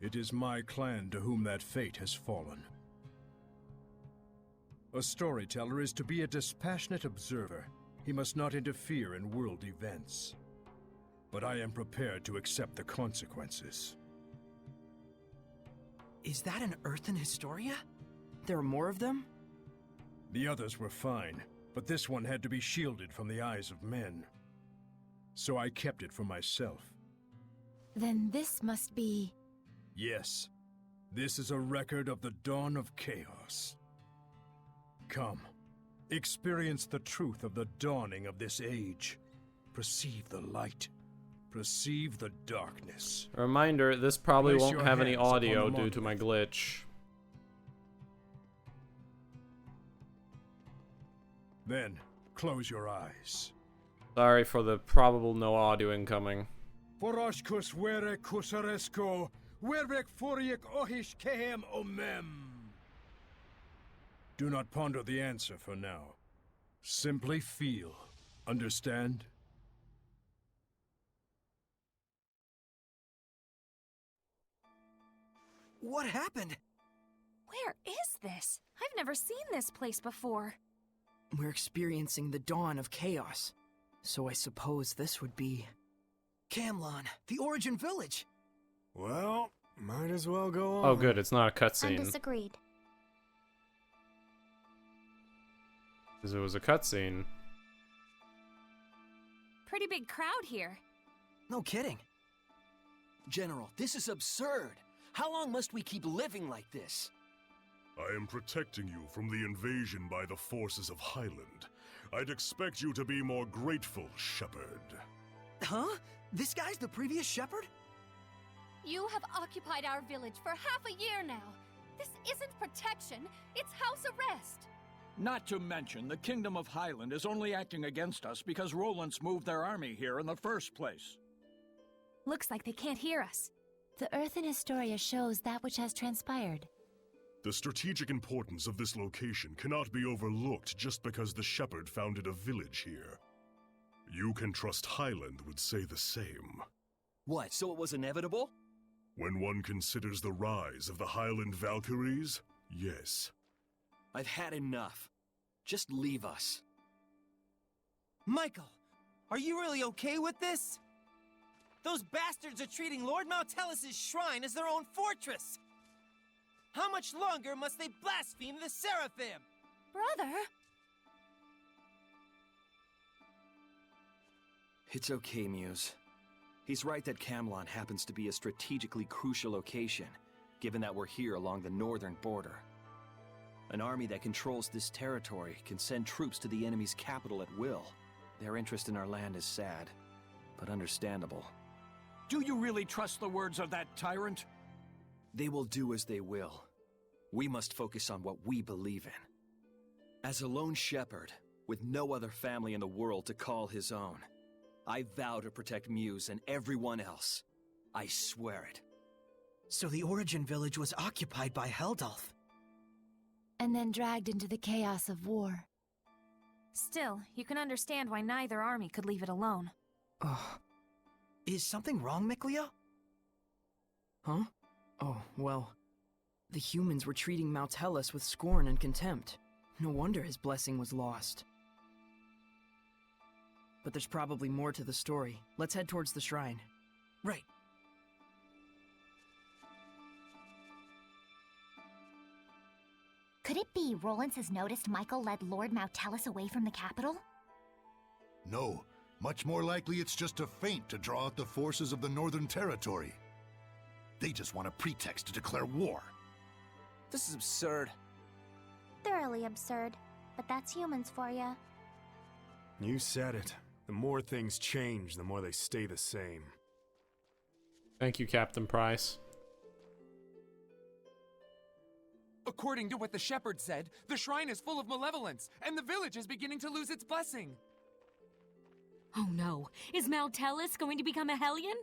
It is my clan to whom that fate has fallen. A storyteller is to be a dispassionate observer. He must not interfere in world events. But I am prepared to accept the consequences. Is that an Earthen Historia? There are more of them? The others were fine, but this one had to be shielded from the eyes of men. So I kept it for myself. Then this must be... Yes, this is a record of the dawn of chaos. Come, experience the truth of the dawning of this age. Perceive the light. Perceive the darkness. A reminder, this probably Place won't your have any hands upon audio the due to my monolith. glitch. Then, close your eyes. Sorry for the probable no audio incoming. Foroshkus were kusaresko, wervek furiek ohish kehem omem. Do not ponder the answer for now. Simply feel. Understand? What happened? Where is this? I've never seen this place before. We're experiencing the dawn of chaos. So I suppose this would be... Camlon, the Origin Village! Well, might as well go on. Oh good, it's not a cutscene. Disagreed. Because it was a cutscene. Pretty big crowd here. No kidding. General, this is absurd. How long must we keep living like this? I am protecting you from the invasion by the forces of Highland. I'd expect you to be more grateful, Shepherd. Huh? This guy's the previous shepherd? You have occupied our village for half a year now. This isn't protection, it's house arrest. Not to mention, the Kingdom of Highland is only acting against us because Roland's moved their army here in the first place. Looks like they can't hear us. The Earthen Historia shows that which has transpired. The strategic importance of this location cannot be overlooked just because the Shepherd founded a village here. You can trust Highland would say the same. What, so it was inevitable? When one considers the rise of the Highland Valkyries, yes. I've had enough. Just leave us. Michael, are you really okay with this? Those bastards are treating Lord Maltellis' shrine as their own fortress! How much longer must they blaspheme the Seraphim? Brother? It's okay, Muse. He's right that Camlon happens to be a strategically crucial location, given that we're here along the northern border. An army that controls this territory can send troops to the enemy's capital at will. Their interest in our land is sad, but understandable. Do you really trust the words of that tyrant? They will do as they will. We must focus on what we believe in. As a lone shepherd, with no other family in the world to call his own, I vow to protect Muse and everyone else. I swear it. So the Origin Village was occupied by Heldalf. And then dragged into the chaos of war. Still, you can understand why neither army could leave it alone. Is something wrong, Miklia? Huh? Oh, well... The humans were treating Maltellis with scorn and contempt. No wonder his blessing was lost. But there's probably more to the story. Let's head towards the shrine. Right. Could it be Rollins has noticed Michael led Lord Maltellis away from the capital? No. Much more likely it's just a feint to draw out the forces of the Northern Territory. They just want a pretext to declare war. This is absurd. Thoroughly absurd. But that's humans for ya. You said it. The more things change, the more they stay the same. Thank you, Captain Price. According to what the shepherd said, the shrine is full of malevolence, and the village is beginning to lose its blessing. Oh no, is Maltellis going to become a Hellion?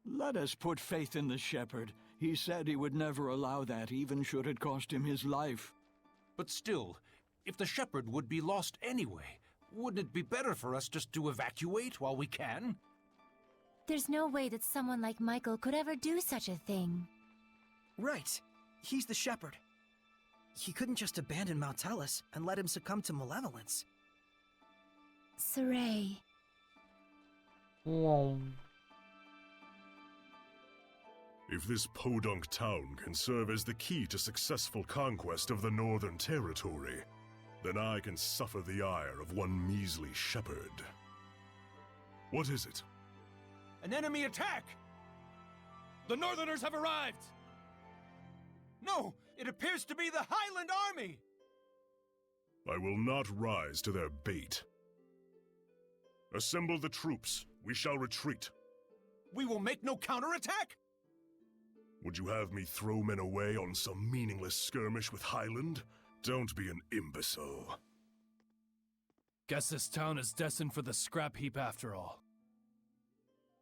Let us put faith in the shepherd. He said he would never allow that, even should it cost him his life. But still, if the shepherd would be lost anyway, wouldn't it be better for us just to evacuate while we can? There's no way that someone like Michael could ever do such a thing. Right. He's the shepherd. He couldn't just abandon Maltellus and let him succumb to malevolence. Saray. If this podunk town can serve as the key to successful conquest of the Northern Territory, then I can suffer the ire of one measly shepherd. What is it? An enemy attack! The Northerners have arrived! No, it appears to be the Highland Army! I will not rise to their bait. Assemble the troops. We shall retreat. We will make no counterattack! Would you have me throw men away on some meaningless skirmish with Highland? Don't be an imbecile. Guess this town is destined for the scrap heap after all.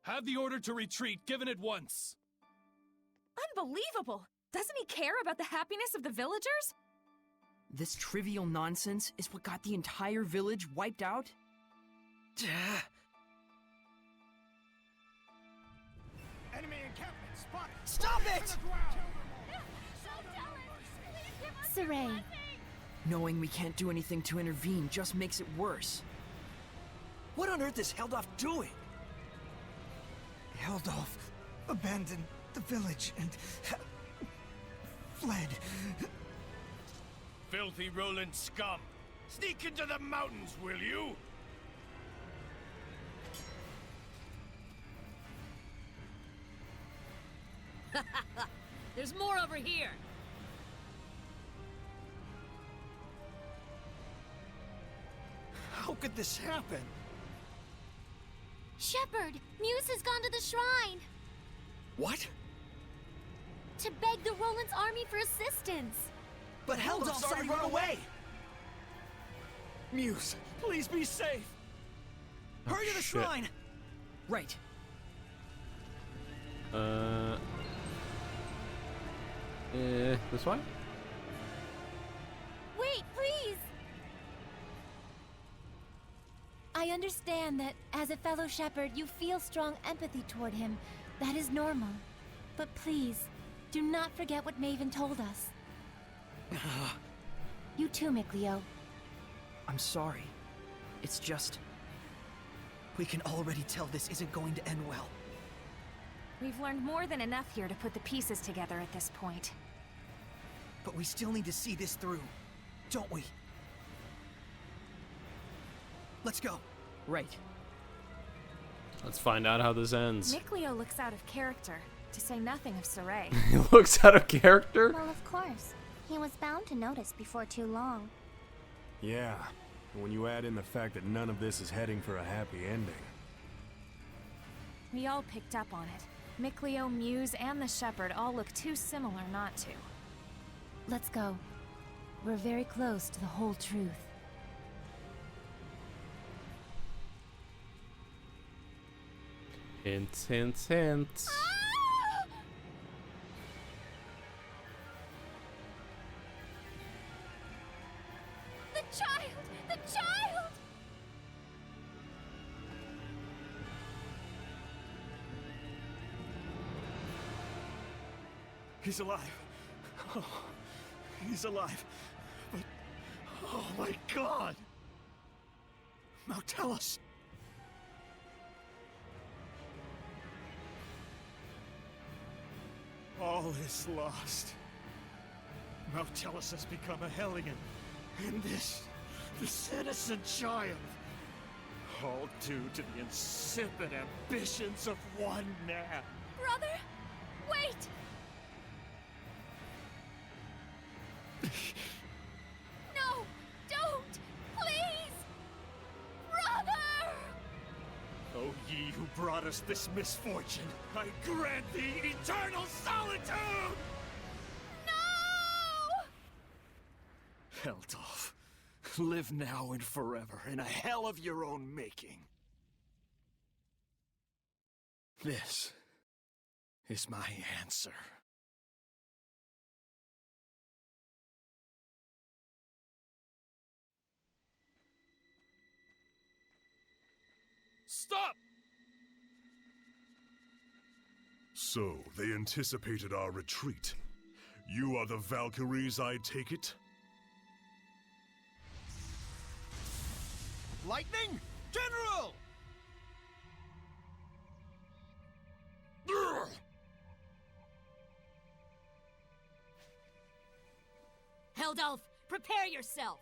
Have the order to retreat given at once. Unbelievable! Doesn't he care about the happiness of the villagers? This trivial nonsense is what got the entire village wiped out? Enemy encampment spotted! Stop it! Saray. Knowing we can't do anything to intervene just makes it worse. What on earth is Heldolf doing? Heldolf abandoned the village and fled. Filthy Roland scum! Sneak into the mountains, will you? There's more over here! How could this happen? Shepherd, Muse has gone to the shrine! What? To beg the Roland's army for assistance! But Heldolf's already run away! Muse, please be safe! Hurry to the shrine! Right. This way? Wait, please! I understand that, as a fellow shepherd, you feel strong empathy toward him. That is normal. But please, do not forget what Maven told us. You too, Mikleo. I'm sorry. It's just... we can already tell this isn't going to end well. We've learned more than enough here to put the pieces together at this point. But we still need to see this through, don't we? Let's go. Right. Let's find out how this ends. Mikleo looks out of character, to say nothing of Saray. He looks out of character? Well, of course. He was bound to notice before too long. Yeah, and when you add in the fact that none of this is heading for a happy ending. We all picked up on it. Mikleo, Muse, and the Shepherd all look too similar not to. Let's go. We're very close to the whole truth. Hints, hints, hints. The child! The child! He's alive. Oh, he's alive. But... oh my god! Maltellus! All is lost. Maltellus has become a Hellion. And this innocent child. All due to the insipid ambitions of one man. Brother, wait! No, don't! Please! Brother! O ye who brought us this misfortune, I grant thee eternal solitude! No! Heldolf, live now and forever in a hell of your own making. This is my answer. Stop! So, they anticipated our retreat. You are the Valkyries, I take it? Lightning! General! Heldalf, prepare yourself!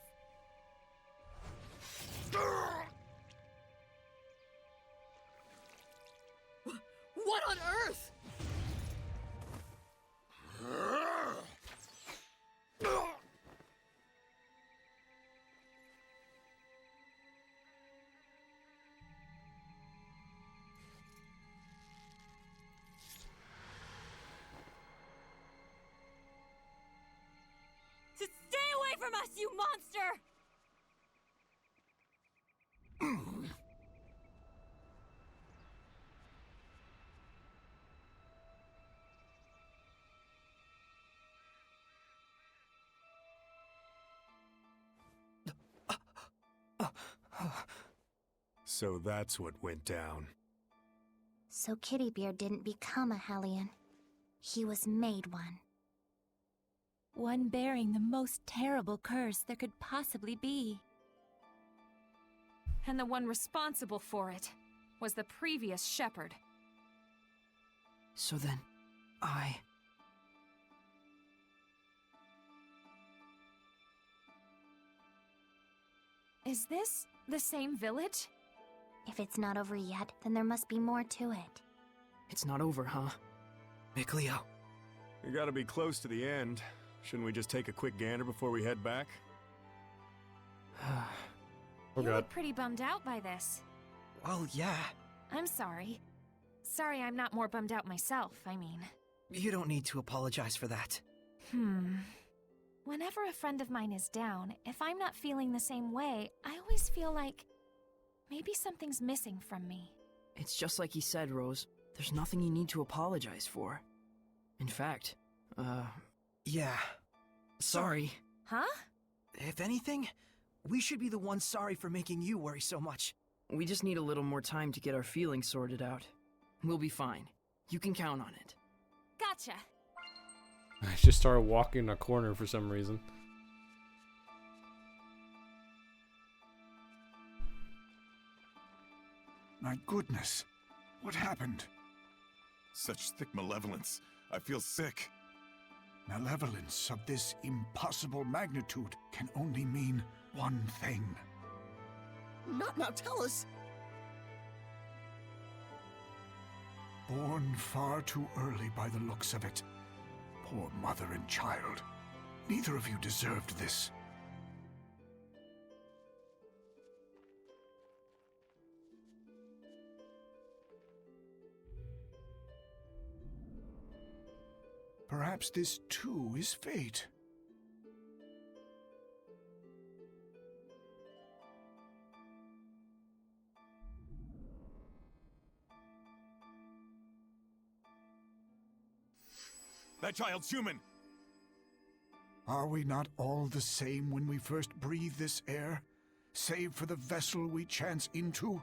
What on earth? Stay away from us, you monster! So that's what went down. So Kittybeard didn't become a Hellion. He was made one. One bearing the most terrible curse there could possibly be. And the one responsible for it was the previous shepherd. So then, Is this the same village? If it's not over yet, then there must be more to it. It's not over, huh? Mikleo. We gotta be close to the end. Shouldn't we just take a quick gander before we head back? You look pretty bummed out by this. Well, yeah. I'm sorry. Sorry I'm not more bummed out myself, I mean. You don't need to apologize for that. Whenever a friend of mine is down, if I'm not feeling the same way, I always feel like maybe something's missing from me. It's just like he said, Rose. There's nothing you need to apologize for. In fact, yeah. Sorry. Huh? If anything, we should be the ones sorry for making you worry so much. We just need a little more time to get our feelings sorted out. We'll be fine. You can count on it. Gotcha. I just started walking in a corner for some reason. My goodness. What happened? Such thick malevolence. I feel sick. Malevolence of this impossible magnitude can only mean one thing. Not now, tell us! Born far too early by the looks of it. Poor mother and child. Neither of you deserved this. Perhaps this too is fate. That child's human! Are we not all the same when we first breathe this air, save for the vessel we chance into?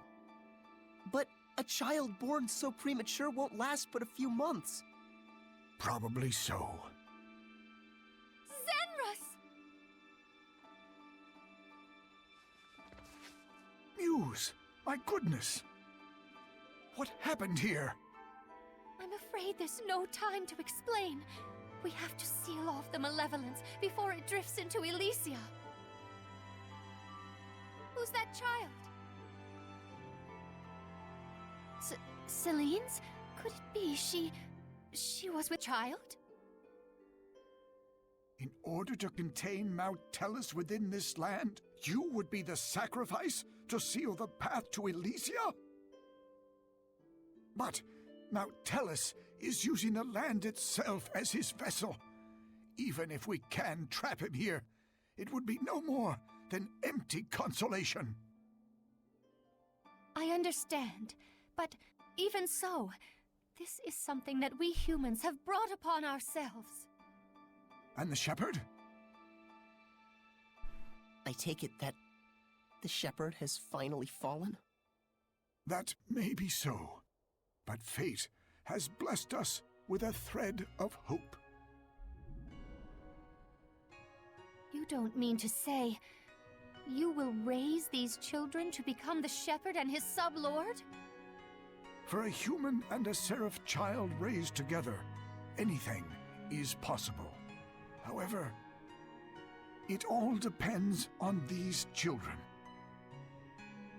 But a child born so premature won't last but a few months. Probably so. Zenrus! Muse! My goodness! What happened here? I'm afraid there's no time to explain. We have to seal off the malevolence before it drifts into Elysia. Who's that child? Celine's? Could it be she was with child? In order to contain Mount Tellus within this land, you would be the sacrifice to seal the path to Elysia? But Mount Tellus is using the land itself as his vessel. Even if we can trap him here, it would be no more than empty consolation. I understand, but even so, this is something that we humans have brought upon ourselves. And the shepherd? I take it that the shepherd has finally fallen? That may be so, but fate has blessed us with a thread of hope. You don't mean to say you will raise these children to become the shepherd and his sub-lord? For a human and a seraph child raised together, anything is possible. However, it all depends on these children.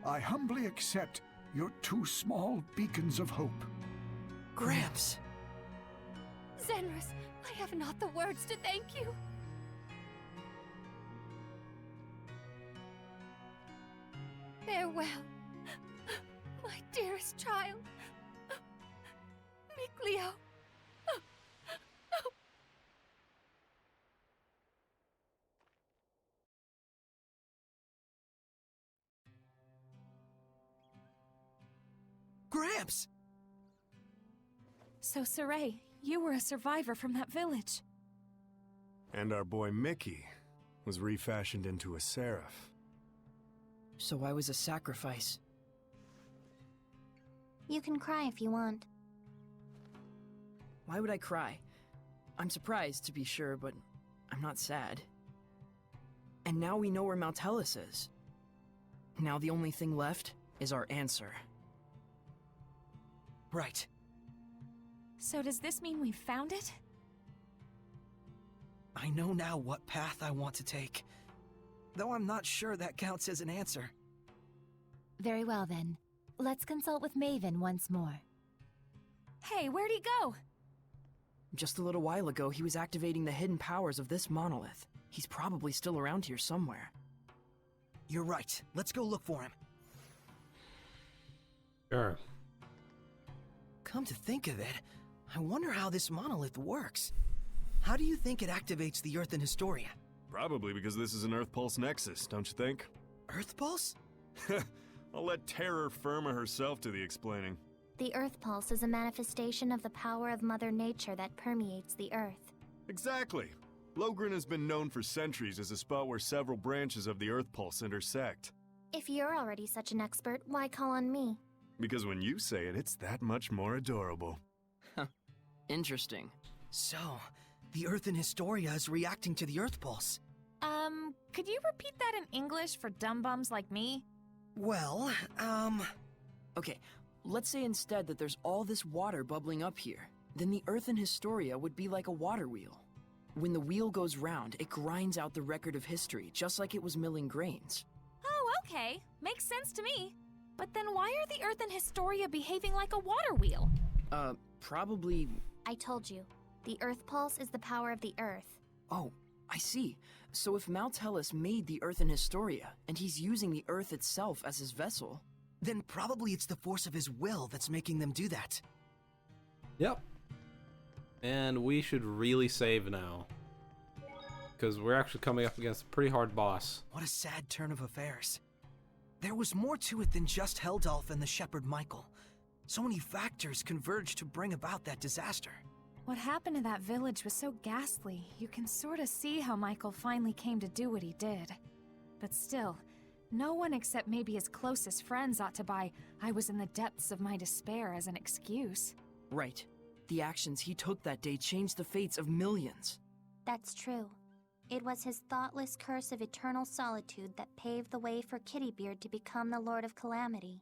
I humbly accept your 2 small beacons of hope. Gramps! Zenris, I have not the words to thank you. Farewell, my dearest child, Mikleo. Gramps! So, Saray, you were a survivor from that village. And our boy Mickey was refashioned into a seraph. So I was a sacrifice. You can cry if you want. Why would I cry? I'm surprised, to be sure, but I'm not sad. And now we know where Maltellus is. Now the only thing left is our answer. Right. So does this mean we've found it? I know now what path I want to take. Though I'm not sure that counts as an answer. Very well then. Let's consult with Maven once more. Hey, where'd he go? Just a little while ago, he was activating the hidden powers of this monolith. He's probably still around here somewhere. You're right. Let's go look for him. Sure. Come to think of it, I wonder how this monolith works. How do you think it activates the Earth in Historia? Probably because this is an Earth Pulse Nexus, don't you think? Earth Pulse? I'll let Terror Firma herself do the explaining. The Earth Pulse is a manifestation of the power of Mother Nature that permeates the Earth. Exactly. Logren has been known for centuries as a spot where several branches of the Earth Pulse intersect. If you're already such an expert, why call on me? Because when you say it, it's that much more adorable. Interesting. So, the Earth in Historia is reacting to the Earth Pulse. Could you repeat that in English for dumb bums like me? Well, okay, let's say instead that there's all this water bubbling up here. Then the Earth in Historia would be like a water wheel. When the wheel goes round, it grinds out the record of history, just like it was milling grains. Oh, okay. Makes sense to me. But then why are the Earth and Historia behaving like a water wheel? Probably... I told you. The Earth Pulse is the power of the Earth. Oh, I see. So if Maltellus made the Earth in Historia, and he's using the Earth itself as his vessel, then probably it's the force of his will that's making them do that. Yep. And we should really save now. Because we're actually coming up against a pretty hard boss. What a sad turn of affairs. There was more to it than just Heldalf and the Shepherd Michael. So many factors converged to bring about that disaster. What happened to that village was so ghastly, you can sort of see how Michael finally came to do what he did. But still, no one except maybe his closest friends ought to buy "I was in the depths of my despair" as an excuse. Right. The actions he took that day changed the fates of millions. That's true. It was his thoughtless curse of eternal solitude that paved the way for Kittybeard to become the Lord of Calamity.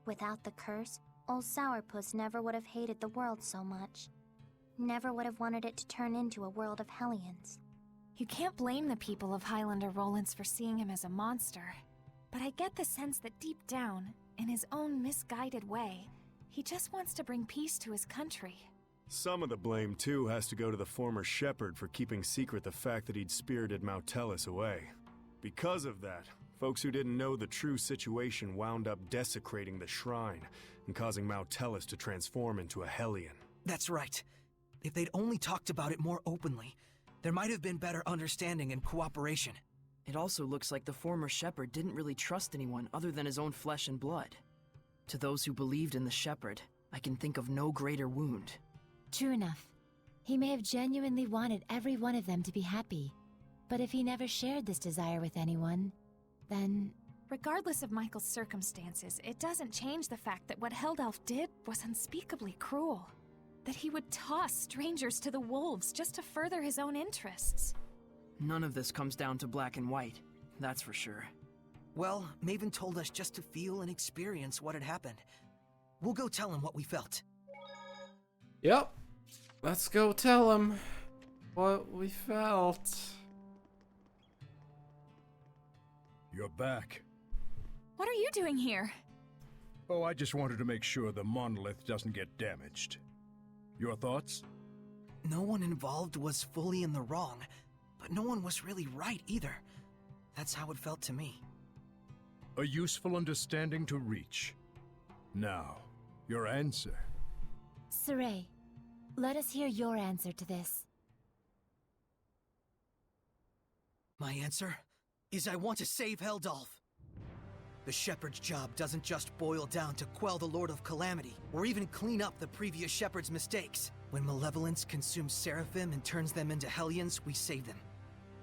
Without the curse, old Sourpuss never would have hated the world so much. Never would have wanted it to turn into a world of Hellions. You can't blame the people of Highlander Rollins for seeing him as a monster. But I get the sense that deep down, in his own misguided way, he just wants to bring peace to his country. Some of the blame, too, has to go to the former shepherd for keeping secret the fact that he'd spirited Maltellus away. Because of that, folks who didn't know the true situation wound up desecrating the shrine and causing Maltellus to transform into a Hellion. That's right. If they'd only talked about it more openly, there might have been better understanding and cooperation. It also looks like the former shepherd didn't really trust anyone other than his own flesh and blood. To those who believed in the shepherd, I can think of no greater wound. True enough. He may have genuinely wanted every one of them to be happy. But if he never shared this desire with anyone, then... regardless of Michael's circumstances, it doesn't change the fact that what Heldelf did was unspeakably cruel. That he would toss strangers to the wolves just to further his own interests. None of this comes down to black and white, that's for sure. Well, Maven told us just to feel and experience what had happened. We'll go tell him what we felt. Yep. Let's go tell him what we felt. You're back. What are you doing here? Oh, I just wanted to make sure the monolith doesn't get damaged. Your thoughts? No one involved was fully in the wrong, but no one was really right either. That's how it felt to me. A useful understanding to reach. Now, your answer. Saray, let us hear your answer to this. My answer is I want to save Heldalf. The Shepherd's job doesn't just boil down to quell the Lord of Calamity, or even clean up the previous Shepherd's mistakes. When malevolence consumes Seraphim and turns them into Hellions, we save them.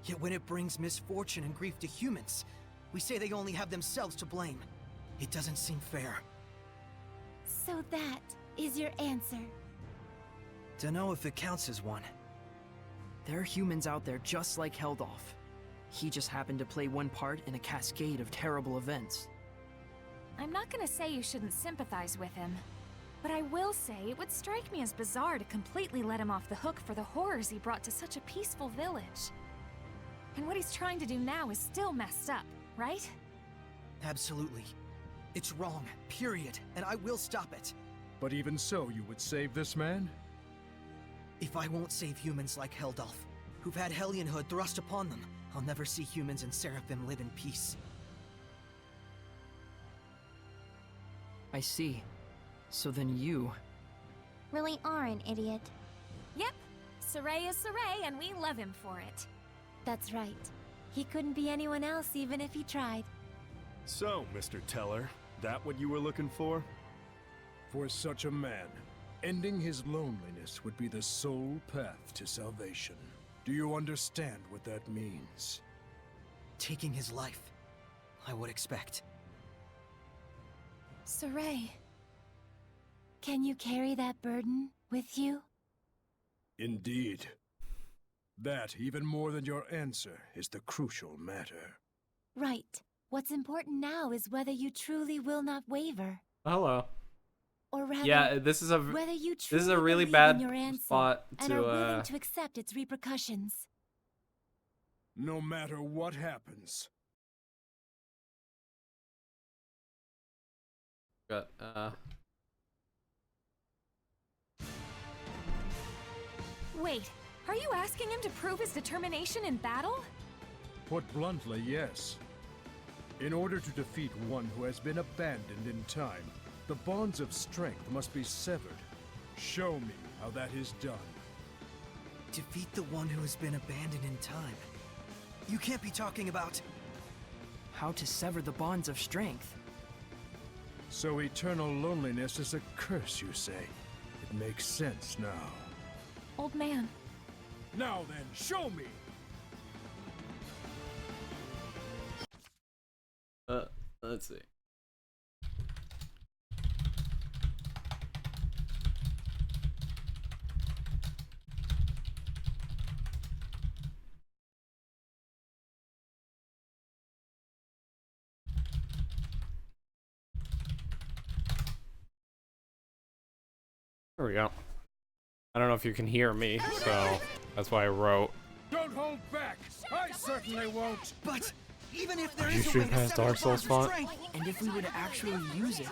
Yet when it brings misfortune and grief to humans, we say they only have themselves to blame. It doesn't seem fair. So that is your answer. Dunno if it counts as one. There are humans out there just like Heldalf. He just happened to play one part in a cascade of terrible events. I'm not gonna say you shouldn't sympathize with him, but I will say it would strike me as bizarre to completely let him off the hook for the horrors he brought to such a peaceful village. And what he's trying to do now is still messed up, right? Absolutely. It's wrong, period, and I will stop it. But even so, you would save this man? If I won't save humans like Heldalf, who've had Hellionhood thrust upon them, I'll never see humans and Seraphim live in peace. I see. So then you... really are an idiot. Yep. Saray is Saray, and we love him for it. That's right. He couldn't be anyone else even if he tried. So, Mr. Teller, that what you were looking for? For such a man, ending his loneliness would be the sole path to salvation. Do you understand what that means? Taking his life, I would expect. Saray. Can you carry that burden with you? Indeed. That, even more than your answer, is the crucial matter. Right. What's important now is whether you truly will not waver. Hello. Or rather, yeah, this is a really bad spot to and are willing to accept its repercussions. No matter what happens. But Wait, are you asking him to prove his determination in battle? Put bluntly, yes. In order to defeat one who has been abandoned in time, the bonds of strength must be severed. Show me how that is done. Defeat the one who has been abandoned in time. You can't be talking about... how to sever the bonds of strength. So eternal loneliness is a curse, you say? It makes sense now. Old man. Now then, show me! Let's see. There we go. I don't know if you can hear me, so that's why I wrote. Don't hold back! I certainly won't! But even if there You is a should way to pass sever Dark the Souls bonds of font. strength, And if we were to actually use it...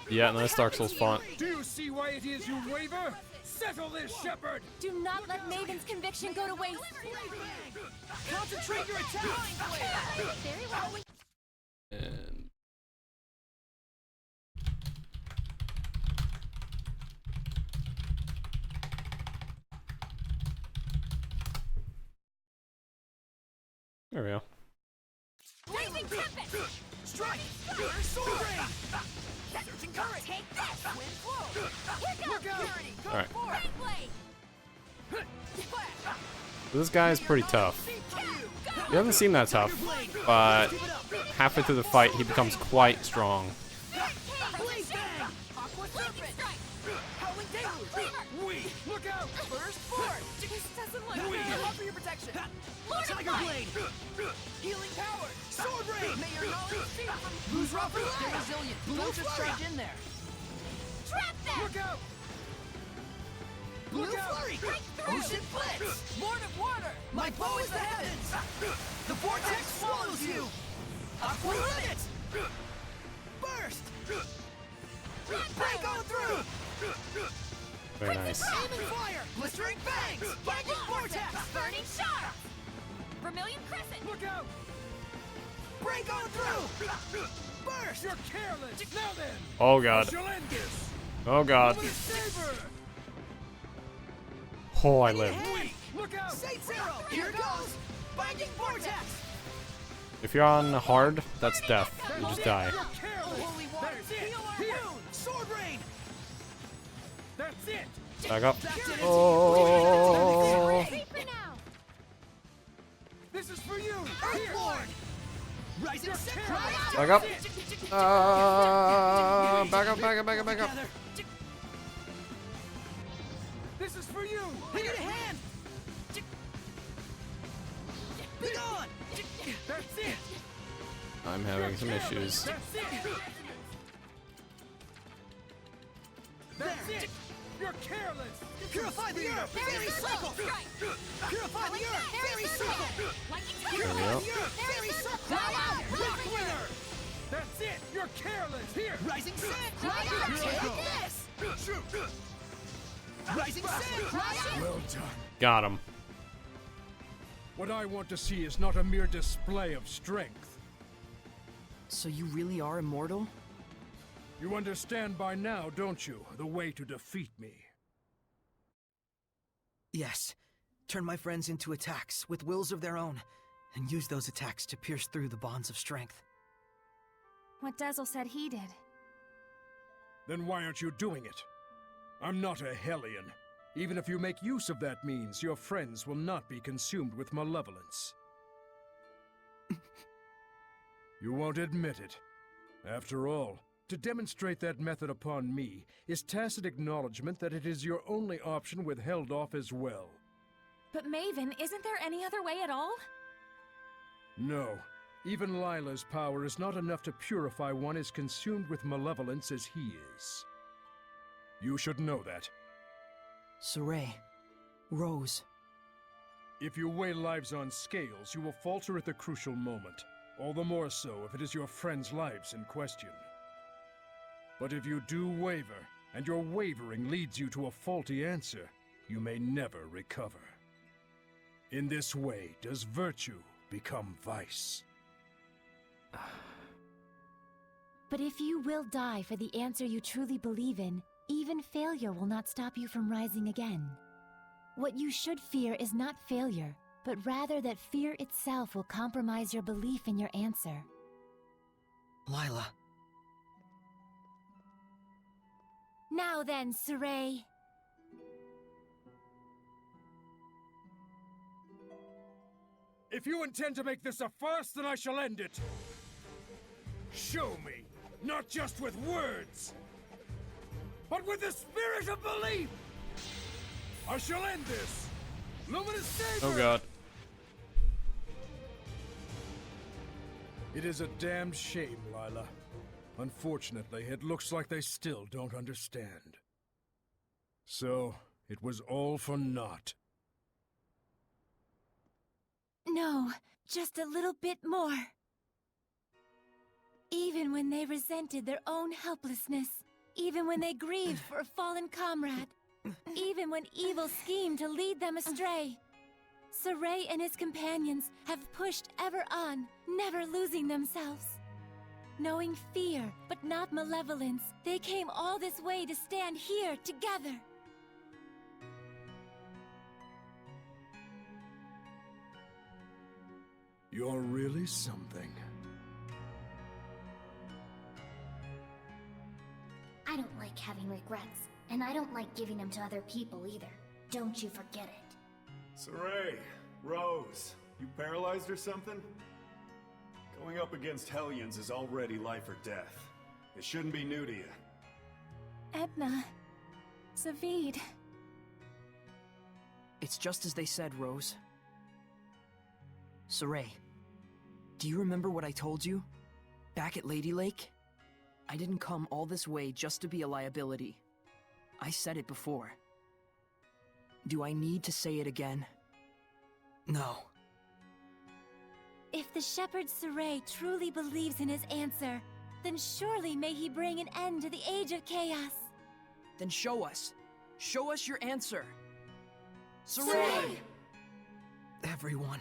Yeah, no, that's Dark Souls font. Do you see why it is you waver? Settle this, Shepherd! Do not let Maven's conviction go to waste. Concentrate your attack! Very well. And there we go. Blazing Tempest! Strike! Fire sword! Searching current! Take this! Wind flow! Here goes Purity! Go All right. for it! Blade! This guy is pretty tough. He doesn't seem that tough, but halfway through the fight, he becomes quite strong. Blaze Bang! Aqua Serpent! Howling Deluge! Look out! Burst Force! This doesn't look Offer your protection! Tiger Blade! Healing Power! Sword Rain! May your knowledge feed from... Lose Rough Stay resilient! Don't just charge in there! Trap them! Look out! Blue Flurry! Ocean Blitz! Lord of Water! My bow is the heavens! The vortex swallows you! Aqua Limit! Burst! Break on through! Very nice. Aiming Fire! Blistering Fangs! Binding Vortex! Burning Sharp! Vermilion Crescent! Look out! Break on through! Burst! You're careless! Now then! Oh god. She'll end this! Oh god. Saber! Oh, I lived. Look out! Saint Zero! Here goes! Binding Vortex! If you're on hard, that's death. You just die. Holy Water! Heal our wound! Sword Rain! That's it! Back up. Oh. This is for you! Earthborn! Rising Sun! Back up. Back up, back up, back up, back up. This is for you! I need a hand! Be gone! That's it! I'm having some issues. That's it! That's it! You're careless! Purify the earth! Fairy Circle! Purify the earth! Fairy Circle! There we go. Fairy Circle! Rock Winner! That's it! You're careless! Here! Rising Sun! Take this! Shoot! Rising Sun! Well done. Got him. What I want to see is not a mere display of strength. So you really are immortal? You understand by now, don't you, the way to defeat me? Yes. Turn my friends into attacks with wills of their own, and use those attacks to pierce through the bonds of strength. What Dazzle said he did. Then why aren't you doing it? I'm not a Hellion. Even if you make use of that means, your friends will not be consumed with malevolence. You won't admit it. After all, to demonstrate that method upon me is tacit acknowledgement that it is your only option with Heldolf as well. But Maven, isn't there any other way at all? No. Even Lila's power is not enough to purify one as consumed with malevolence as he is. You should know that. Saray. Rose. If you weigh lives on scales, you will falter at the crucial moment. All the more so if it is your friends' lives in question. But if you do waver, and your wavering leads you to a faulty answer, you may never recover. In this way does virtue become vice. But if you will die for the answer you truly believe in, even failure will not stop you from rising again. What you should fear is not failure, but rather that fear itself will compromise your belief in your answer. Lila. Now then, Saray. If you intend to make this a farce, then I shall end it. Show me, not just with words, but with the spirit of belief. I shall end this. Luminous Saber! Oh god. It is a damned shame, Lila. Unfortunately, it looks like they still don't understand. So, it was all for naught. No, just a little bit more. Even when they resented their own helplessness, even when they grieved for a fallen comrade, even when evil schemed to lead them astray, Saray and his companions have pushed ever on, never losing themselves. Knowing fear, but not malevolence, they came all this way to stand here together. You're really something. I don't like having regrets, and I don't like giving them to other people either. Don't you forget it. Saray, Rose, you paralyzed or something? Going up against Hellions is already life or death. It shouldn't be new to you. Edna. Zavid. It's just as they said, Rose. Saray, do you remember what I told you? Back at Lady Lake? I didn't come all this way just to be a liability. I said it before. Do I need to say it again? No. If the shepherd Saray truly believes in his answer, then surely may he bring an end to the Age of Chaos. Then show us. Show us your answer. Saray! Everyone.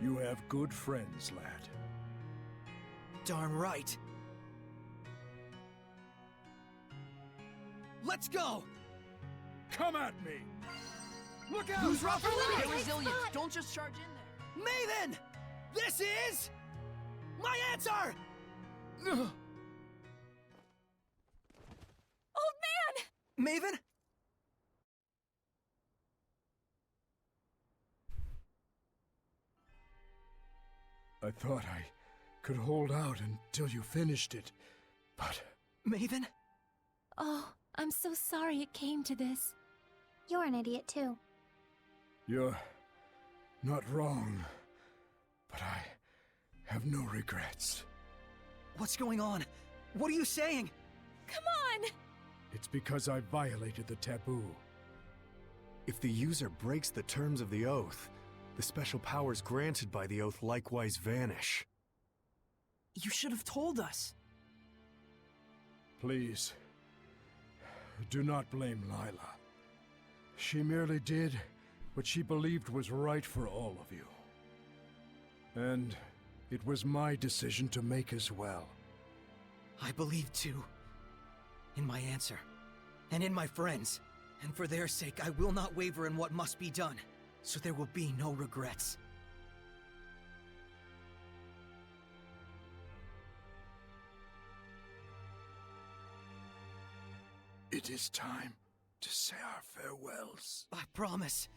You have good friends, lad. Darn right. Let's go! Come at me! Look out! Who's rough? Get Get resilient. Don't just charge in there. Maven! This is... my answer! Old man! Maven? I thought I could hold out until you finished it, but... Maven? Oh, I'm so sorry it came to this. You're an idiot too. You're not wrong, but I have no regrets. What's going on? What are you saying? Come on! It's because I violated the taboo. If the user breaks the terms of the oath, the special powers granted by the oath likewise vanish. You should have told us. Please, do not blame Lila. She merely did what she believed was right for all of you. And it was my decision to make as well. I believe too. In my answer. And in my friends. And for their sake, I will not waver in what must be done. So there will be no regrets. It is time to say our farewells. I promise.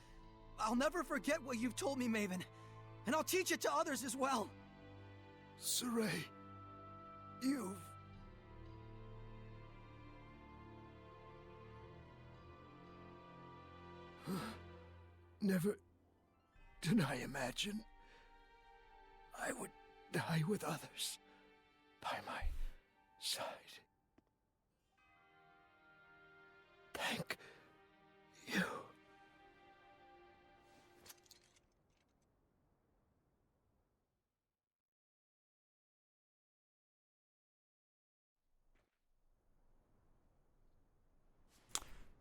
I'll never forget what you've told me, Maven. And I'll teach it to others as well. Saray, you've... Never did I imagine I would die with others by my side. Thank you.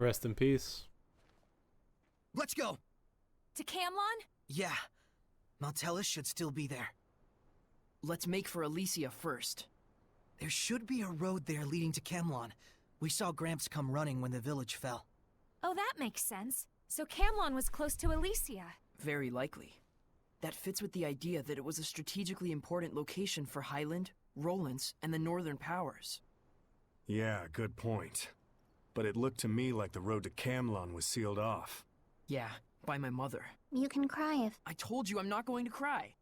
Rest in peace. Let's go! To Camlon? Yeah. Maltellus should still be there. Let's make for Elysia first. There should be a road there leading to Camlon. We saw Gramps come running when the village fell. Oh, that makes sense. So Camlon was close to Elysia. Very likely. That fits with the idea that it was a strategically important location for Highland, Rollins, and the Northern Powers. Yeah, good point. But it looked to me like the road to Camlon was sealed off. Yeah, by my mother. You can cry if... I told you I'm not going to cry.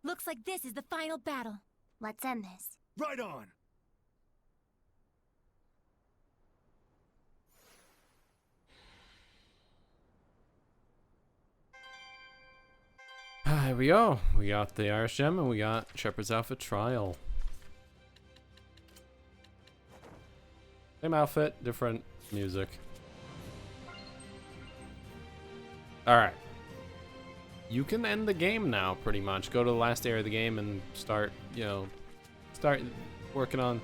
Looks like this is the final battle. Let's end this. Right on! Here we go. We got the Irish Gem and we got Shepherd's Outfit Trial. Same outfit, different music. Alright. You can end the game now, pretty much. Go to the last area of the game and start, you know, start working on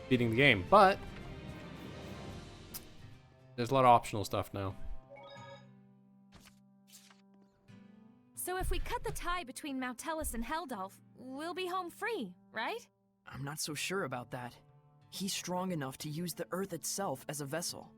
beating the game. But there's a lot of optional stuff now. So if we cut the tie between Maltellus and Heldalf, we'll be home free, right? I'm not so sure about that. He's strong enough to use the Earth itself as a vessel.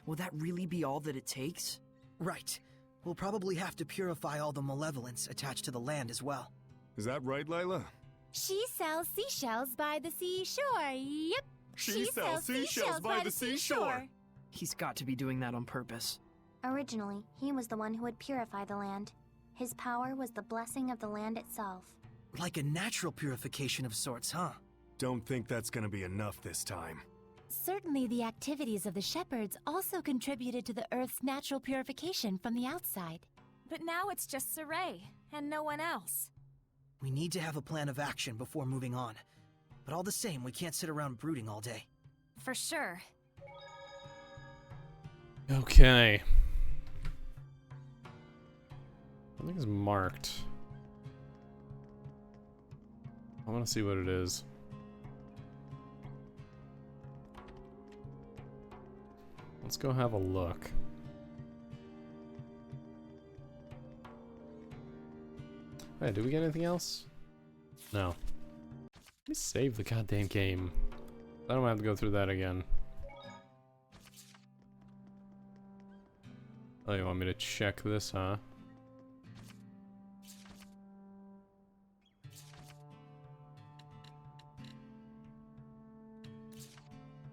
Will that really be all that it takes? Right. We'll probably have to purify all the malevolence attached to the land as well. Is that right, Layla? She sells seashells by the seashore. Yep. She sells seashells by the seashore. He's got to be doing that on purpose. Originally, he was the one who would purify the land. His power was the blessing of the land itself. Like a natural purification of sorts, huh? Don't think that's gonna be enough this time. Certainly the activities of the shepherds also contributed to the Earth's natural purification from the outside. But now it's just Saray, and no one else. We need to have a plan of action before moving on. But all the same, we can't sit around brooding all day. For sure. Okay. I think it's marked. I want to see what it is. Let's go have a look. Hey, did we get anything else? No. Let me save the goddamn game. I don't have to go through that again. Oh, you want me to check this, huh?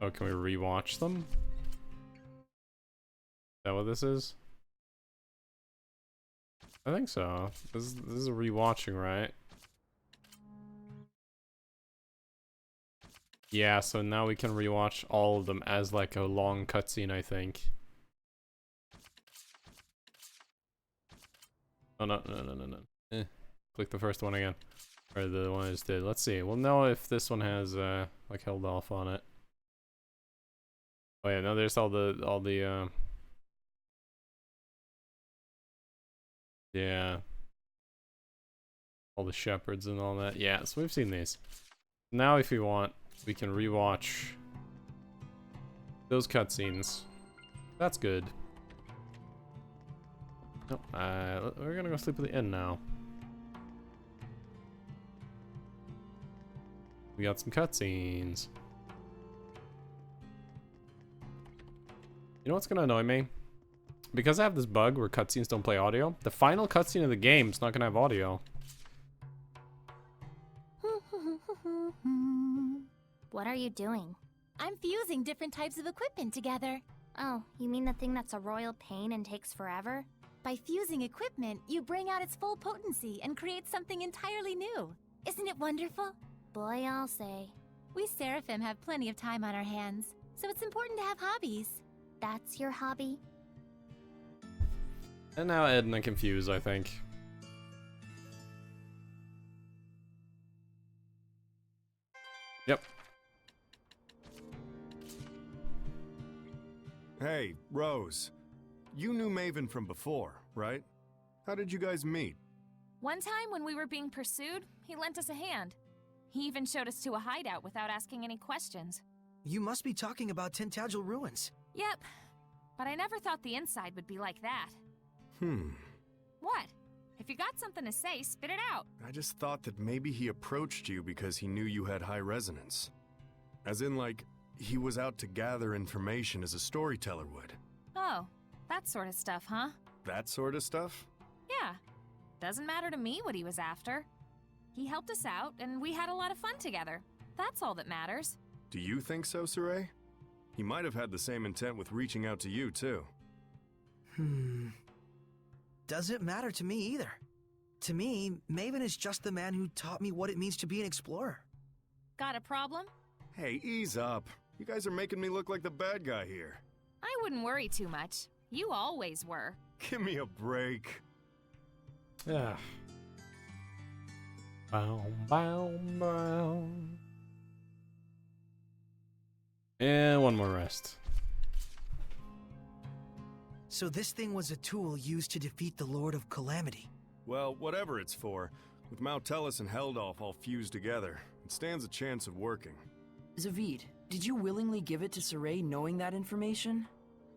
Oh, can we rewatch them? Is that what this is? I think so. This is a rewatching, right? Yeah, so now we can rewatch all of them as like a long cutscene, I think. Oh, no. Click the first one again. Or the one I just did. Let's see. We'll know if this one has, like, held off on it. Oh yeah, no, there's all the, yeah. All the shepherds and all that. Yeah, so we've seen these. Now if we want, we can rewatch those cutscenes. That's good. Nope, we're gonna go sleep at the inn now. We got some cutscenes. You know what's gonna annoy me? Because I have this bug where cutscenes don't play audio, the final cutscene of the game is not gonna have audio. What are you doing? I'm fusing different types of equipment together. Oh, you mean the thing that's a royal pain and takes forever? By fusing equipment, you bring out its full potency and create something entirely new. Isn't it wonderful? Boy, I'll say. We Seraphim have plenty of time on our hands, so it's important to have hobbies. That's your hobby? And now Edna confused, I think. Yep. Hey, Rose. You knew Maven from before, right? How did you guys meet? One time when we were being pursued, he lent us a hand. He even showed us to a hideout without asking any questions. You must be talking about Tintagel Ruins. Yep. But I never thought the inside would be like that. What? If you got something to say, spit it out. I just thought that maybe he approached you because he knew you had high resonance. As in, like, he was out to gather information as a storyteller would. Oh, that sort of stuff, huh? That sort of stuff? Yeah. Doesn't matter to me what he was after. He helped us out, and we had a lot of fun together. That's all that matters. Do you think so, Saray? He might have had the same intent with reaching out to you, too. Doesn't matter to me either. To me, Maven is just the man who taught me what it means to be an explorer. Got a problem? Hey, ease up. You guys are making me look like the bad guy here. I wouldn't worry too much. You always were. Give me a break. Yeah. Bow, bow, bow. And one more rest. So this thing was a tool used to defeat the Lord of Calamity. Well, whatever it's for, with Mountellus and Heldolf all fused together, it stands a chance of working. Zavid, did you willingly give it to Saray knowing that information?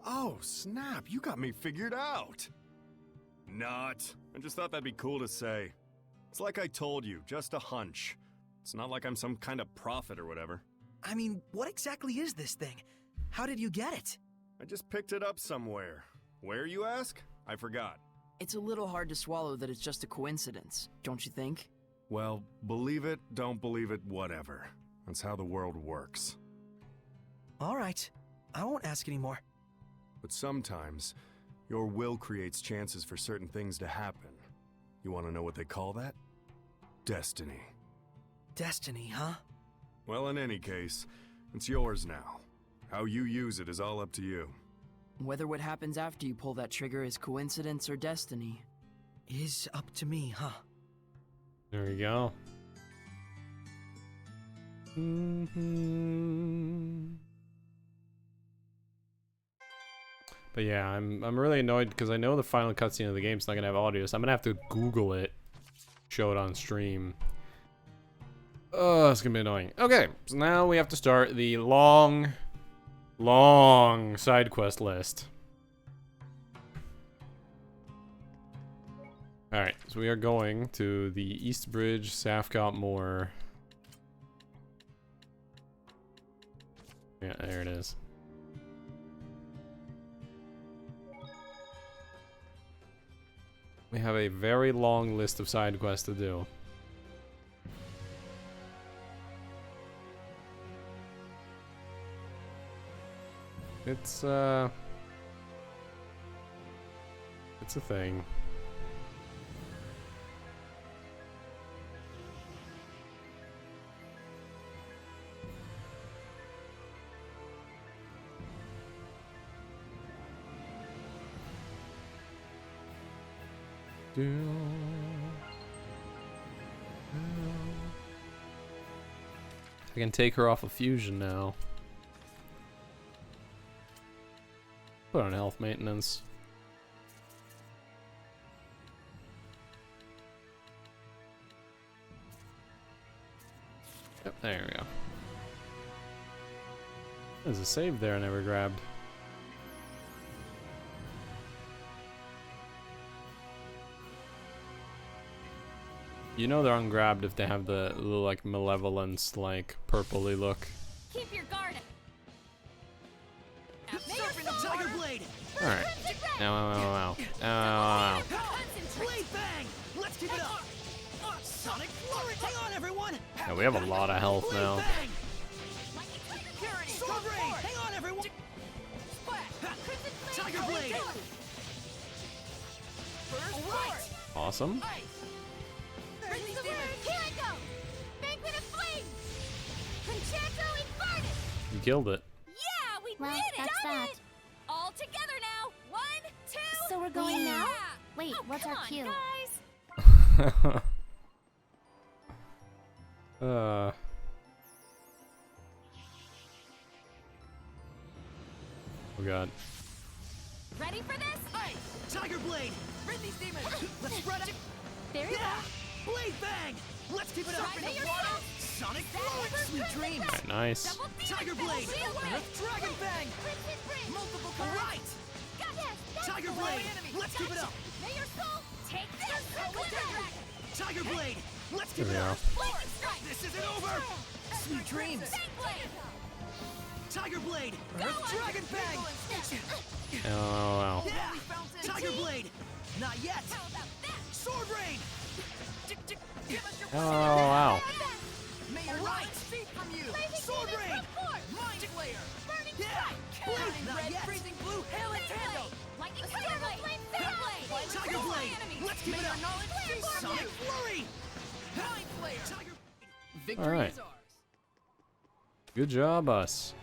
Oh, snap, you got me figured out! Not. I just thought that'd be cool to say. It's like I told you, just a hunch. It's not like I'm some kind of prophet or whatever. I mean, what exactly is this thing? How did you get it? I just picked it up somewhere. Where, you ask? I forgot. It's a little hard to swallow that it's just a coincidence, don't you think? Well, believe it, don't believe it, whatever. That's how the world works. All right. I won't ask anymore. But sometimes, Your will creates chances for certain things to happen. You want to know what they call that? Destiny. Destiny, huh? Well, in any case, it's yours now. How you use it is all up to you. Whether what happens after you pull that trigger is coincidence or destiny is up to me, huh? There we go. But yeah, I'm really annoyed because I know the final cutscene of the game's not gonna have audio, so I'm gonna have to Google it, show it on stream. Oh, it's gonna be annoying. Okay, so now we have to start the long side quest list. Alright, so we are going to the East Bridge, Safcott Moor. Yeah, there it is. We have a very long list of side quests to do. It's a thing. I can take her off of fusion now. Put on health maintenance. Yep, there we go. There's a save there I never grabbed. You know they're ungrabbed if they have the little like malevolence like purpley look. Keep your guard. Tiger Blade. Alright. Ow. Blade bang. Let's keep it up. Sonic Flurry. Hang on, everyone. Yeah, we have a lot of health now. Sword Rain. Hang on, everyone. Tiger Blade. Awesome. Here I go! Banquet of Flame! Concerto Infernus! You killed it. Yeah, we Well, did it! that's Done that. it! All together now! 1, 2, So we're going now? Wait, Oh, what's come our on, cue? guys! Oh god. Ready for this? Hey, Tiger Blade. Rid these demons. Let's spread it. There you go. Blade bang. Let's keep it up. Sonic Flurry. Sweet dreams. Alright, nice. Tiger Blade. Dragon bang. Multiple colors. Right. Tiger Blade. Let's keep it up. May your soul take this! Tiger Blade. Let's There keep we it go. up. This isn't over. Sweet dreams. Tiger Blade. Dragon bang. Oh, wow. Yeah. Tiger Blade. Not yet. Sword Rain. Oh, wow. May your right. From you. Sword Rain. Mind Flayer. Yeah. Blade. Not yet. Freezing blue. Hail and Tando. Lightning Blade! Tiger Blade. Let's keep it up. Sonic Flurry. Mind Flayer. Tiger. Victory Alright. is ours. Good job, us.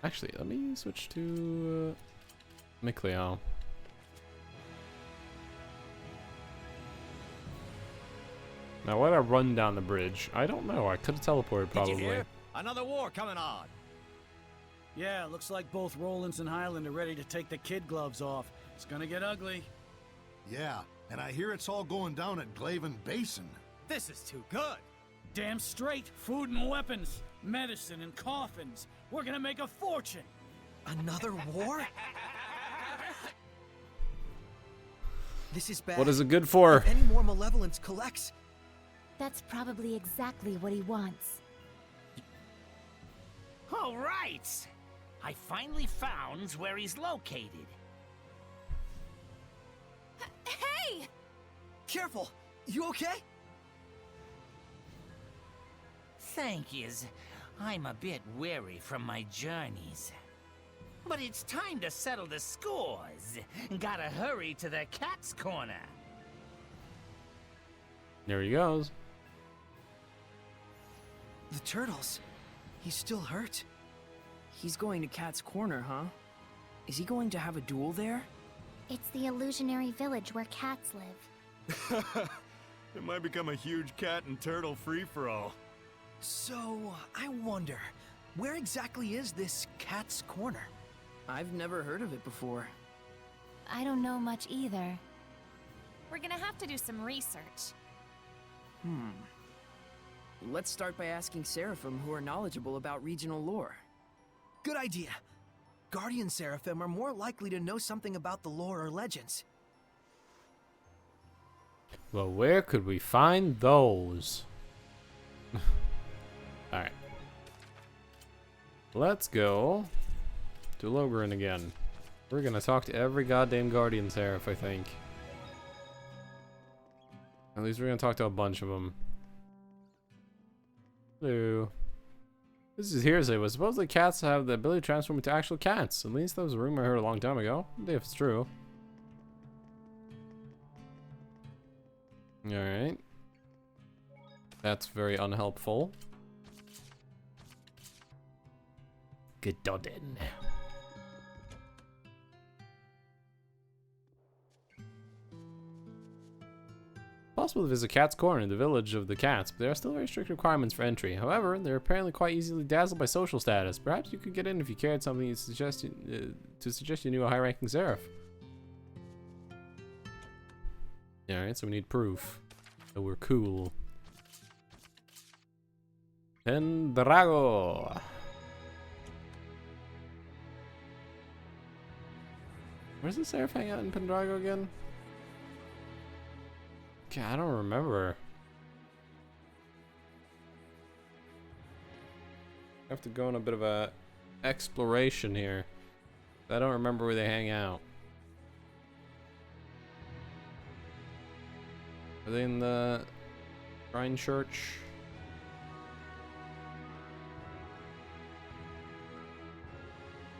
Actually, let me switch to Mikliao. Now, why'd I run down the bridge? I don't know. I could have teleported probably. Did you hear? Another war coming on. Yeah, looks like both Rollins and Highland are ready to take the kid gloves off. It's gonna get ugly. Yeah, and I hear it's all going down at Glaven Basin. This is too good. Damn straight. Food and weapons, medicine and coffins. We're gonna make a fortune. Another war? This is bad. What is it good for? If any more malevolence collects, That's probably exactly what he wants. All right. I finally found where he's located. Hey! Careful! You okay? Thank yous. I'm a bit weary from my journeys. But it's time to settle the scores. Gotta hurry to the cat's corner. There he goes. The turtles. He's still hurt. He's going to Cat's Corner, huh? Is he going to have a duel there? It's the illusionary village where cats live. It might become a huge cat and turtle free-for-all. So, I wonder, where exactly is this Cat's Corner? I've never heard of it before. I don't know much either. We're gonna have to do some research. Let's start by asking Seraphim who are knowledgeable about regional lore. Good idea. Guardian Seraphim are more likely to know something about the lore or legends. Well, where could we find those? Alright. Let's go to Logren again. We're gonna talk to every goddamn Guardian Seraph, I think. At least we're gonna talk to a bunch of them. Hello. This is hearsay, but supposedly cats have the ability to transform into actual cats. At least that was a rumor I heard a long time ago. If it's true. Alright. That's very unhelpful. Good doddin. Possible to visit Cat's Corner in the village of the cats, but there are still very strict requirements for entry. However, they're apparently quite easily dazzled by social status. Perhaps you could get in if you cared something to suggest you knew a high-ranking seraph. Alright, so we need proof that we're cool. Pendrago. Where's the seraph hang out in Pendrago again? Okay, I don't remember. I have to go on a bit of a exploration here. I don't remember where they hang out. Are they in the Shrine Church?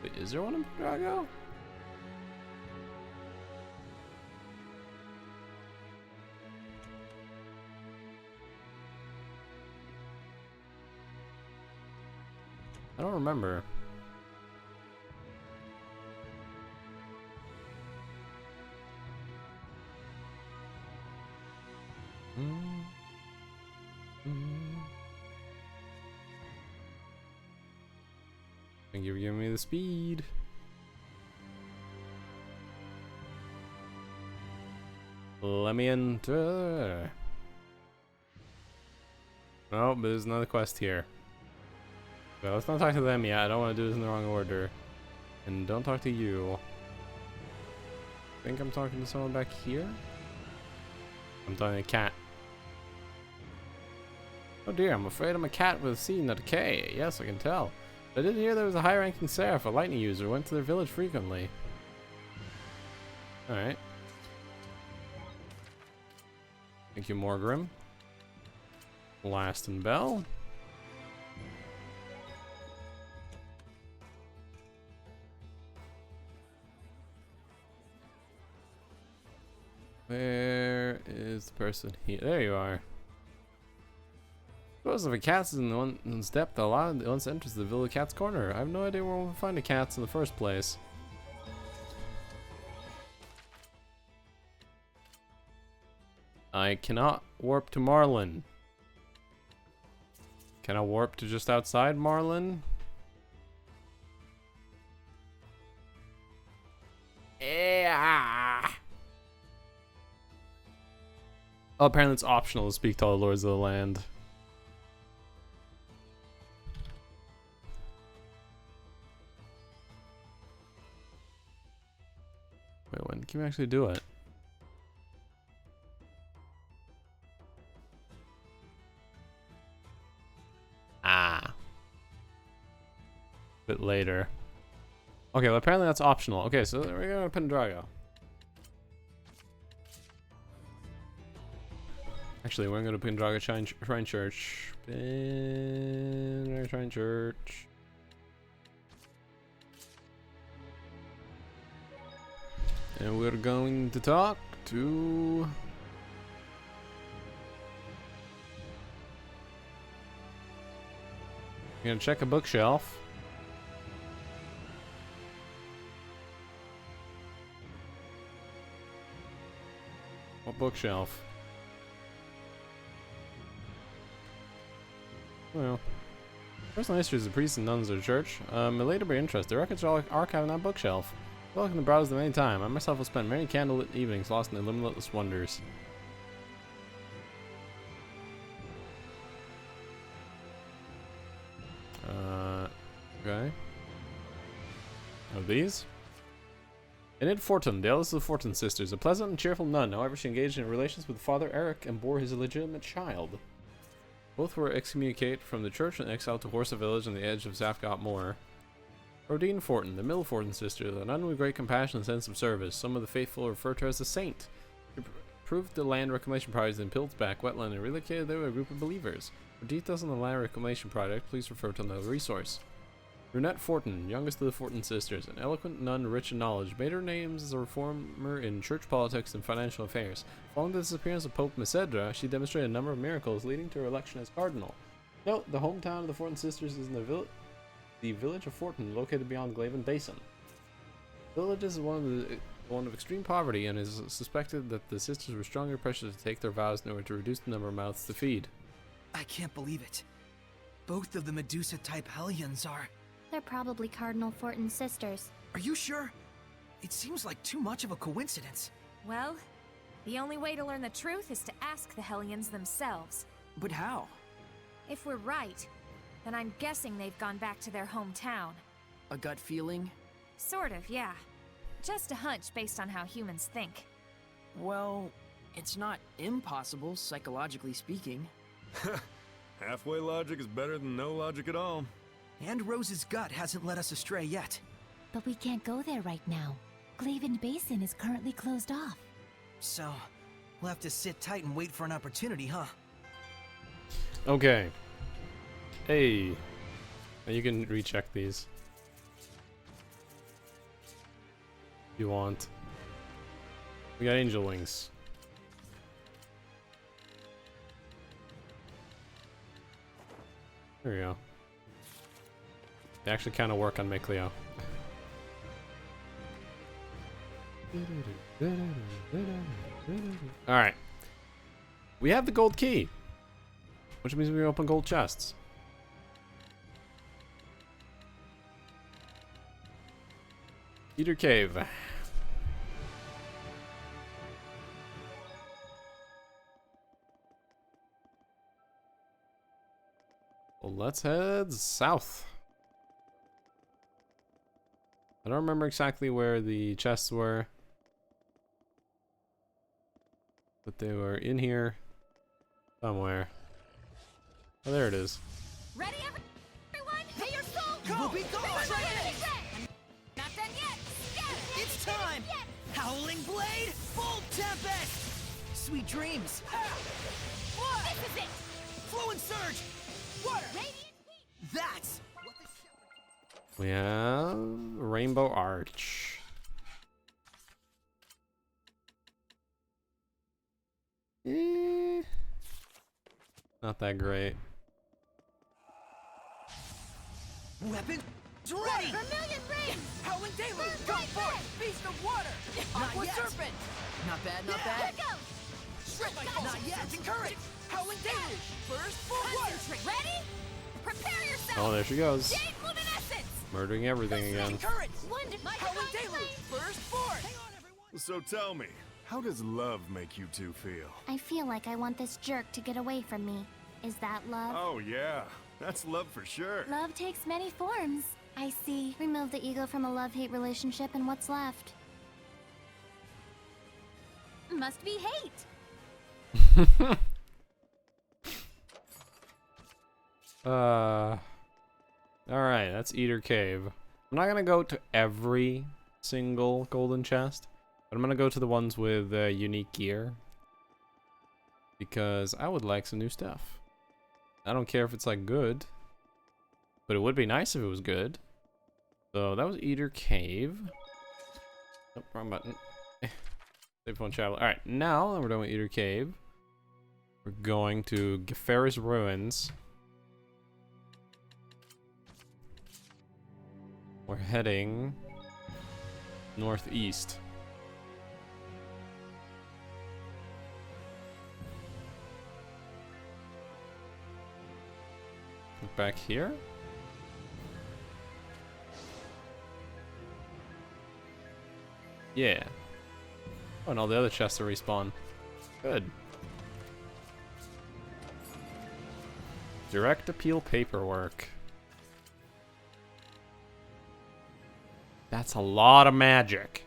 Wait, is there one in Pendrago? I don't remember. Thank you for giving me the speed. Let me enter. Oh, but there's another quest here. Well, let's not talk to them yet. I don't want to do this in the wrong order. And don't talk to you. I think I'm talking to someone back here. I'm talking to a cat. Oh dear, I'm afraid I'm a cat with seen no decay. Yes, I can tell. But I did hear there was a high-ranking seraph, a lightning user, who went to their village frequently. Alright. Thank you, Morgrim. Last and Bell. Where is the person here? There you are. Suppose if a cat's in one's depth, a lot of once enters the village Cat's Corner. I have no idea where we'll find the cats in the first place. I cannot warp to Marlin. Can I warp to just outside Marlin? Yeah. Oh, apparently it's optional to speak to all the lords of the land. Wait, when can we actually do it? Ah. Bit later. Okay, well apparently that's optional. Okay, so we're going to Pendrago. Actually, we're going to Pendrago Shrine Church. Pendrago Shrine Church. And we're going to talk to... We're gonna check a bookshelf. What bookshelf? Well, personal histories of priests and nuns of the church. May later be interested. The records are archived on that bookshelf. Welcome to browse them any time. I myself will spend many candlelit evenings lost in the limitless wonders. Okay. Oh, these? Enid Fortune, the eldest of the Fortune sisters, a pleasant and cheerful nun. However, she engaged in relations with Father Eric and bore his illegitimate child. Both were excommunicated from the church and exiled to Horsa village on the edge of Zafgot Moor. Rodine Fortin, the middle Fortin sister, a nun with great compassion and sense of service. Some of the faithful refer to her as a saint. She approved the land reclamation project in Pilsback wetland and relocated there with a group of believers. For details on the land reclamation project, please refer to another resource. Brunette Fortin, youngest of the Fortin sisters, an eloquent nun rich in knowledge, made her name as a reformer in church politics and financial affairs. Following the disappearance of Pope Mesedra, she demonstrated a number of miracles leading to her election as cardinal. Note, the hometown of the Fortin sisters is in the village of Fortin, located beyond Glaven Basin. The village is one of extreme poverty, and is suspected that the sisters were strongly pressured to take their vows in order to reduce the number of mouths to feed. I can't believe it. Both of the Medusa-type Hellions are... They're probably Cardinal Fortin's sisters. Are you sure? It seems like too much of a coincidence. Well, the only way to learn the truth is to ask the Hellions themselves. But how? If we're right, then I'm guessing they've gone back to their hometown. A gut feeling? Sort of, yeah. Just a hunch based on how humans think. Well, it's not impossible, psychologically speaking. Halfway logic is better than no logic at all. And Rose's gut hasn't led us astray yet. But we can't go there right now. Glaven Basin is currently closed off. So, we'll have to sit tight and wait for an opportunity, huh? Okay. Hey. You can recheck these. If you want. We got angel wings. There we go. They actually kind of work on Mikleo. Alright. We have the gold key, which means we can open gold chests. Eater Cave. Well, let's head south. I don't remember exactly where the chests were, but they were in here somewhere. Oh, there it is. Ready, everyone? Pay your soul! You will be gone! Not done yet! It's time! Howling Blade, full tempest! Sweet dreams! This is it! Flow and surge! Water! Radiant heat! That's... We have Rainbow Arch. Not that great. Weapons ready! Vermilion Ring! Howling Deluge! Go forth! Beast of Water! Aqua Serpent! Not bad, not bad. Here goes! Shred Not yet! Current! Howling Deluge! Burst for water! Ready? Prepare yourself! Oh, there she goes. Jade Luminescence! Murdering everything again. Current! Wonderful! Howling Deluge! Burst forth! So tell me, how does love make you two feel? I feel like I want this jerk to get away from me. Is that love? Oh yeah, that's love for sure. Love takes many forms. I see. Remove the ego from a love-hate relationship and what's left? Must be hate! Alright, that's Eater Cave. I'm not gonna go to every single golden chest, but I'm gonna go to the ones with unique gear, because I would like some new stuff. I don't care if it's like good, but it would be nice if it was good. So that was Eater Cave. Oh, wrong button. Save phone travel. Alright, now that we're done with Eater Cave, we're going to Gefera's Ruins. We're heading northeast. Back here? Yeah. Oh, and all the other chests are respawn. Good. Direct appeal paperwork. That's a lot of magic.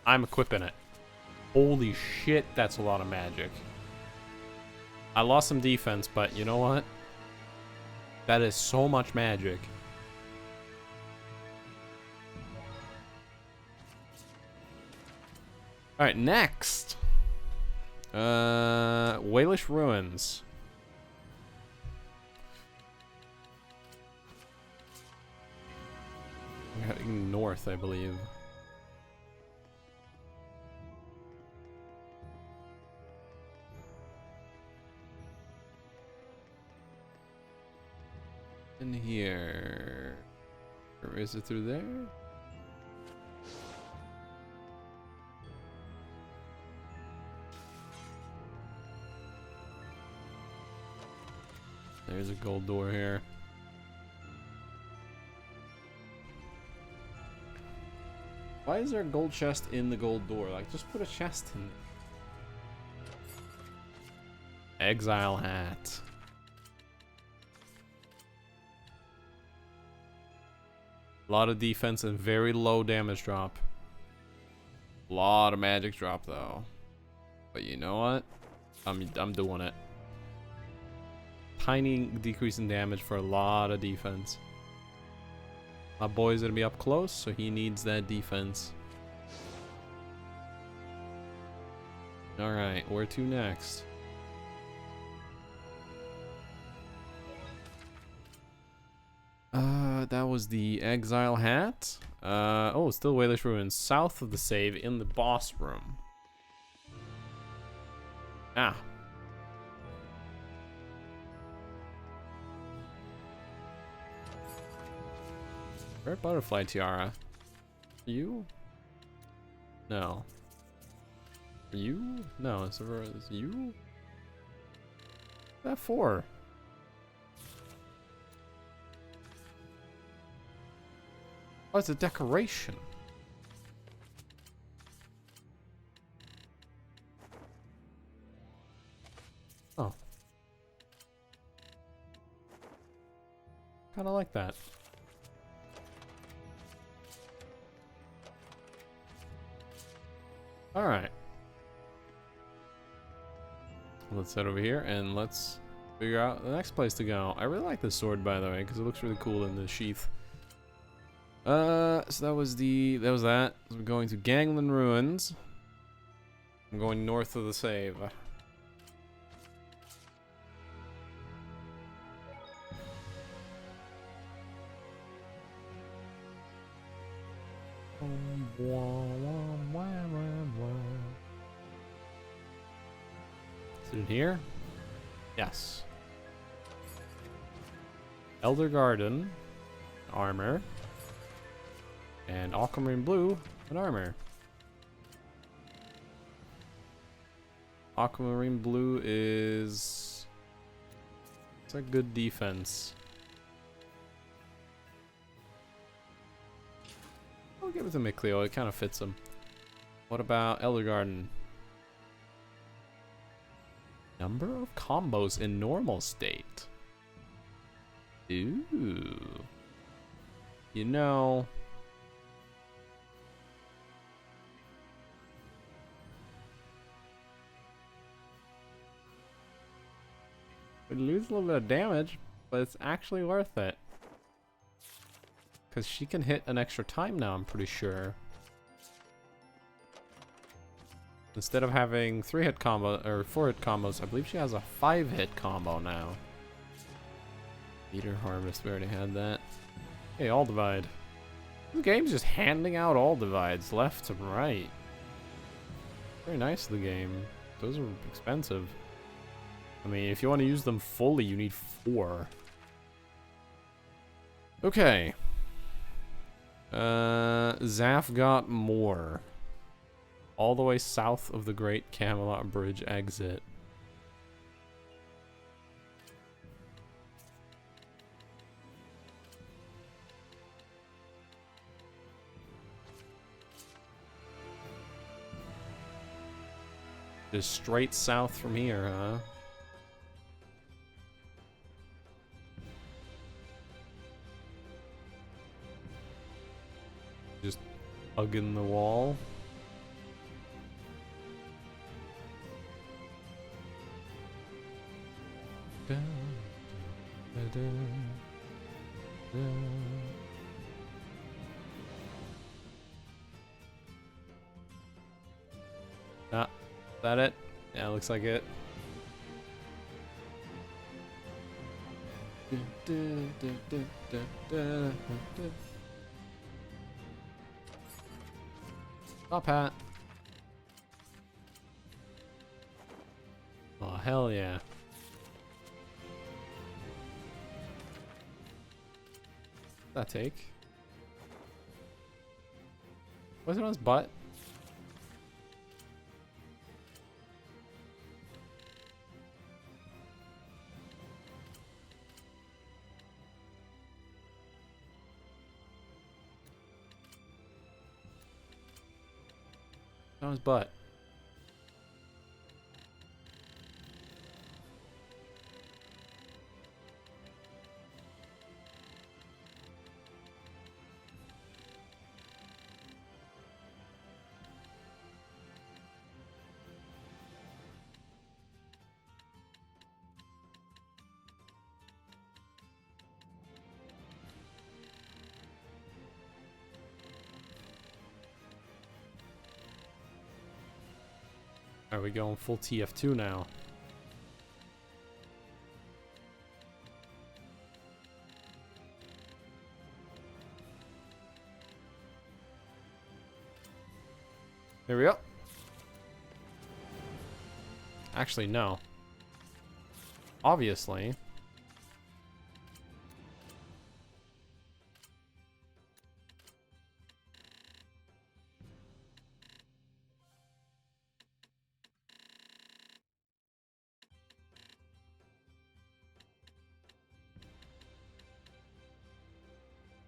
I'm equipping it. Holy shit, that's a lot of magic. I lost some defense, but you know what? That is so much magic. Alright, next. Walish Ruins. We're heading north, I believe. In here. Or is it through there? There's a gold door here. Why is there a gold chest in the gold door? Like, just put a chest in there. Exile hat. A lot of defense and very low damage drop. A lot of magic drop though. But you know what? I'm doing it. Tiny decrease in damage for a lot of defense. My boy's gonna be up close, so he needs that defense. Alright, where to next? That was the Exile Hat. Oh, still Walish Ruins. South of the save in the boss room. Ah. Red Butterfly Tiara. You? No. You? No, it's you? What's that for? Oh, it's a decoration. Oh. Kinda like that. Alright. Let's head over here and let's figure out the next place to go. I really like this sword, by the way, because it looks really cool in the sheath. So that was that. So we're going to Gangland Ruins. I'm going north of the save. Is it in here? Yes. Elder Garden. Armor. And Aquamarine Blue, and armor. Aquamarine Blue is... It's a good defense. I'll give it to Mikleo, it kind of fits him. What about Elder Garden? Number of combos in normal state. Ooh. You know... We lose a little bit of damage, but it's actually worth it. Because she can hit an extra time now, I'm pretty sure. Instead of having 3-hit combo or 4-hit combos, I believe she has a 5-hit combo now. Meter Harvest, we already had that. Hey, All Divide. This game's just handing out All Divides left to right. Very nice of the game. Those are expensive. I mean, if you want to use them fully, you need 4. Okay. Zaf got more. All the way south of the Great Camelot Bridge exit. Just straight south from here, huh? Just hugging the wall. Ah, is that it? Yeah, looks like it. Top hat. Oh, hell yeah. What's that take? Was it on his butt? On his butt. Are we going full TF2 now? There we go. Actually, no. Obviously.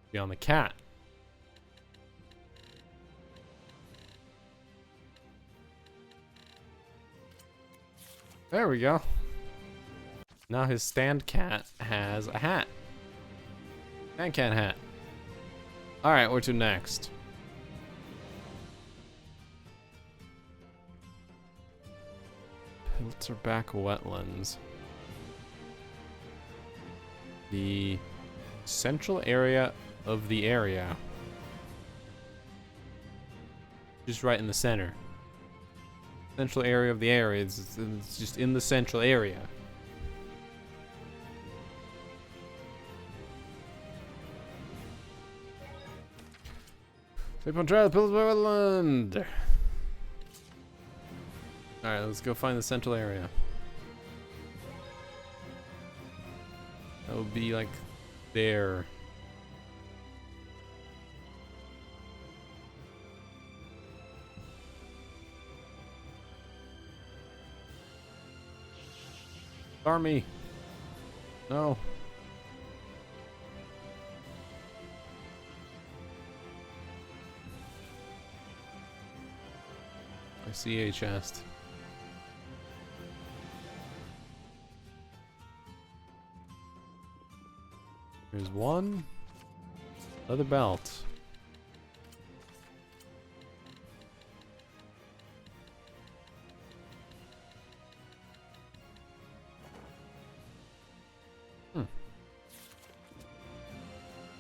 Be on the cat. There we go. Now his stand cat has a hat. Stand cat hat. Alright, where to next? Pilterback Wetlands. The central area of the area. Just right in the center. Central area of the area. It's just in the central area. Sleep on trail, Pilsbury Wetland. Alright, let's go find the central area. That would be like there. Army. No. I see a chest. Here's one. Leather belt.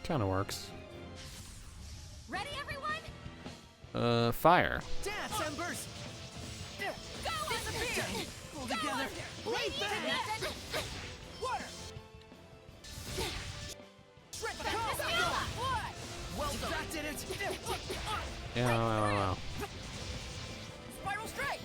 Kind of works. Ready, everyone? Fire. Dance, Embers! Go disappear! Pull together! Blade bang! Water! Shred the well, that did it! Yeah, wow. Spiral strike!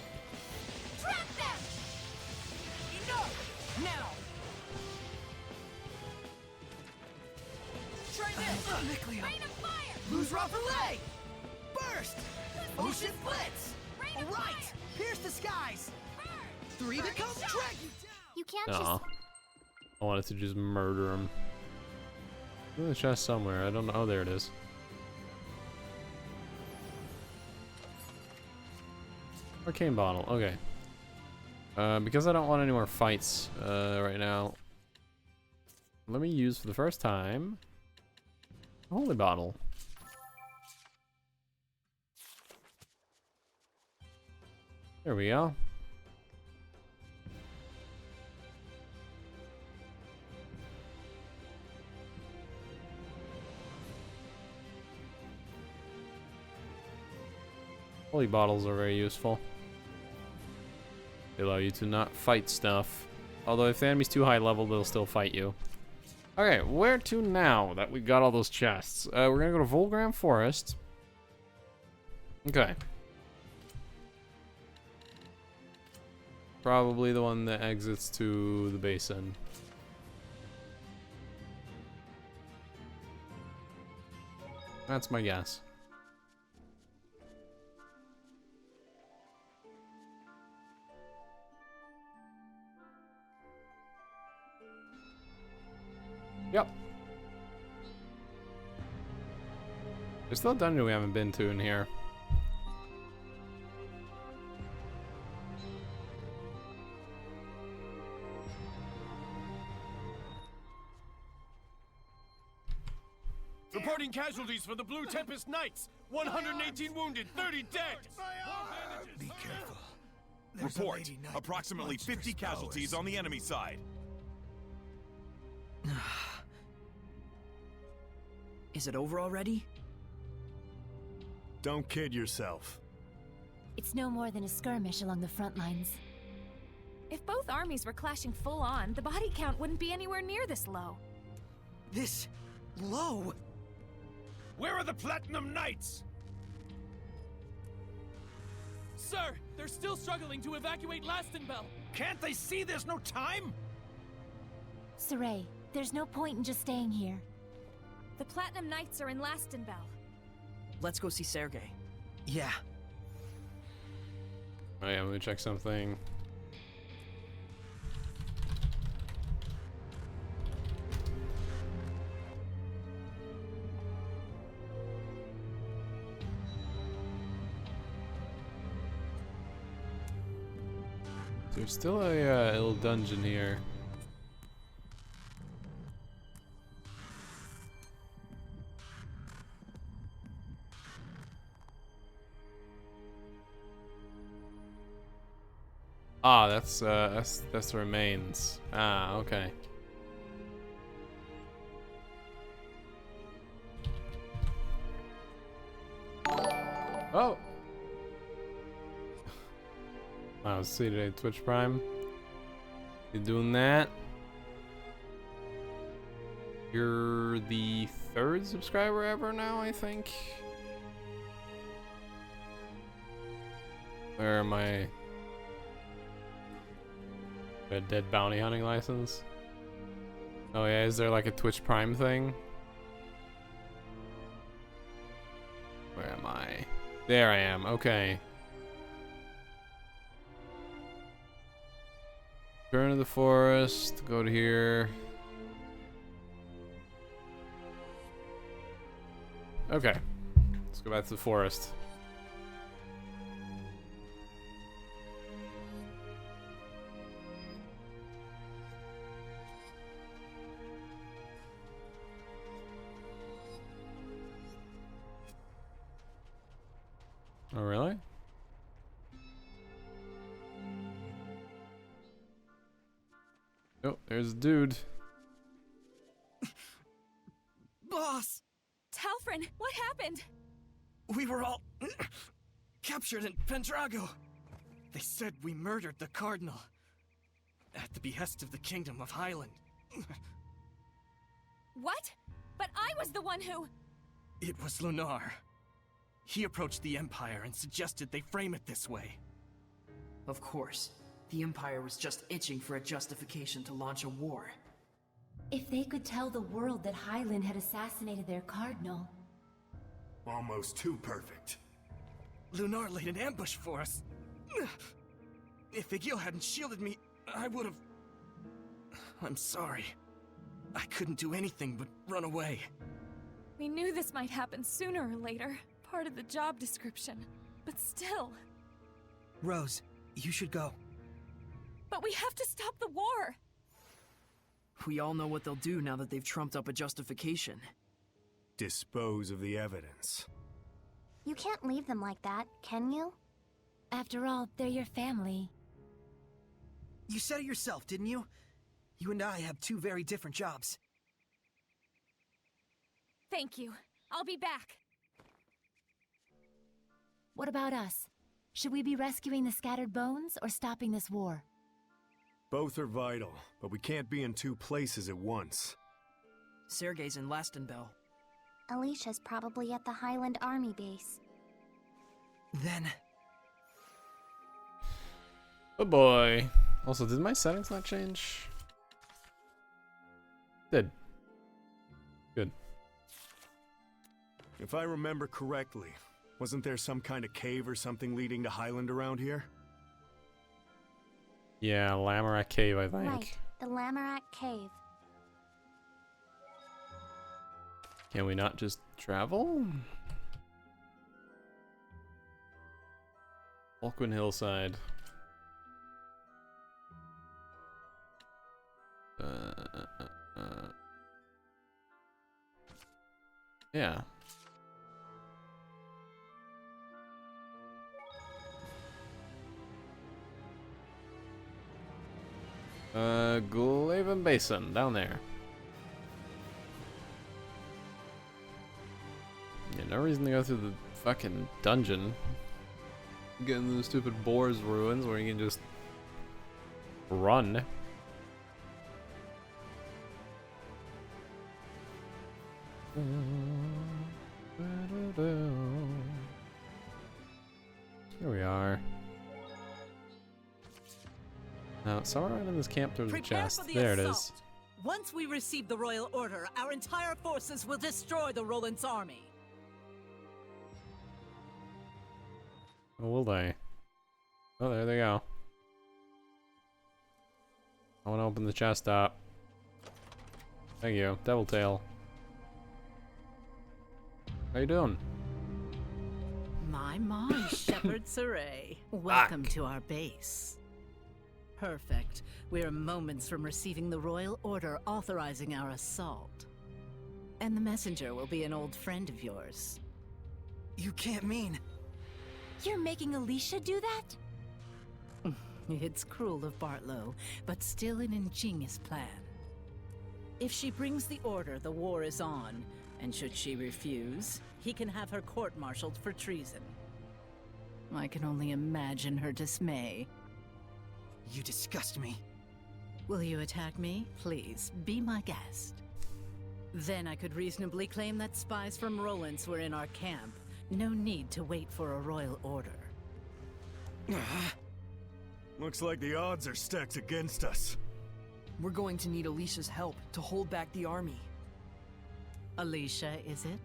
Lose Rafale! Burst! Ocean Blitz! Alright! Pierce the skies! 3 become dragon! You can't Aw. I wanted to just murder him. In the chest somewhere. I don't know. Oh, there it is. Arcane bottle. Okay. Because I don't want any more fights right now, let me use for the first time a holy bottle. There we go. Holy bottles are very useful. They allow you to not fight stuff. Although if the enemy's too high level, they'll still fight you. Okay, where to now that we got all those chests? We're gonna go to Volgram Forest. Okay. Probably the one that exits to the basin. That's my guess. Yep. There's still a dungeon we haven't been to in here. Reporting casualties for the Blue Tempest Knights. 118 wounded, 30 dead. Be careful. Report. Approximately 50 casualties on the enemy side. Is it over already? Don't kid yourself. It's no more than a skirmish along the front lines. If both armies were clashing full on, the body count wouldn't be anywhere near this low. This low? Where are the Platinum Knights? Sir, they're still struggling to evacuate Lastenbell. Can't they see there's no time? Saray, there's no point in just staying here. The Platinum Knights are in Lastenbell. Let's go see Sergei. Yeah. Oh yeah, let me check something. There's still a little dungeon here. Ah, that's the remains. Ah, okay. Oh. Wow, see today Twitch Prime. You doing that? You're the 3rd subscriber ever now, I think. Where am I? A dead bounty hunting license? Oh yeah, is there like a Twitch Prime thing? Where am I? There I am, okay. Turn to the forest, go to here. Okay, let's go back to the forest. Oh, really? Oh, there's a dude. Boss! Talfrin, what happened? We were all captured in Pendrago. They said we murdered the Cardinal at the behest of the Kingdom of Highland. What? But I was the one who... It was Lunar. He approached the Empire and suggested they frame it this way. Of course. The Empire was just itching for a justification to launch a war. If they could tell the world that Highland had assassinated their cardinal, Almost too perfect. Lunar laid an ambush for us. If Igil hadn't shielded me, I would've... I'm sorry. I couldn't do anything but run away. We knew this might happen sooner or later. Part of the job description. But still. Rose, you should go. But we have to stop the war! We all know what they'll do now that they've trumped up a justification. Dispose of the evidence. You can't leave them like that, can you? After all, they're your family. You said it yourself, didn't you? You and I have two very different jobs. Thank you. I'll be back. What about us? Should we be rescuing the scattered bones or stopping this war? Both are vital, but we can't be in two places at once. Sergei's in Lastenbell. Alicia's probably at the Highland Army base. Then... Oh boy. Also, did my settings not change? Did. Good. If I remember correctly, wasn't there some kind of cave or something leading to Highland around here? Yeah, Lamorak Cave, I think. Right, the Lamorak Cave. Can we not just travel? Falkwind Hillside. Yeah. Glaven Basin, down there. Yeah, no reason to go through the fucking dungeon. Get into the stupid boar's ruins where you can just run. Here we are. Now, somewhere around in this camp there's a chest. There it is. Once we receive the royal order, our entire forces will destroy the Roland's army. Oh, will they? Oh, there they go. I want to open the chest up. Thank you. Devil Tail. How you doing? My, Shepherd Saray. Welcome to our base. Perfect. We're moments from receiving the royal order authorizing our assault. And the messenger will be an old friend of yours. You can't mean... You're making Alicia do that? It's cruel of Bartlow, but still an ingenious plan. If she brings the order, the war is on, and should she refuse, he can have her court-martialed for treason. I can only imagine her dismay. You disgust me. Will you attack me? Please, be my guest. Then I could reasonably claim that spies from Roland's were in our camp. No need to wait for a royal order. Looks like the odds are stacked against us. We're going to need Alicia's help to hold back the army. Alicia, is it?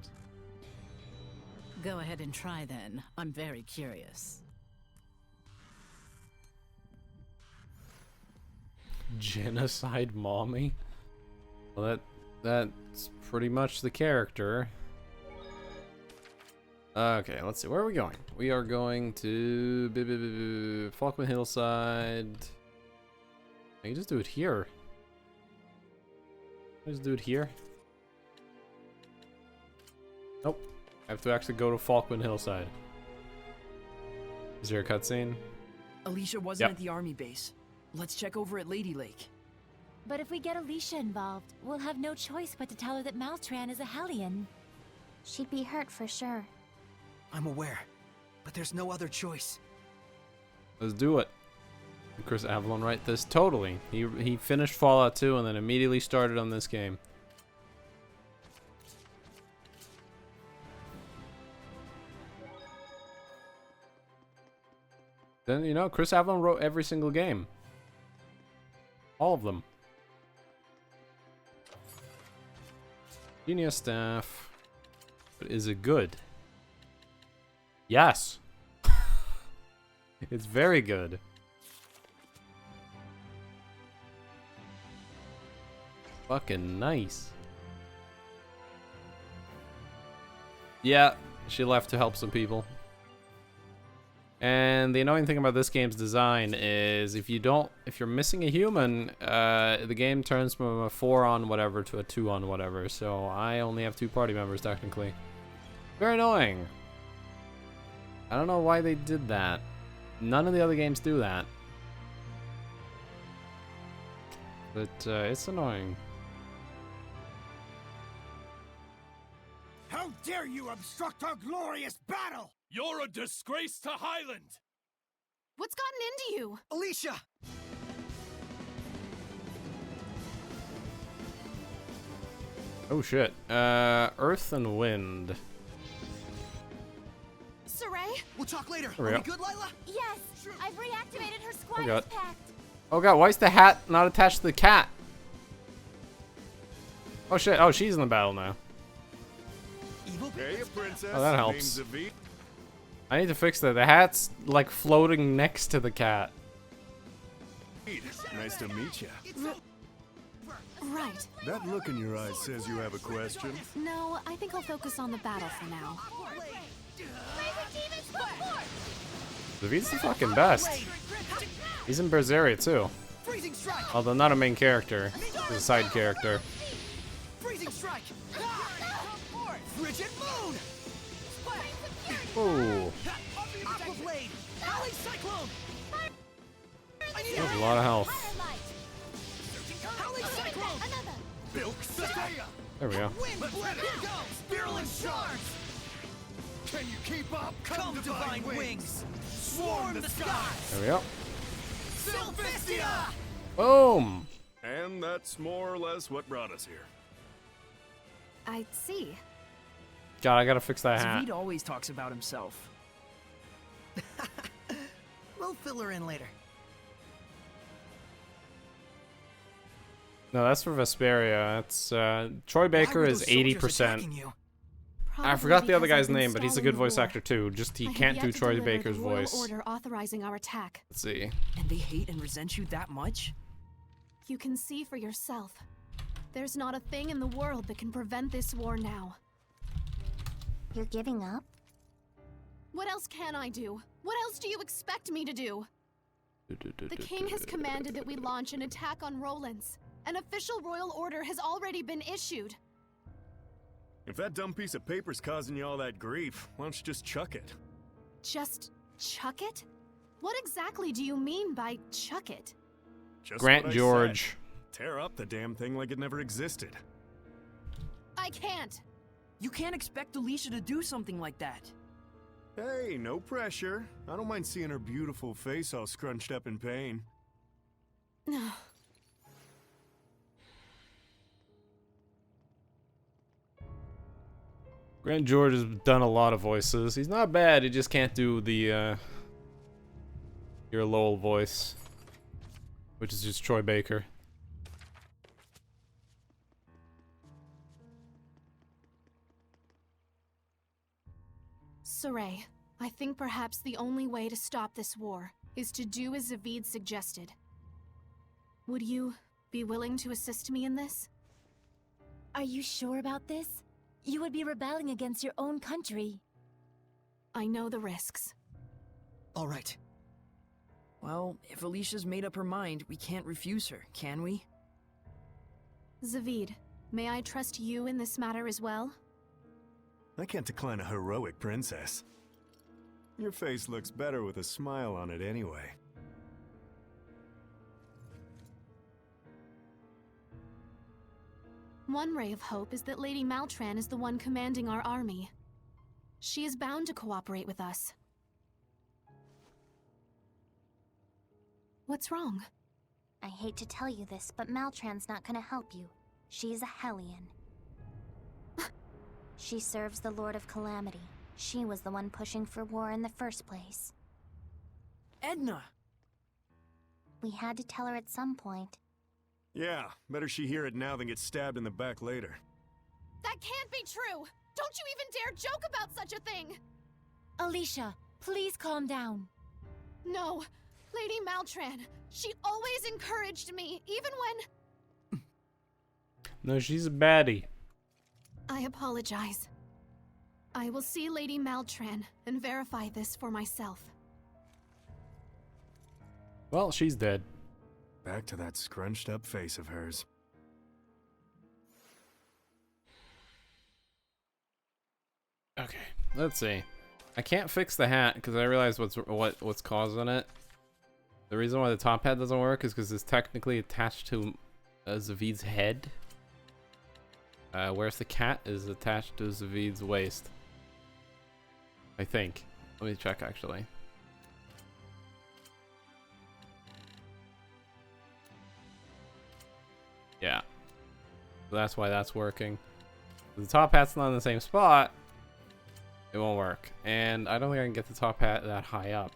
Go ahead and try then. I'm very curious. Genocide mommy? Well, that's pretty much the character. Okay, let's see. Where are we going? We are going to Falkwind Hillside. I can just do it here. Just do it here. Nope. I have to actually go to Falkwind Hillside. Is there a cutscene? Alicia wasn't at the army base. Let's check over at Lady Lake. But if we get Alicia involved, we'll have no choice but to tell her that Maltran is a Hellion. She'd be hurt for sure. I'm aware, but there's no other choice. Let's do it. Did Chris Avellone write this? Totally. He finished Fallout 2 and then immediately started on this game. Then, you know, Chris Avellone wrote every single game. All of them. Genius staff. But is it good? Yes. It's very good. Fucking nice. Yeah, she left to help some people. And the annoying thing about this game's design is if you're missing a human, the game turns from a 4 on whatever to a 2 on whatever. So I only have 2 party members technically. Very annoying. I don't know why they did that. None of the other games do that. But it's annoying. How dare you obstruct our glorious battle! You're a disgrace to Highland! What's gotten into you? Alicia! Oh shit. Earth and wind. Saray? We'll talk later. There we Are go. we good, Lila? Yes, I've reactivated her Oh god. squire's pact. Oh god, why is the hat not attached to the cat? Oh shit, oh she's in the battle now. Hey, princess. Oh, that helps. Name's Zavid. I need to fix that. The hat's like floating next to the cat. Nice to meet you. Right. That look in your eyes says you have a question. No, I think I'll focus on the battle for now. Zavid's the fucking best. He's in Berseria too. Although not a main character. He's a side character. Freezing strike! Frigid moon! Ooh. Aqua blade! Howling cyclone! That's a lot of health. Howling cyclone! Bilk Zestiria! There we go. Wind blade! Here goes! Virulent shards! Can you keep up? Come, divine wings! Swarm the skies! There we go. Sylvestia! Boom! And that's more or less what brought us here. I see. God, I gotta fix that hat. Zavid always talks about himself. We'll fill her in later. No, that's for Vesperia. That's Troy Baker is 80%. I forgot the other guy's name, but he's a good voice actor too. Just he can't do Troy Baker's voice. Order authorizing our attack. Let's see. And they hate and resent you that much? You can see for yourself. There's not a thing in the world that can prevent this war now. You're giving up? What else can I do? What else do you expect me to do? The king has commanded that we launch an attack on Rollins. An official royal order has already been issued. If that dumb piece of paper's causing you all that grief, why don't you just chuck it? Just chuck it? What exactly do you mean by chuck it? Just Grant what I George. said. Tear up the damn thing like it never existed. I can't. You can't expect Alicia to do something like that. Hey, no pressure. I don't mind seeing her beautiful face all scrunched up in pain. No. Grant George has done a lot of voices. He's not bad. He just can't do the your Lowell voice, which is just Troy Baker. Saray, I think perhaps the only way to stop this war is to do as Zavid suggested. Would you be willing to assist me in this? Are you sure about this? You would be rebelling against your own country. I know the risks. All right. Well, if Alicia's made up her mind, we can't refuse her, can we? Zavid, may I trust you in this matter as well? I can't decline a heroic princess. Your face looks better with a smile on it anyway. One ray of hope is that Lady Maltran is the one commanding our army. She is bound to cooperate with us. What's wrong? I hate to tell you this, but Maltran's not gonna help you. She's a Hellion. She serves the Lord of Calamity. She was the one pushing for war in the first place. Edna! We had to tell her at some point. Yeah, better she hear it now than get stabbed in the back later. That can't be true! Don't you even dare joke about such a thing! Alicia, please calm down. No, Lady Maltran. She always encouraged me, even when... No, she's a baddie. I apologize. I will see Lady Maltran and verify this for myself. Well, she's dead. Back to that scrunched up face of hers. Okay, let's see. I can't fix the hat because I realized what's causing it. The reason why the top hat doesn't work is because it's technically attached to Zavid's head. Whereas the cat is attached to Zavid's waist. I think. Let me check actually. Yeah. So that's why that's working. If the top hat's not in the same spot, it won't work. And I don't think I can get the top hat that high up.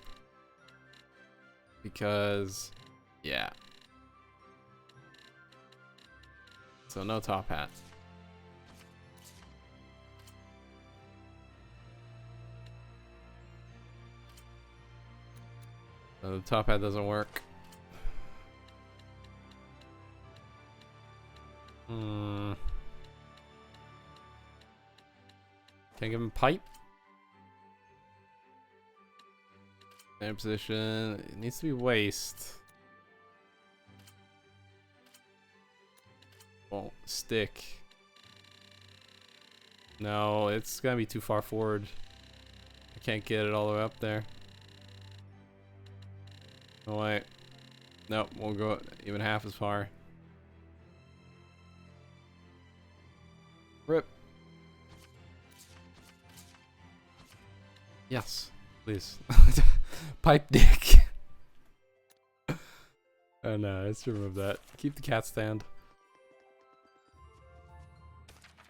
Because, yeah. So no top hat. So the top hat doesn't work. Can I give him a pipe? Stand position. It needs to be waist. Well, stick. No, it's gonna be too far forward. I can't get it all the way up there. Oh wait. Nope, we'll go even half as far. Rip. Yes, please. Pipe dick. Oh no, let's remove that. Keep the cat stand.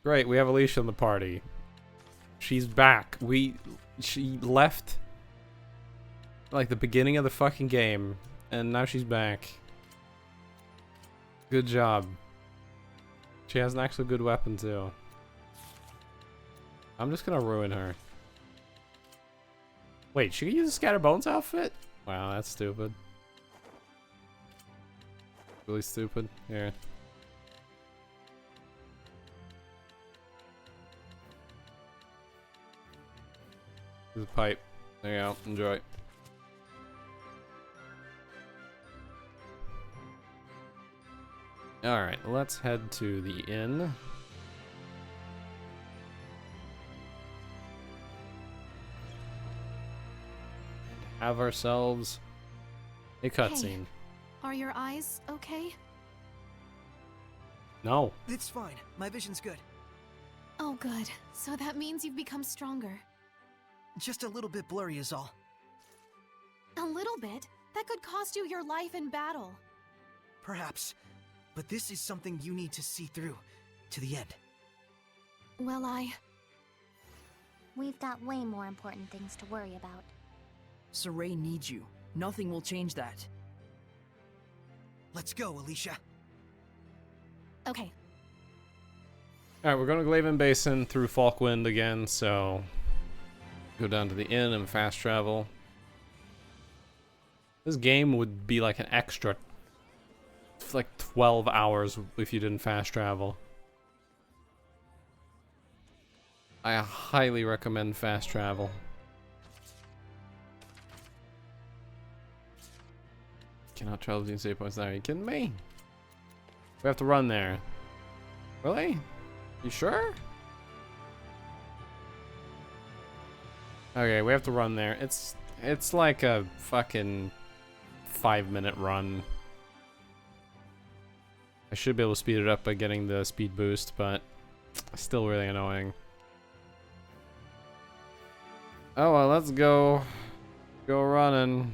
Great, we have Alicia in the party. She's back. She left like the beginning of the fucking game, and now she's back. Good job. She has an actually good weapon too. I'm just gonna ruin her. Wait, she could use a Scatterbones outfit? Wow, that's stupid. Really stupid. Here. There's a pipe. There you go. Enjoy. Alright, let's head to the inn. Have ourselves a cutscene. Hey, are your eyes okay? No. It's fine. My vision's good. Oh, good. So that means you've become stronger. Just a little bit blurry is all. A little bit? That could cost you your life in battle. Perhaps. But this is something you need to see through to the end. Well, We've got way more important things to worry about. Saray needs you. Nothing will change that. Let's go, Alicia. Okay. Alright, we're going to Glaven Basin through Falkwind again, so go down to the inn and fast travel. This game would be like an extra like 12 hours if you didn't fast travel. I highly recommend fast travel. Cannot travel between save points now. Are you kidding me? We have to run there. Really? You sure? Okay, we have to run there. It's like a fucking 5-minute run. I should be able to speed it up by getting the speed boost, but still really annoying. Oh well, let's go running.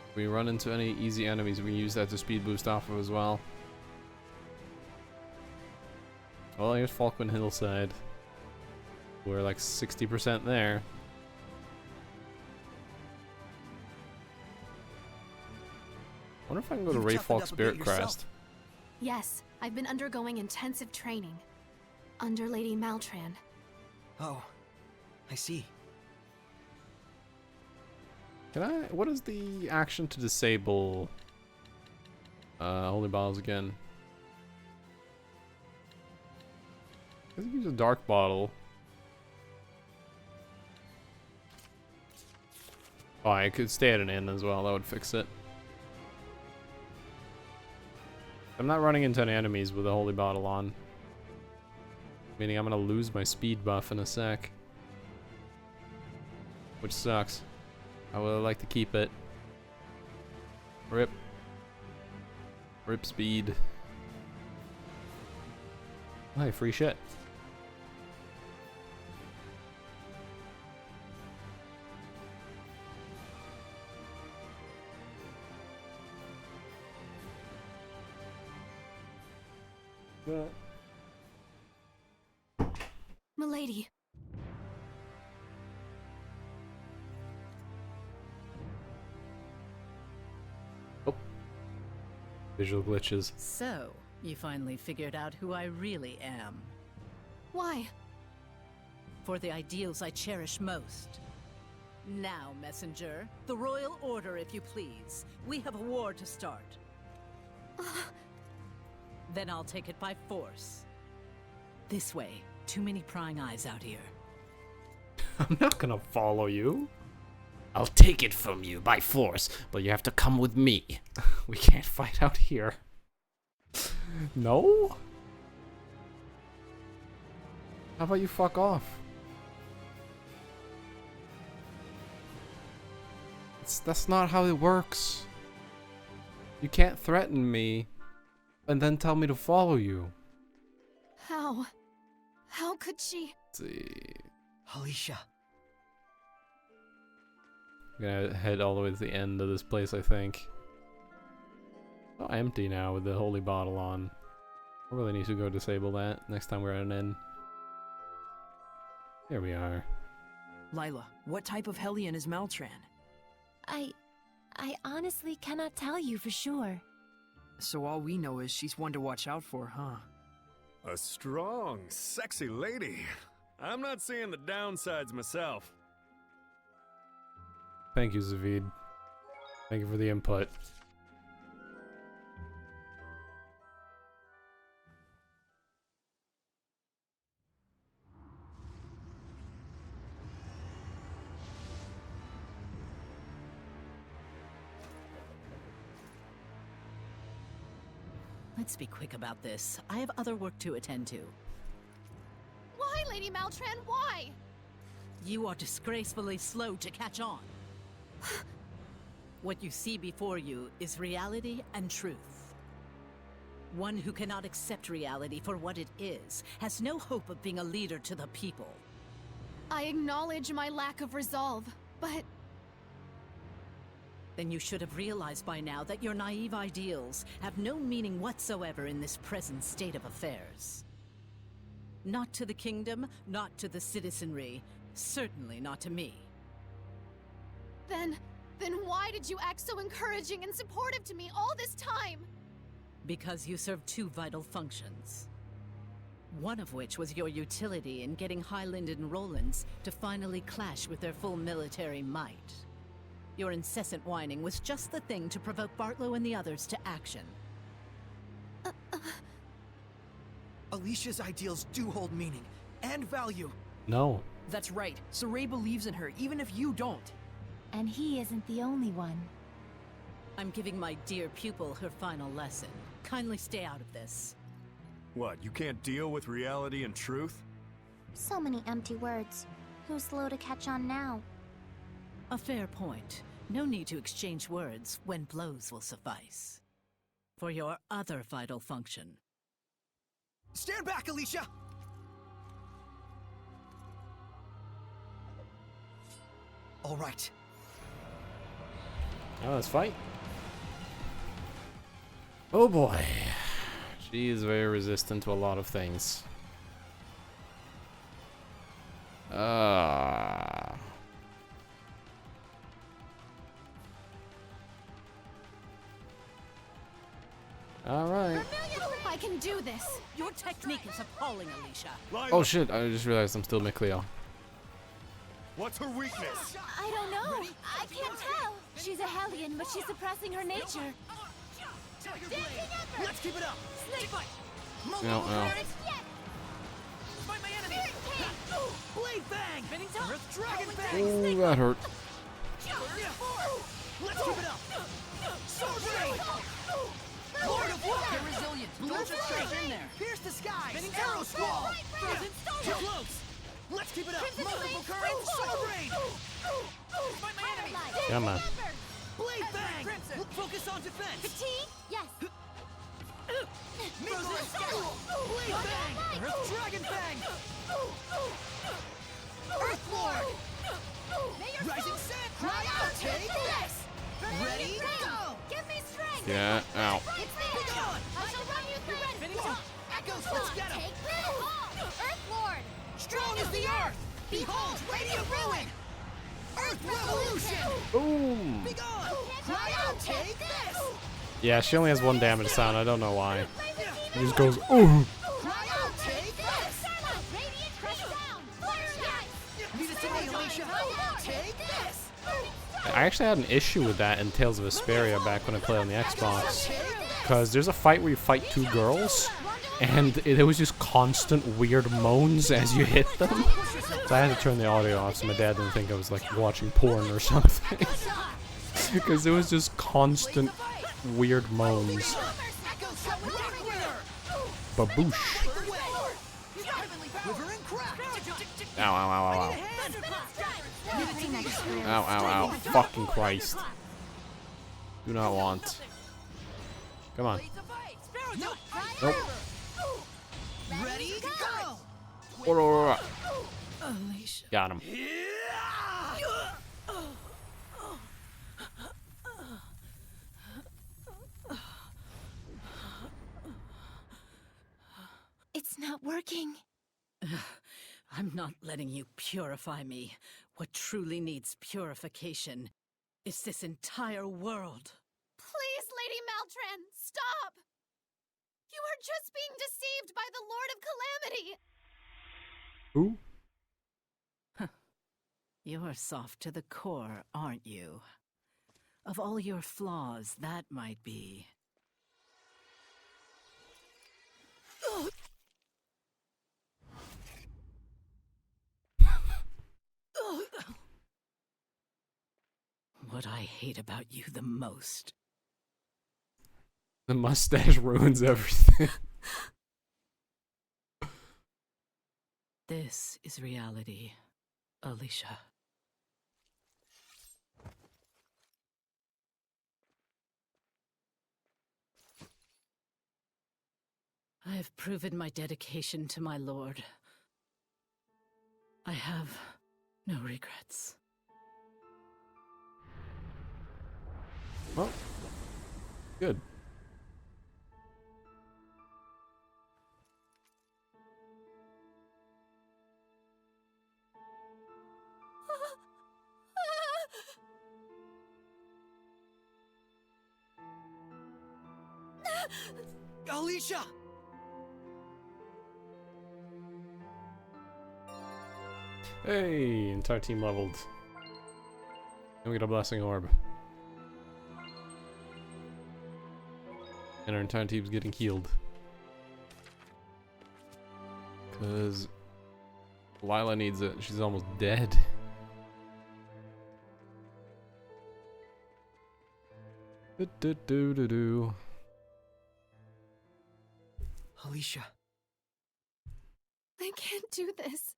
If we run into any easy enemies, we can use that to speed boost off of as well. Well, here's Falkwind Hillside. We're like 60% there. wonder if I can go to You've toughened Rayfalk up a Spirit bit yourself. Crest. Yes, I've been undergoing intensive training. Under Lady Maltran. Oh, I see. Can I? What is the action to disable holy bottles again? I think use a dark bottle. Oh, I could stay at an inn as well. That would fix it. I'm not running into any enemies with a holy bottle on. Meaning I'm gonna lose my speed buff in a sec. Which sucks. I would like to keep it. Rip. Rip speed. Hey, free shit. Milady. Visual glitches. So, you finally figured out who I really am. Why? For the ideals I cherish most. Now, messenger, the royal order, if you please. We have a war to start. Then I'll take it by force. This way. Too many prying eyes out here. I'm not gonna follow you. I'll take it from you by force, but you have to come with me. We can't fight out here. No? How about you fuck off? That's not how it works. You can't threaten me and then tell me to follow you. How? How could she? Let's see. Alicia. I'm gonna head all the way to the end of this place, I think. Oh, empty now with the holy bottle on. I really need to go disable that next time we're at an inn. Here we are. Lila, what type of Hellion is Maltran? I honestly cannot tell you for sure. So all we know is she's one to watch out for, huh? A strong, sexy lady. I'm not seeing the downsides myself. Thank you, Zavid. Thank you for the input. Let's be quick about this. I have other work to attend to. Why, Lady Maltran, why? You are disgracefully slow to catch on. What you see before you is reality and truth. One who cannot accept reality for what it is has no hope of being a leader to the people. I acknowledge my lack of resolve, but... Then you should have realized by now that your naive ideals have no meaning whatsoever in this present state of affairs. Not to the kingdom, not to the citizenry, certainly not to me. Then why did you act so encouraging and supportive to me all this time? Because you serve two vital functions. One of which was your utility in getting Highland and Rollins to finally clash with their full military might. Your incessant whining was just the thing to provoke Bartlow and the others to action. Alicia's ideals do hold meaning and value. No. That's right. Saray believes in her, even if you don't. And he isn't the only one. I'm giving my dear pupil her final lesson. Kindly stay out of this. What, you can't deal with reality and truth? So many empty words. Who's slow to catch on now? A fair point. No need to exchange words when blows will suffice. For your other vital function. Stand back, Alicia! All right. Now let's fight. Oh boy. She is very resistant to a lot of things. Alright. I can do this. Your technique is appalling, Alicia. Oh shit, I just realized I'm still McLeo. What's her weakness? I don't know. I can't tell. She's a Hellion, but she's suppressing her nature. Let's keep it up. Snake bite. No, no. Fight my enemy. Blade bang. Spinning toe. Earth dragon bang. Ooh, that hurt. Let's keep it up. Sword blade. Lord of War. Get resilient. Don't just straight in there. Pierce the skies. Spinning Arrow toe. squall. Frozen stone. Too close. Let's keep it up. Crimson Multiple blade. curls. Sword raid. Fight my enemy. Come on. Blade bang. Crimson. Focus on defense. Fatigue? Yes. Frozen stone. Blade bang. Earth dragon bang. Earth Lord. Rising sun. Cry out. Take this. Ready? Go. Give me strength. Yeah, ow. It's there. Be gone. I shall run you through. Spinning toe. Echoes. Let's get him. Take this. Earth Lord. Strong as the earth. Behold, radiant ruin. Earth revolution. Boom. Be gone. Cry out. Take this. Yeah, she only has 1 damage sound. I don't know why. He just goes, ooh. Cry out. Take this. Radiant crush down. Fire Lead us to me, Alicia. Take this. I actually had an issue with that in Tales of Vesperia back when I played on the Xbox. Because there's a fight where you fight 2 girls, and there was just constant weird moans as you hit them. So I had to turn the audio off so my dad didn't think I was like watching porn or something. Because it was just constant weird moans. Baboosh. Ow, ow, ow, ow, ow. Ow, ow, ow. Fucking Christ. Do not want. Come on. Nope. Ready? Go. Got him. It's not working. I'm not letting you purify me. What truly needs purification is this entire world. Please, Lady Maltran, stop! You are just being deceived by the Lord of Calamity! Who? You're soft to the core, aren't you? Of all your flaws, that might be. What I hate about you the most. The mustache ruins everything. This is reality, Alicia. I have proven my dedication to my lord. I have no regrets. Well, good. Alicia! Hey, entire team leveled. And we get a blessing orb. And our entire team's getting healed. Because Lila needs it. She's almost dead. Do-do-do-do-do. Alicia. I can't do this.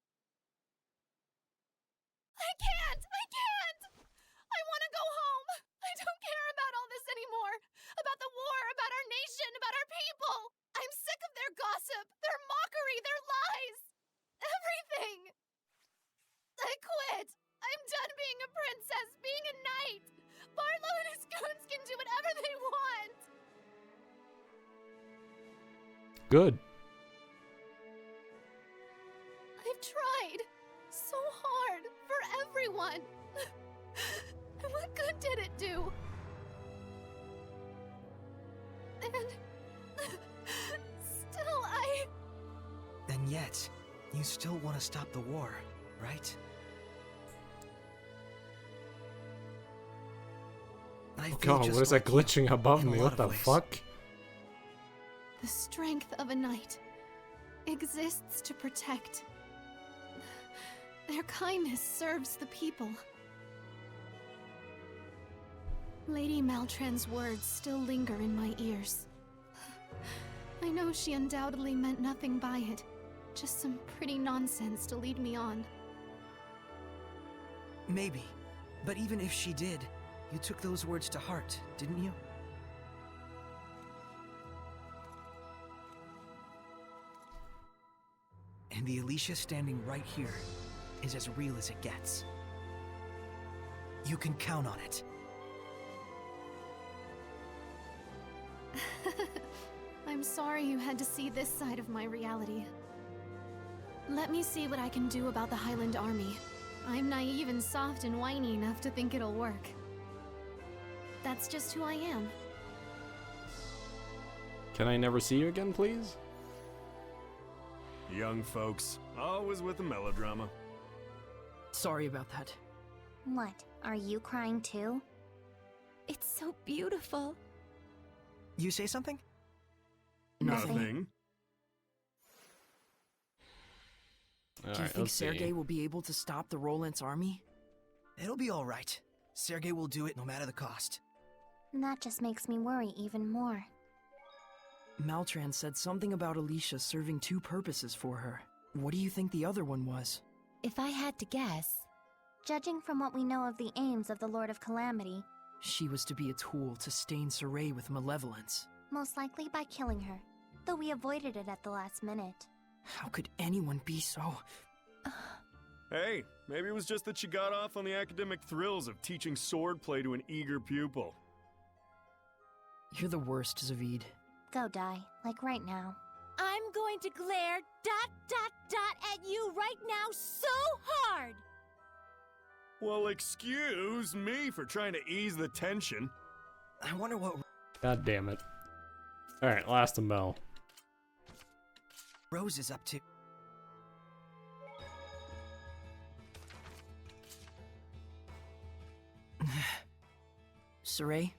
I can't! I can't! I want to go home! I don't care about all this anymore! About the war, about our nation, about our people! I'm sick of their gossip, their mockery, their lies! Everything! I quit! I'm done being a princess, being a knight! Barlow and his goons can do whatever they want! Good. I've tried so hard for everyone. What good did it do? And Still, And yet, you still want to stop the war, right? I feel God, just what is that like you, glitching above in a me? lot What of the ways. fuck? The strength of a knight exists to protect. Their kindness serves the people. Lady Maltran's words still linger in my ears. I know she undoubtedly meant nothing by it, just some pretty nonsense to lead me on. Maybe. But even if she did, you took those words to heart, didn't you? And the Alicia standing right here is as real as it gets. You can count on it. I'm sorry you had to see this side of my reality. Let me see what I can do about the Highland Army. I'm naive and soft and whiny enough to think it'll work. That's just who I am. Can I never see you again, please? Young folks, always with the melodrama. Sorry about that. What? Are you crying too? It's so beautiful. You say something? Nothing. Do you think Sergei will be able to stop the Roland's army? It'll be all right. Sergei will do it no matter the cost. That just makes me worry even more. Maltran said something about Alicia serving two purposes for her. What do you think the other one was? If I had to guess, Judging from what we know of the aims of the Lord of Calamity, she was to be a tool to stain Saray with malevolence. most likely by killing her, though we avoided it at the last minute. How could anyone be so... Hey, maybe it was just that she got off on the academic thrills of teaching swordplay to an eager pupil. You're the worst, Zavid. Go die, like right now. I'm going to glare ... at you right now so hard! Well, excuse me for trying to ease the tension. I wonder what God damn it. Alright, last and bell. Rose is up to. Saray,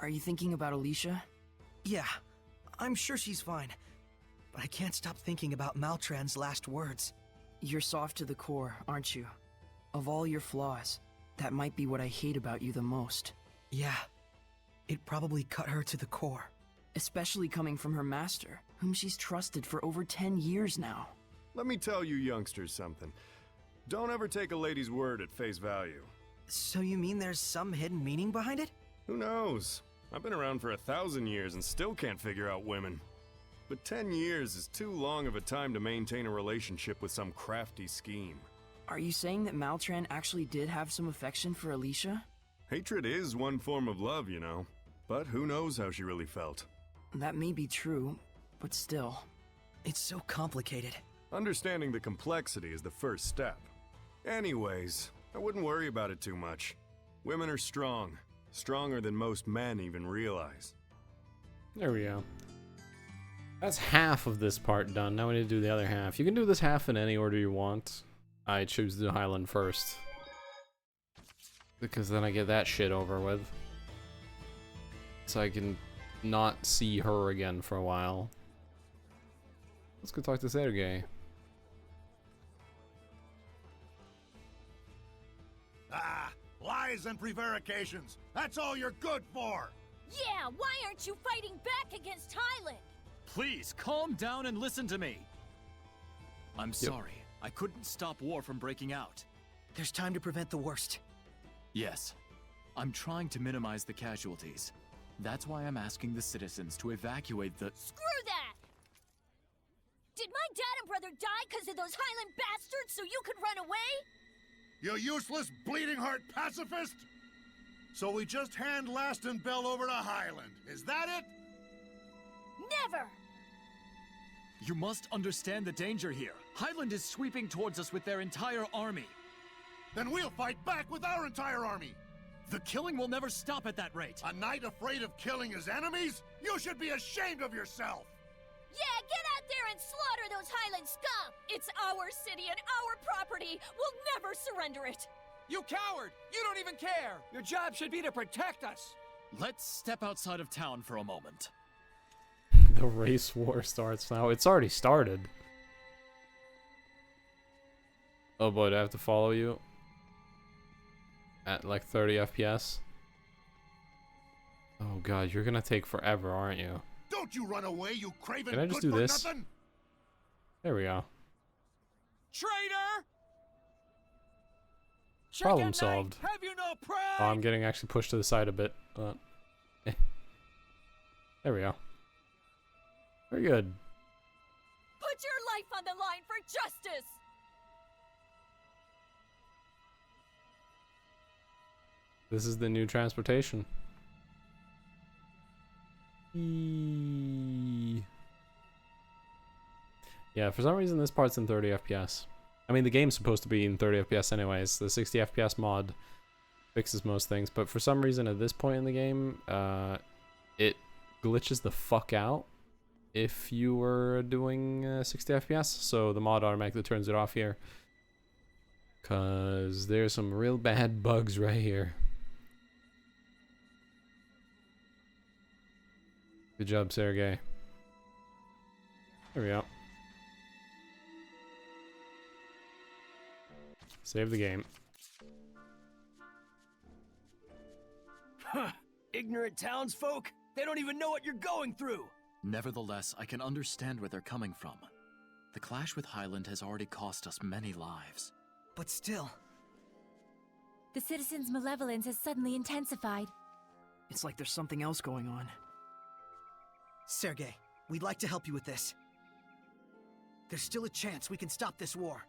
are you thinking about Alicia? Yeah, I'm sure she's fine. But I can't stop thinking about Maltran's last words. You're soft to the core, aren't you? Of all your flaws, that might be what I hate about you the most. Yeah, it probably cut her to the core. Especially coming from her master, whom she's trusted for over 10 years now. Let me tell you youngsters something. Don't ever take a lady's word at face value. So you mean there's some hidden meaning behind it? Who knows? I've been around for 1,000 years and still can't figure out women. But 10 years is too long of a time to maintain a relationship with some crafty scheme. Are you saying that Maltran actually did have some affection for Alicia? Hatred is one form of love, you know. But who knows how she really felt. That may be true, but still. It's so complicated. Understanding the complexity is the first step. Anyways, I wouldn't worry about it too much. Women are strong. Stronger than most men even realize. There we go. That's half of this part done. Now we need to do the other half. You can do this half in any order you want. I choose the Highland first, because then I get that shit over with. So I can not see her again for a while. Let's go talk to Sergei. Ah, lies and prevarications. That's all you're good for. Yeah, why aren't you fighting back against Highland? Please, calm down and listen to me. I'm sorry. I couldn't stop war from breaking out. There's time to prevent the worst. Yes. I'm trying to minimize the casualties. That's why I'm asking the citizens to evacuate the— Screw that! Did my dad and brother die because of those Highland bastards so you could run away? You useless, bleeding heart pacifist! So we just hand Last and Bell over to Highland. Is that it? Never! You must understand the danger here. Highland is sweeping towards us with their entire army. Then we'll fight back with our entire army. The killing will never stop at that rate. A knight afraid of killing his enemies? You should be ashamed of yourself! Yeah, get out there and slaughter those Highland scum! It's our city and our property! We'll never surrender it! You coward! You don't even care! Your job should be to protect us! Let's step outside of town for a moment. The race war starts now. It's already started. Oh boy, do I have to follow you? At like 30 FPS? Oh god, you're gonna take forever, aren't you? Don't you run away, you craven Can I just good do for this? nothing? There we go. Traitor! Problem solved. Have you no pride? Oh, I'm getting actually pushed to the side a bit, but there we go. Very good. Put your life on the line for justice! This is the new transportation. Yeah, for some reason this part's in 30 FPS. I mean, the game's supposed to be in 30 FPS anyways. The 60 FPS mod fixes most things, but for some reason at this point in the game, it glitches the fuck out if you were doing 60 FPS, so the mod automatically turns it off here. Cause there's some real bad bugs right here. Good job, Sergey. There we go. Save the game. Huh. Ignorant townsfolk? They don't even know what you're going through! Nevertheless, I can understand where they're coming from. The clash with Highland has already cost us many lives. But still... The citizens' malevolence has suddenly intensified. It's like there's something else going on. Sergey, we'd like to help you with this. There's still a chance we can stop this war.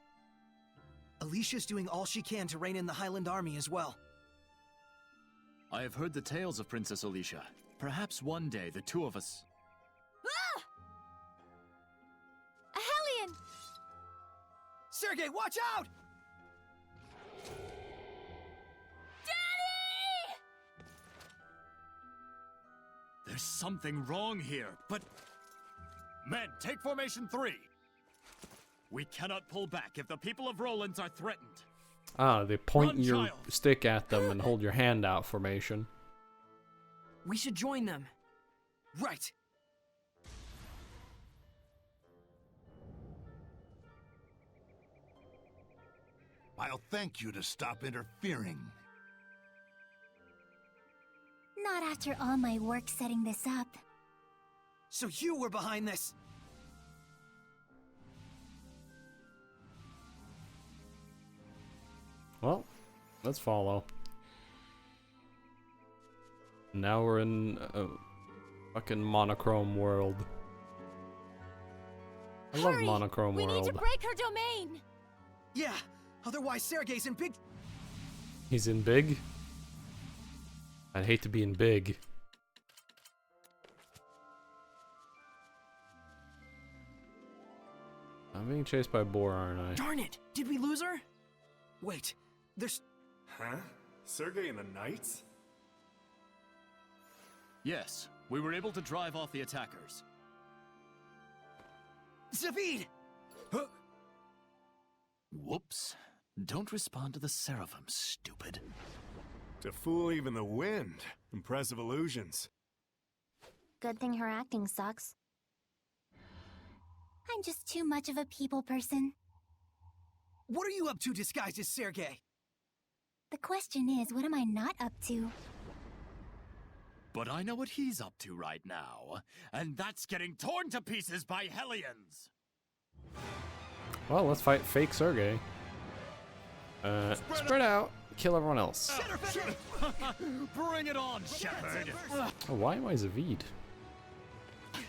Alicia's doing all she can to rein in the Highland army as well. I have heard the tales of Princess Alicia. Perhaps one day the two of us... Ah! A Hellion! Sergey, watch out! Daddy! There's something wrong here, but... Men, take formation 3! We cannot pull back if the people of Rollins are threatened. Ah, they point Run, your child. stick at them and hold your hand out formation. We should join them. Right. I'll thank you to stop interfering. Not after all my work setting this up. So you were behind this? Well, let's follow. Now we're in a fucking monochrome world. I love monochrome We world. need to break her domain! Yeah, otherwise Sergey's in big... He's in big? I'd hate to be in big. I'm being chased by a boar, aren't I? Darn it! Did we lose her? Wait, there's... Huh? Sergey and the Knights? Yes, we were able to drive off the attackers. Zavid! Huh? Whoops. Don't respond to the Seraphim, stupid. To fool even the wind. Impressive illusions. Good thing her acting sucks. I'm just too much of a people person. What are you up to disguised as Sergey? The question is, what am I not up to? But I know what he's up to right now, and that's getting torn to pieces by Hellions! Well, let's fight fake Sergey. Spread out. Kill everyone else. Bring it on, Shepherd! Oh, why am I Zavid?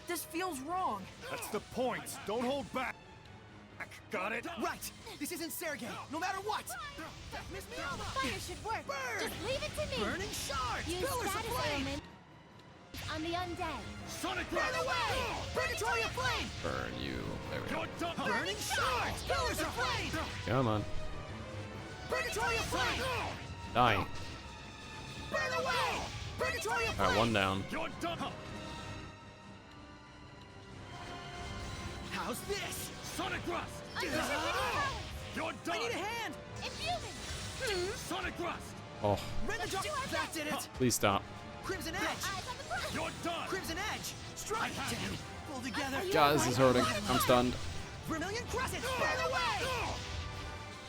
This feels wrong. That's the point. Don't hold back. Got it? Right! This isn't Sergey, no matter what! Fire should work. Burn! Just leave it to me. Burning shards! Use Pillars of status flame! element on the undead. Sonic Burn away! Purgatory of flame! Burn you. There we go. Burning shards! Pillars of flame! Come on. Purgatory of flame! Die. Burn away! Purgatory of Alright, one down. You're done! How's this? Sonic Rust! You're done! I need a hand! Infusing! Sonic Rust! Oh, Red the dark! That did it! please stop. Crimson Edge! You're done! Crimson Edge! Strike! Damn! Pull together! God, this is hurting. I'm stunned. Vermilion Crescent! Burn away!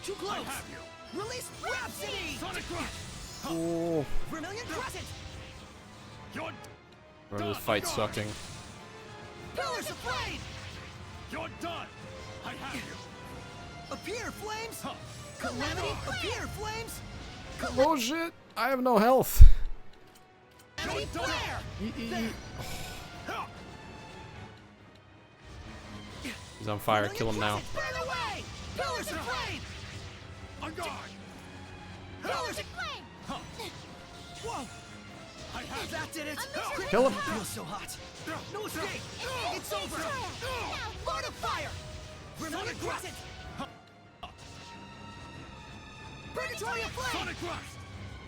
Too close! Release Rhapsody! Sonic Rust! Oh, Vermilion Crescent! You're bro, this fight's sucking. Pillars of Flame! You're done! I have you! Appear, Flames! Calamity! Appear, Flames! Oh shit! I have no health. Calamity Flare! He's on fire. Kill him now. Burn away! Pillars of Flame! On guard! Pillars of Flame! Whoa! I have That did it! Kill him. Feels so hot. No escape! It's over! Lord of Fire! Vermilion Crescent! Purgatory of Flame! Sonic Rust!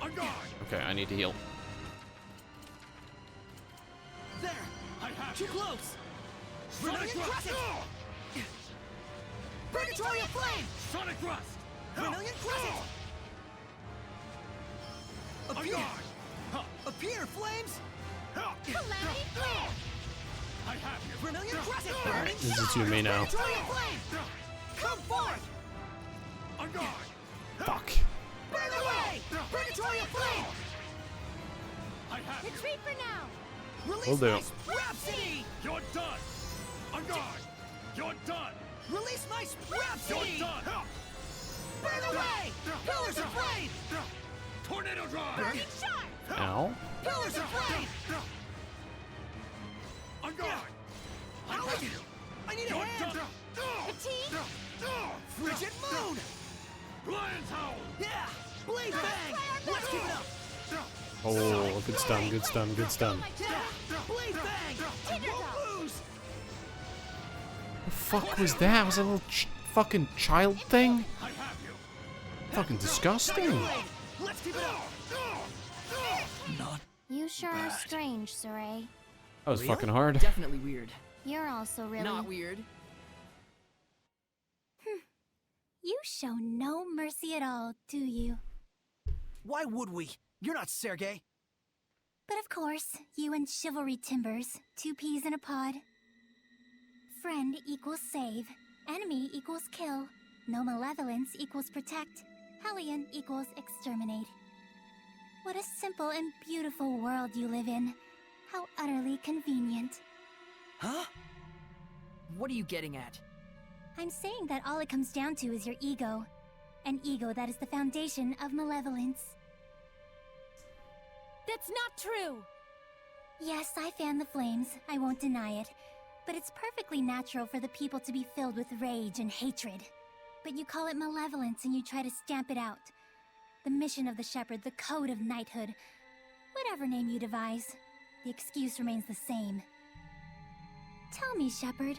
On guard! Okay, I need to heal. There! I have Too you! close! Sonic Vermilion Rust! Crescent! Purgatory of Flame! Sonic Rust! Vermilion Crescent! On Appear! guard! Appear, Flames! Calamity Flare! I have you! Vermilion Crescent! Burning This is Shock! to me now. Purgatory of Flame! Come forth! On guard! Fuck. Burn away! Purgatory of Flame! I have you! Retreat for now! Release Will do. my Rhapsody! You're done! On guard! You're done! Release my You're Rhapsody! done! Burn away! Pillars of Flame! Tornado Drive! Burning Shot! Ow. Pillars of Flame! On guard! I have you! I need a You're hand! done! Fatigue! Frigid Moon! Lion's Howl! Yeah! Blade Bang! Let's keep it up! Oh, good stun, good stun, good stun. Yeah! Blade Bang! Won't lose! The fuck was that? Was that a little fucking child thing? I have you! Fucking disgusting. Let's keep it up! Not You sure are strange, Saray. That was real? fucking hard. Definitely weird. You're also really... Not weird. You show no mercy at all, do you? Why would we? You're not Sergei. But of course, you and Chivalry Timbers, two peas in a pod. Friend equals save, enemy equals kill, no malevolence equals protect, Hellion equals exterminate. What a simple and beautiful world you live in. How utterly convenient. Huh? What are you getting at? I'm saying that all it comes down to is your ego. An ego that is the foundation of malevolence. That's not true! Yes, I fan the flames, I won't deny it. But it's perfectly natural for the people to be filled with rage and hatred. But you call it malevolence and you try to stamp it out. The mission of the Shepherd, the code of knighthood. Whatever name you devise, the excuse remains the same. Tell me, Shepherd,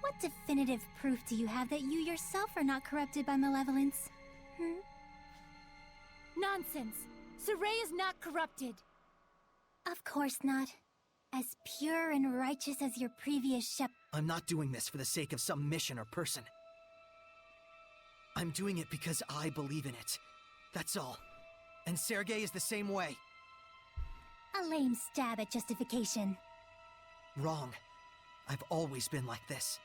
what definitive proof do you have that you yourself are not corrupted by malevolence? Nonsense! Saray is not corrupted! Of course not. As pure and righteous as your previous Shepherd. I'm not doing this for the sake of some mission or person. I'm doing it because I believe in it. That's all. And Sergei is the same way. A lame stab at justification. Wrong. I've always been like this.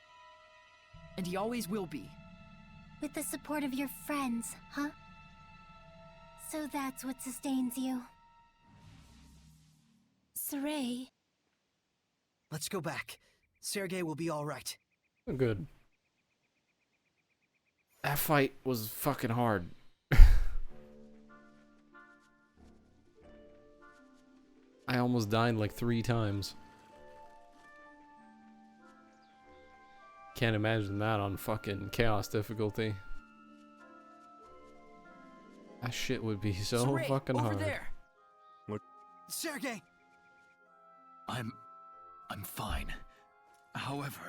And he always will be. With the support of your friends, huh? So that's what sustains you. Saray. Let's go back. Sergei will be all right. Good. That fight was fucking hard. I almost died like 3 times. Can't imagine that on fucking chaos difficulty. That shit would be so Saray, fucking over hard. there. What? Sergei! I'm fine. However...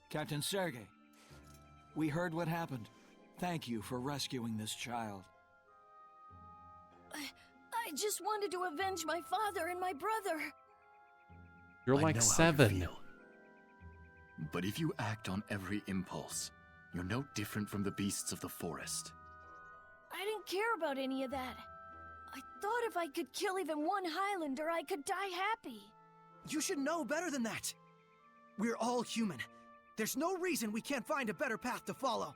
Captain Sergei, We heard what happened. Thank you for rescuing this child. I just wanted to avenge my father and my brother. You're I like know how you 7. feel. But if you act on every impulse, you're no different from the beasts of the forest. I didn't care about any of that. I thought if I could kill even one Highlander, I could die happy. You should know better than that. We're all human. There's no reason we can't find a better path to follow.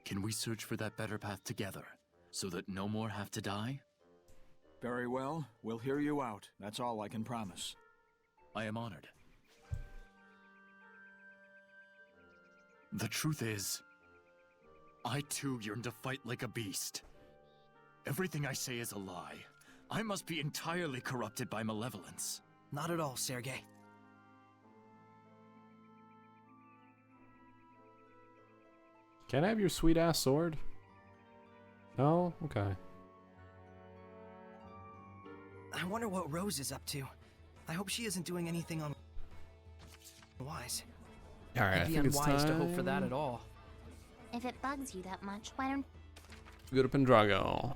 Can we search for that better path together, so that no more have to die? Very well. We'll hear you out. That's all I can promise. I am honored. The truth is, I too yearn to fight like a beast. Everything I say is a lie. I must be entirely corrupted by malevolence. Not at all, Sergei. Can I have your sweet ass sword? No? Okay. I wonder what Rose is up to. I hope she isn't doing anything unwise. Alright, I It'd be think it's unwise time to hope for that at all. If it bugs you that much, why don't... go to Pendrago.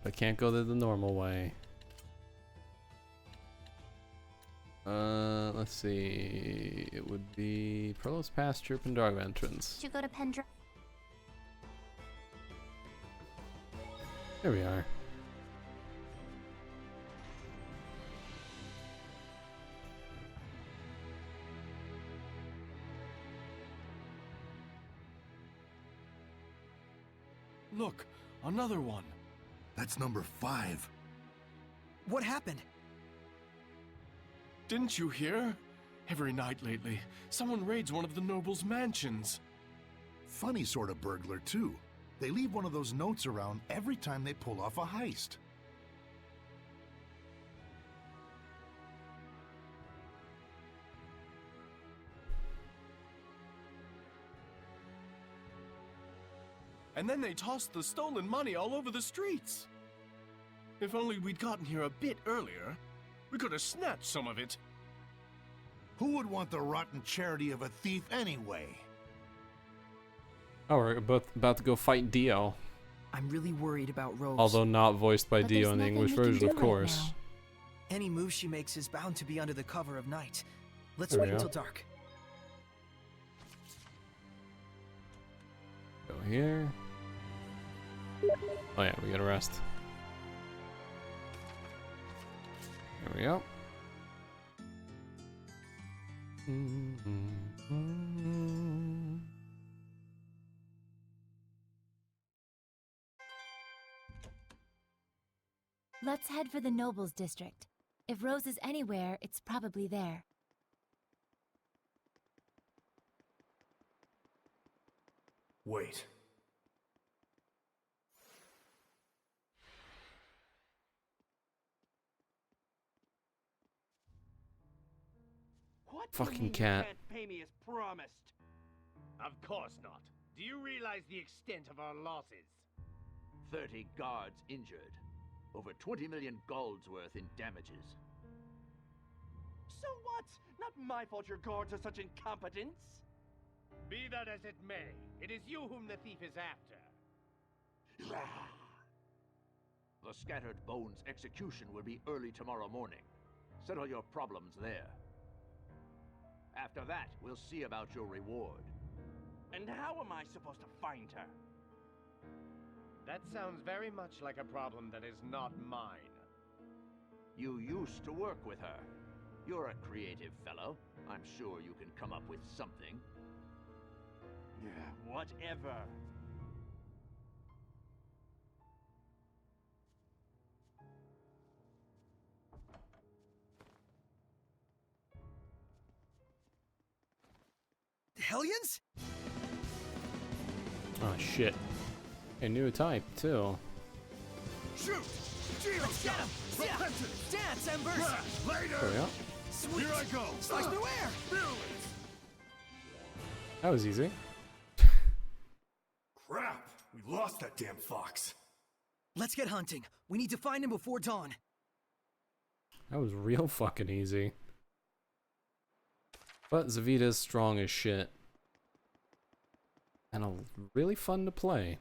I can't go there the normal way. Let's see. It would be Perlos Pasture, Pendrago entrance. To go to Pendra... There we are. Look, another one. That's number 5. What happened? Didn't you hear? Every night lately, someone raids one of the nobles' mansions. Funny sort of burglar, too. They leave one of those notes around every time they pull off a heist. And then they tossed the stolen money all over the streets. If only we'd gotten here a bit earlier, we could have snatched some of it. Who would want the rotten charity of a thief anyway? Oh, we're both about to go fight Dio. I'm really worried about Rose. Although not voiced by Dio in the English version, of course. Any move she makes is bound to be under the cover of night. Let's There we wait go. until dark. Go here. Oh yeah, we gotta rest. There we go. Let's head for the Nobles District. If Rose is anywhere, it's probably there. Wait. What Fucking cat. can't pay me as promised? Of course not. Do you realize the extent of our losses? 30 guards injured. Over 20 million gold's worth in damages. So what? Not my fault your guards are such incompetents. Be that as it may, it is you whom the thief is after. The Scattered Bones execution will be early tomorrow morning. Settle your problems there. After that, we'll see about your reward. And how am I supposed to find her? That sounds very much like a problem that is not mine. You used to work with her. You're a creative fellow. I'm sure you can come up with something. Yeah, whatever. Hellions? Oh shit. A new type too. Shoot! Let's get him! Dance, Embers! Later! There we go. Sweet! Here I go! Slice through air! That was easy. Crap! We lost that damn fox. Let's get hunting. We need to find him before dawn. That was real fucking easy. But Zavita's strong as shit. And really fun to play.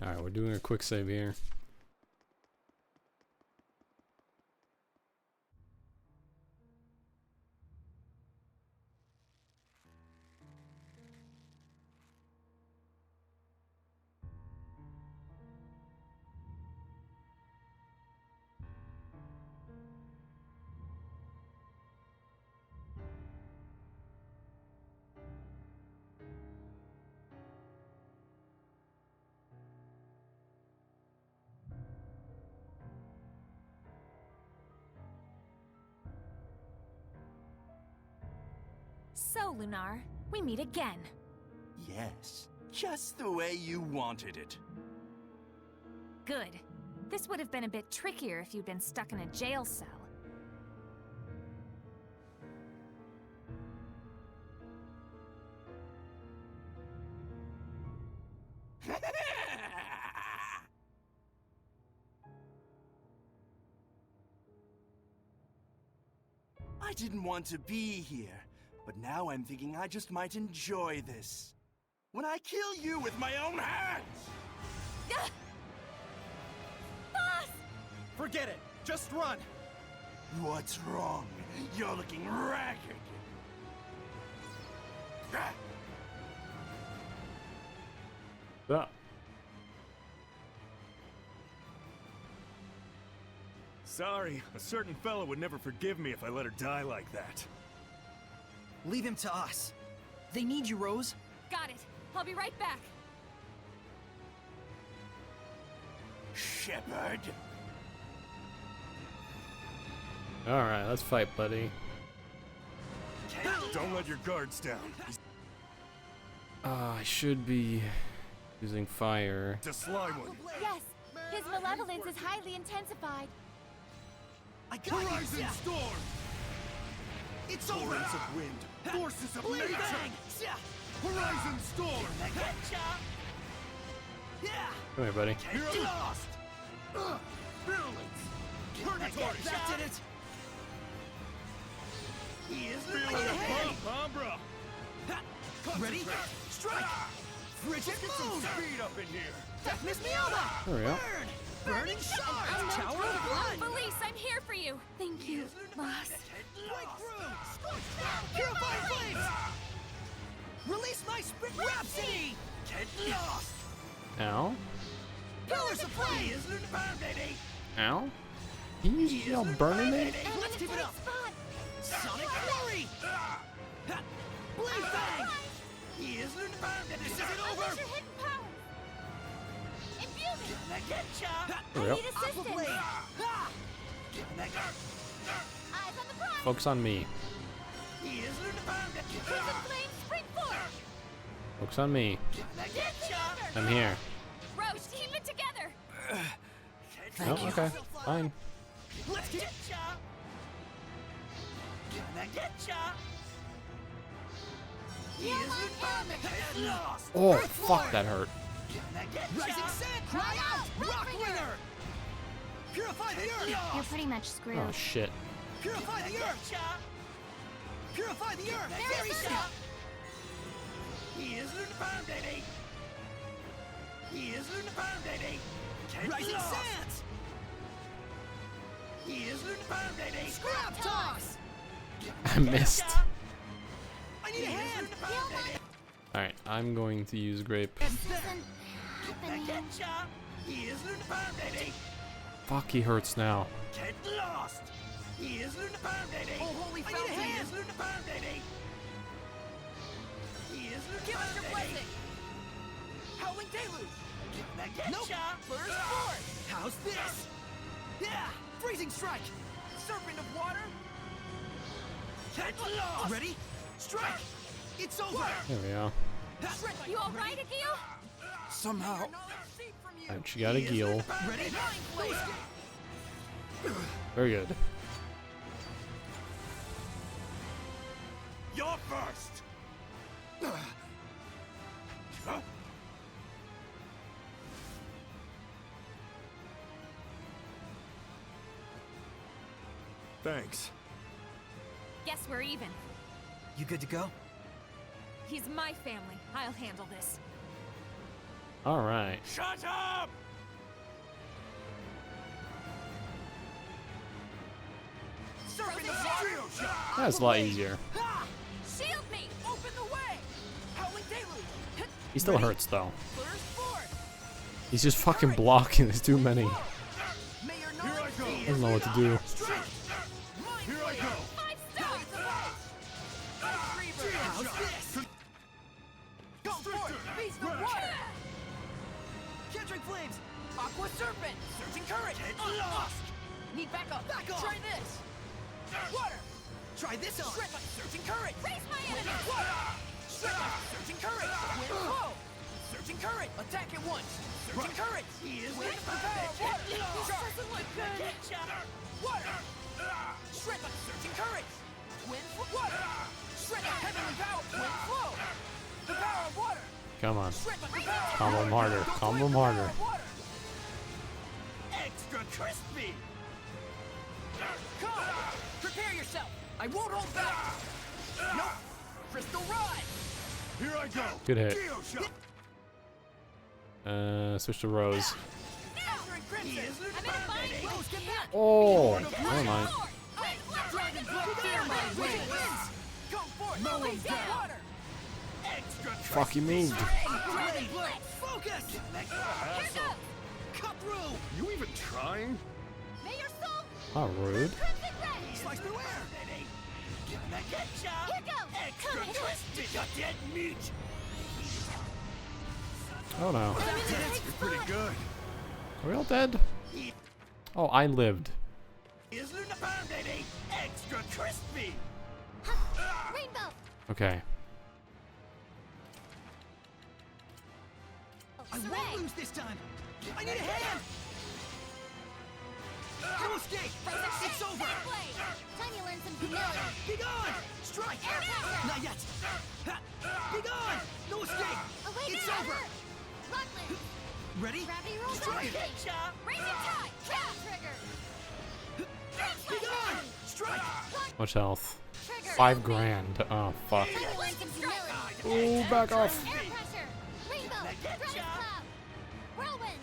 Alright, we're doing a quick save here. So, Lunar, we meet again. Yes, just the way you wanted it. Good. This would have been a bit trickier if you'd been stuck in a jail cell. I didn't want to be here, but now I'm thinking I just might enjoy this. When I kill you with my own hands! Boss! Forget it! Just run! What's wrong? You're looking ragged! Ah. Sorry, a certain fella would never forgive me if I let her die like that. Leave him to us. They need you, Rose. Got it. I'll be right back. Shepard! Alright, let's fight, buddy. Don't let your guards down. I should be using fire. To slime one. Yes, his malevolence is highly intensified. I got Horizon you. Storm! It's over! Torrents of wind, forces of Blade nature! bang. Horizon Storm! Yeah! Come here, buddy. You're lost! Virulence! Purgatory! That did it! He is the Feel the Umbra! Ready? Strike! Frigid move! Speed up in here! Deafness Mioma! There we go. Burn! Burning Shard! Tower of Blood! Felice, I'm here for you. Thank you, boss. Breakthrough! Purifying Flames! Release my Sprint Rhapsody! Get lost! Ow. Pillars of Flame! Ow. Can you use yell burning me? Let's keep it up! Sonic Fury! Blade Bang! He is this isn't over! Unleash your hidden power. Imbue me. There we go. I need assistance. Eyes on the prize. Focus on me. Crimson Flame, spring forth. Focus on me. I'm here. Roche, keep it together. Oh, okay. Fine. Let's get Oh, fuck, that hurt. Rising Sand, cry out! Rockbringer! Purify the earth! You're pretty much screwed. Oh, shit. Purify the earth! Purify the earth! Very soon! He is Lunapandity! He is Lunapandity! Rising Sands! He is Lunapandity! Scrap Toss! I missed. I need a hand! Alright, I'm going to use grape. He is Lunapandity! Fuck, he hurts now. Get lost! He is Lunapandity! Oh, holy fountain! He is Lunapandity! He is Lunapandity! Give us your blessing! Howling Deluge! Nope! Burst forth! How's this? Yeah! Freezing Strike! Serpent of Water! Get lost! Ready? Strike! It's over! There we go. You all right, Akio? Somehow. Alright, she got a gill. Ready? Very good. You're first! Thanks. Guess we're even. You good to go? He's my family. I'll handle this. All right. Shut up! That's a lot easier. Shield me! Open the way! Howling Deluge! He still hurts though. He's just fucking blocking. There's too many. Doesn't know what to do. Here I go. Go for it! Beast of water! Kendrick Flames! Aqua Serpent! Surging Current! Lost! Need backup! Back off! Try this! Water! Try this on! Shred like Surging Current! Raise my enemy! Water! Shred like Surging Current! Wind flow! Surging Current! Attack at once! Surging Current! He is with the power of water! This doesn't look good! Water! Shred like Surging Current! Wind flow! Water! Shred like heavenly power! Wind flow! The power of water! Come on. Combo him harder. Combo him harder. Extra crispy! Come! Prepare yourself! I won't hold back! Nope! Crystal Rod! Here I go. Good hit. Geo shot. Switch to Rose. Azure and Crimson! I'm in a bind! Rose, get back! Oh, never mind. Dragon Blood Fear Mine wins! Go for it! No one's down. Water! Extra Fuck, he moved. Dragon Blood! Focus! Here goes! Cut through! You even trying? May your soul How rude. Slice through air! Here goes! Extra crispy! Got dead meat! Oh no. You're pretty good. Are we all dead? Oh, I lived. Is Luna Pound, baby! Extra crispy! Rainbow! Okay. I won't lose this time! I need a hand! No escape! It's over! Time you learn some humility. Be gone! Strike! Not yet! Ha! Be gone! No escape! It's over! Rockland! Ready? Gravity rolls Strike! Raising tide! Trap trigger! Be gone! Strike! Much health. 5 grand. Oh fuck. Time you learn some humility. Oh, back off. Air pressure! Rainbow! Dragon cloud! Whirlwind!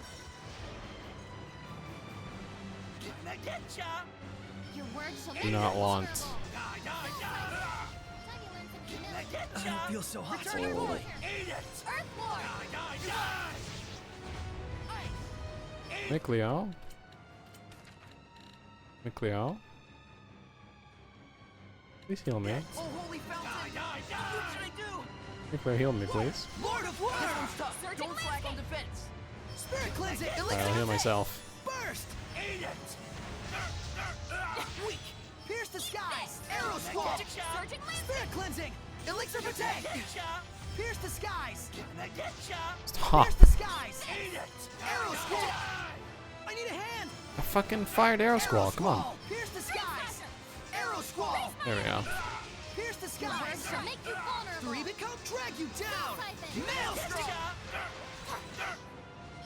Your words shall Do not want. I don't feel so hot. Return your boy! Eat it! Earthborn! Mikleo? Mikleo? Please heal me. Oh, holy fountain! What should I do? Mikleo, heal me, please. Lord of Water! Don't slack on defense! Spirit cleansing! I'll heal myself. Burst! Eat it! Weak! Pierce the skies! Arrow squall! Spirit cleansing! Elixir protect! Pierce the skies! Stop. Pierce the skies! Arrow squall! I need a hand! I fucking fired Arrow Squall. Come on. Pierce the skies! Arrow squall! There we go. Pierce the Your words skies! shall make you vulnerable. Three become drag you down! Siphon. Maelstrom!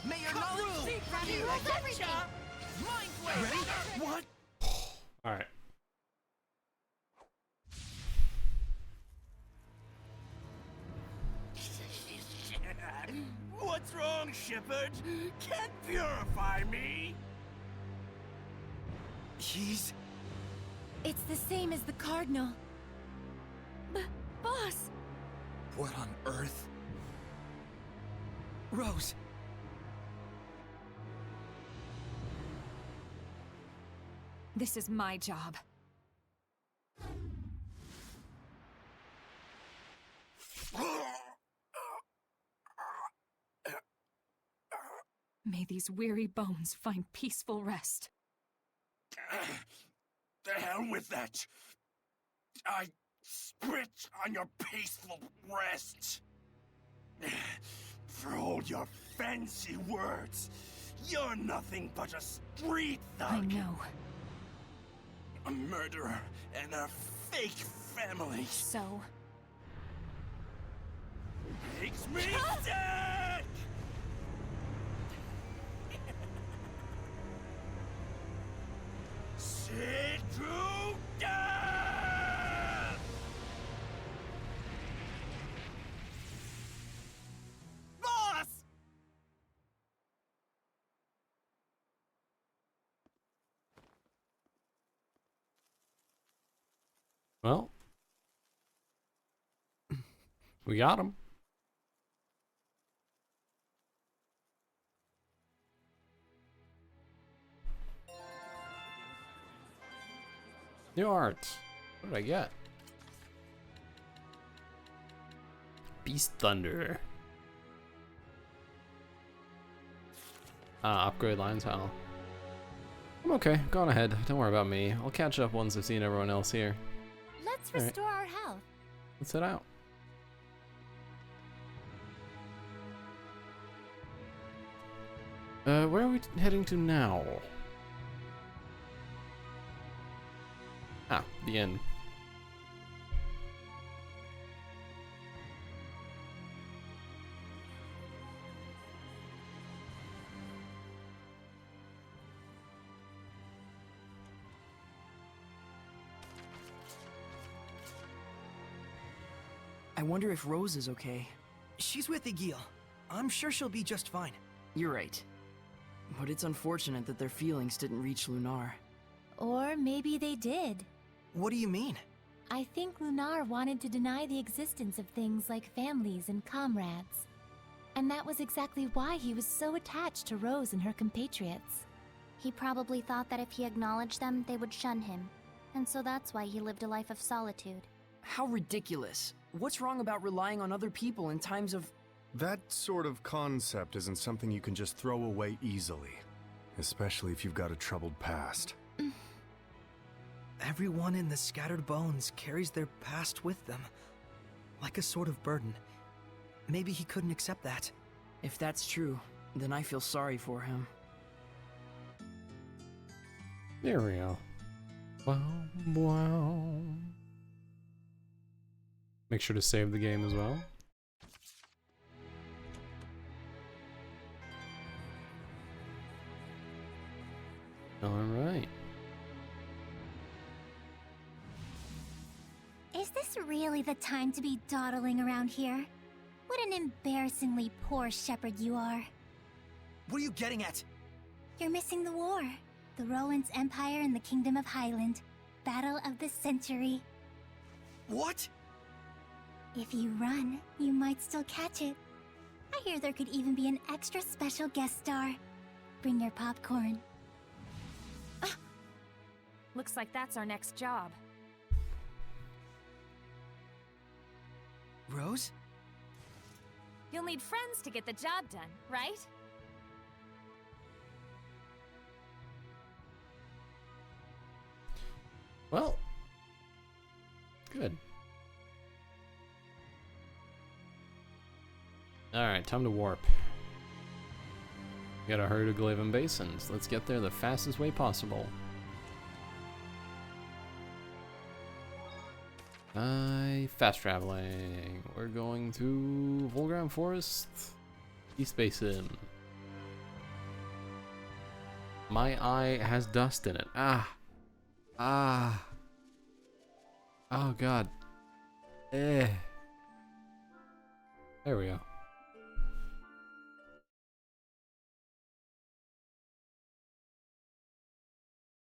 May your knowledge seep from Gravity you! rolls everything. Mind flare! Ready? What? Alright. What's wrong, Shepard? Can't purify me? He's... It's the same as the Cardinal. Boss! What on earth? Rose. This is my job. May these weary bones find peaceful rest. The hell with that. I spit on your peaceful rest. For all your fancy words, you're nothing but a street thug. I know. A murderer and a fake family. So? Makes me sick! Sit you down! Well, we got him. New art. What did I get? Beast Thunder. Upgrade Lion's Howl. I'm okay. Go on ahead. Don't worry about me. I'll catch up once I've seen everyone else here. Let's All right. restore our health. Let's head out. Where are we heading to now? Ah, the inn. I wonder if Rose is okay. She's with Egil. I'm sure she'll be just fine. You're right. But it's unfortunate that their feelings didn't reach Lunar. Or maybe they did. What do you mean? I think Lunar wanted to deny the existence of things like families and comrades. And that was exactly why he was so attached to Rose and her compatriots. He probably thought that if he acknowledged them, they would shun him. And so that's why he lived a life of solitude. How ridiculous. What's wrong about relying on other people in times of... That sort of concept isn't something you can just throw away easily. Especially if you've got a troubled past. Everyone in the Scattered Bones carries their past with them. Like a sort of burden. Maybe he couldn't accept that. If that's true, then I feel sorry for him. There we go. Wow, wow. Make sure to save the game as well. Alright. Is this really the time to be dawdling around here? What an embarrassingly poor shepherd you are. What are you getting at? You're missing the war. The Roland's Empire and the Kingdom of Highland. Battle of the Century. What? If you run, you might still catch it. I hear there could even be an extra special guest star. Bring your popcorn. Looks like that's our next job. Rose? You'll need friends to get the job done, right? Well, good. Alright, time to warp. We gotta hurry to Glaven Basins. Let's get there the fastest way possible. Fast traveling. We're going to Volground Forest, East Basin. My eye has dust in it. Oh god. There we go.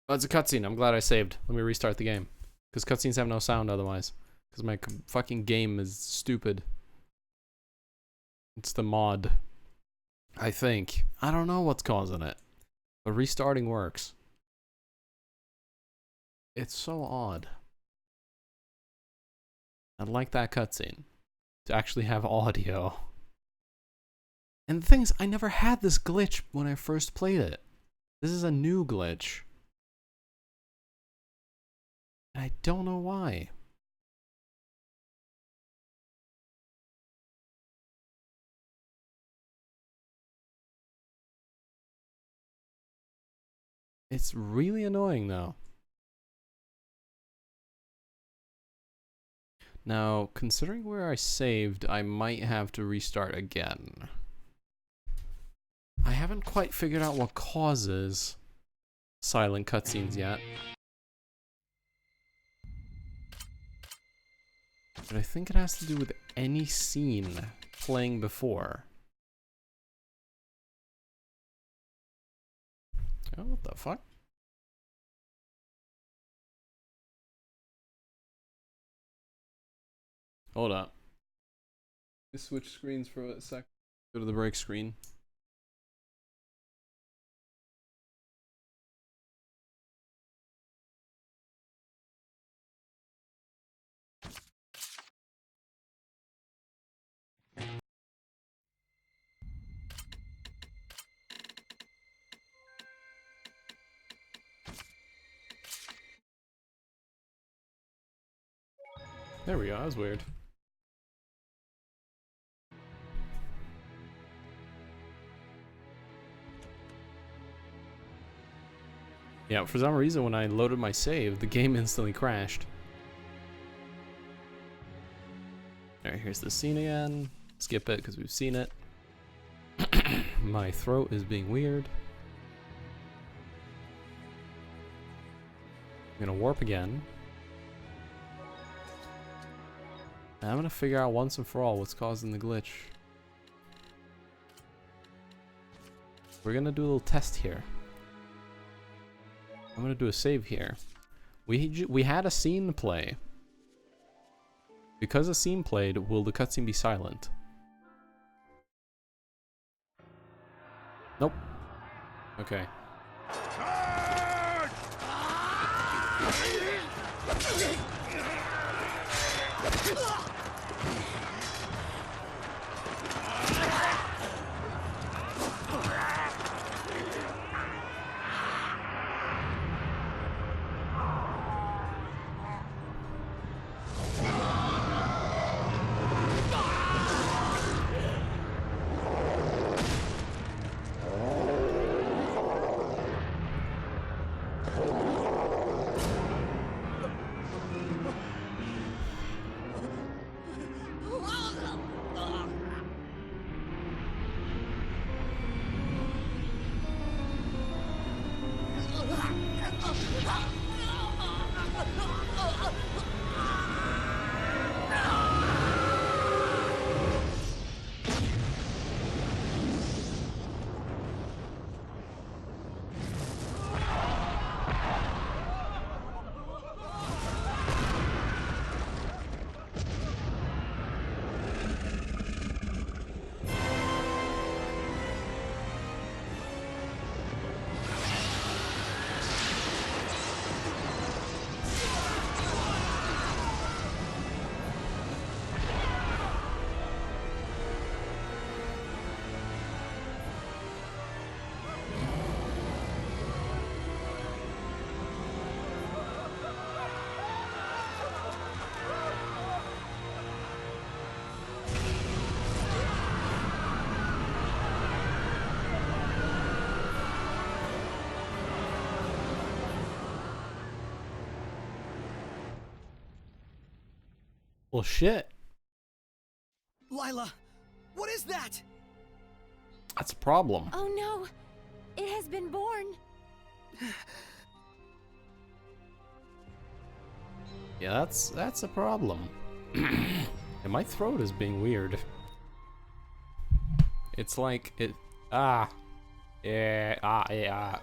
Oh, it's a cutscene. I'm glad I saved. Let me restart the game. Because cutscenes have no sound otherwise. Because my fucking game is stupid. It's the mod. I think. I don't know what's causing it. But restarting works. It's so odd. I'd like that cutscene. To actually have audio. And the thing is, I never had this glitch when I first played it. This is a new glitch. I don't know why. It's really annoying though. Now, considering where I saved, I might have to restart again. I haven't quite figured out what causes silent cutscenes yet. But I think it has to do with any scene playing before. Oh, what the fuck? Hold up. Let's switch screens for a sec. Go to the break screen. There we go, that was weird. Yeah, for some reason when I loaded my save, the game instantly crashed. Alright, here's the scene again. Skip it because we've seen it. My throat is being weird. I'm gonna warp again. And I'm gonna figure out once and for all what's causing the glitch. We're gonna do a little test here. I'm gonna do a save here. We had a scene play. Because a scene played, will the cutscene be silent? Nope. Okay. Well, shit. Lila, what is that? That's a problem. Oh no, it has been born. Yeah, that's a problem. And my throat is being weird. It's like it. I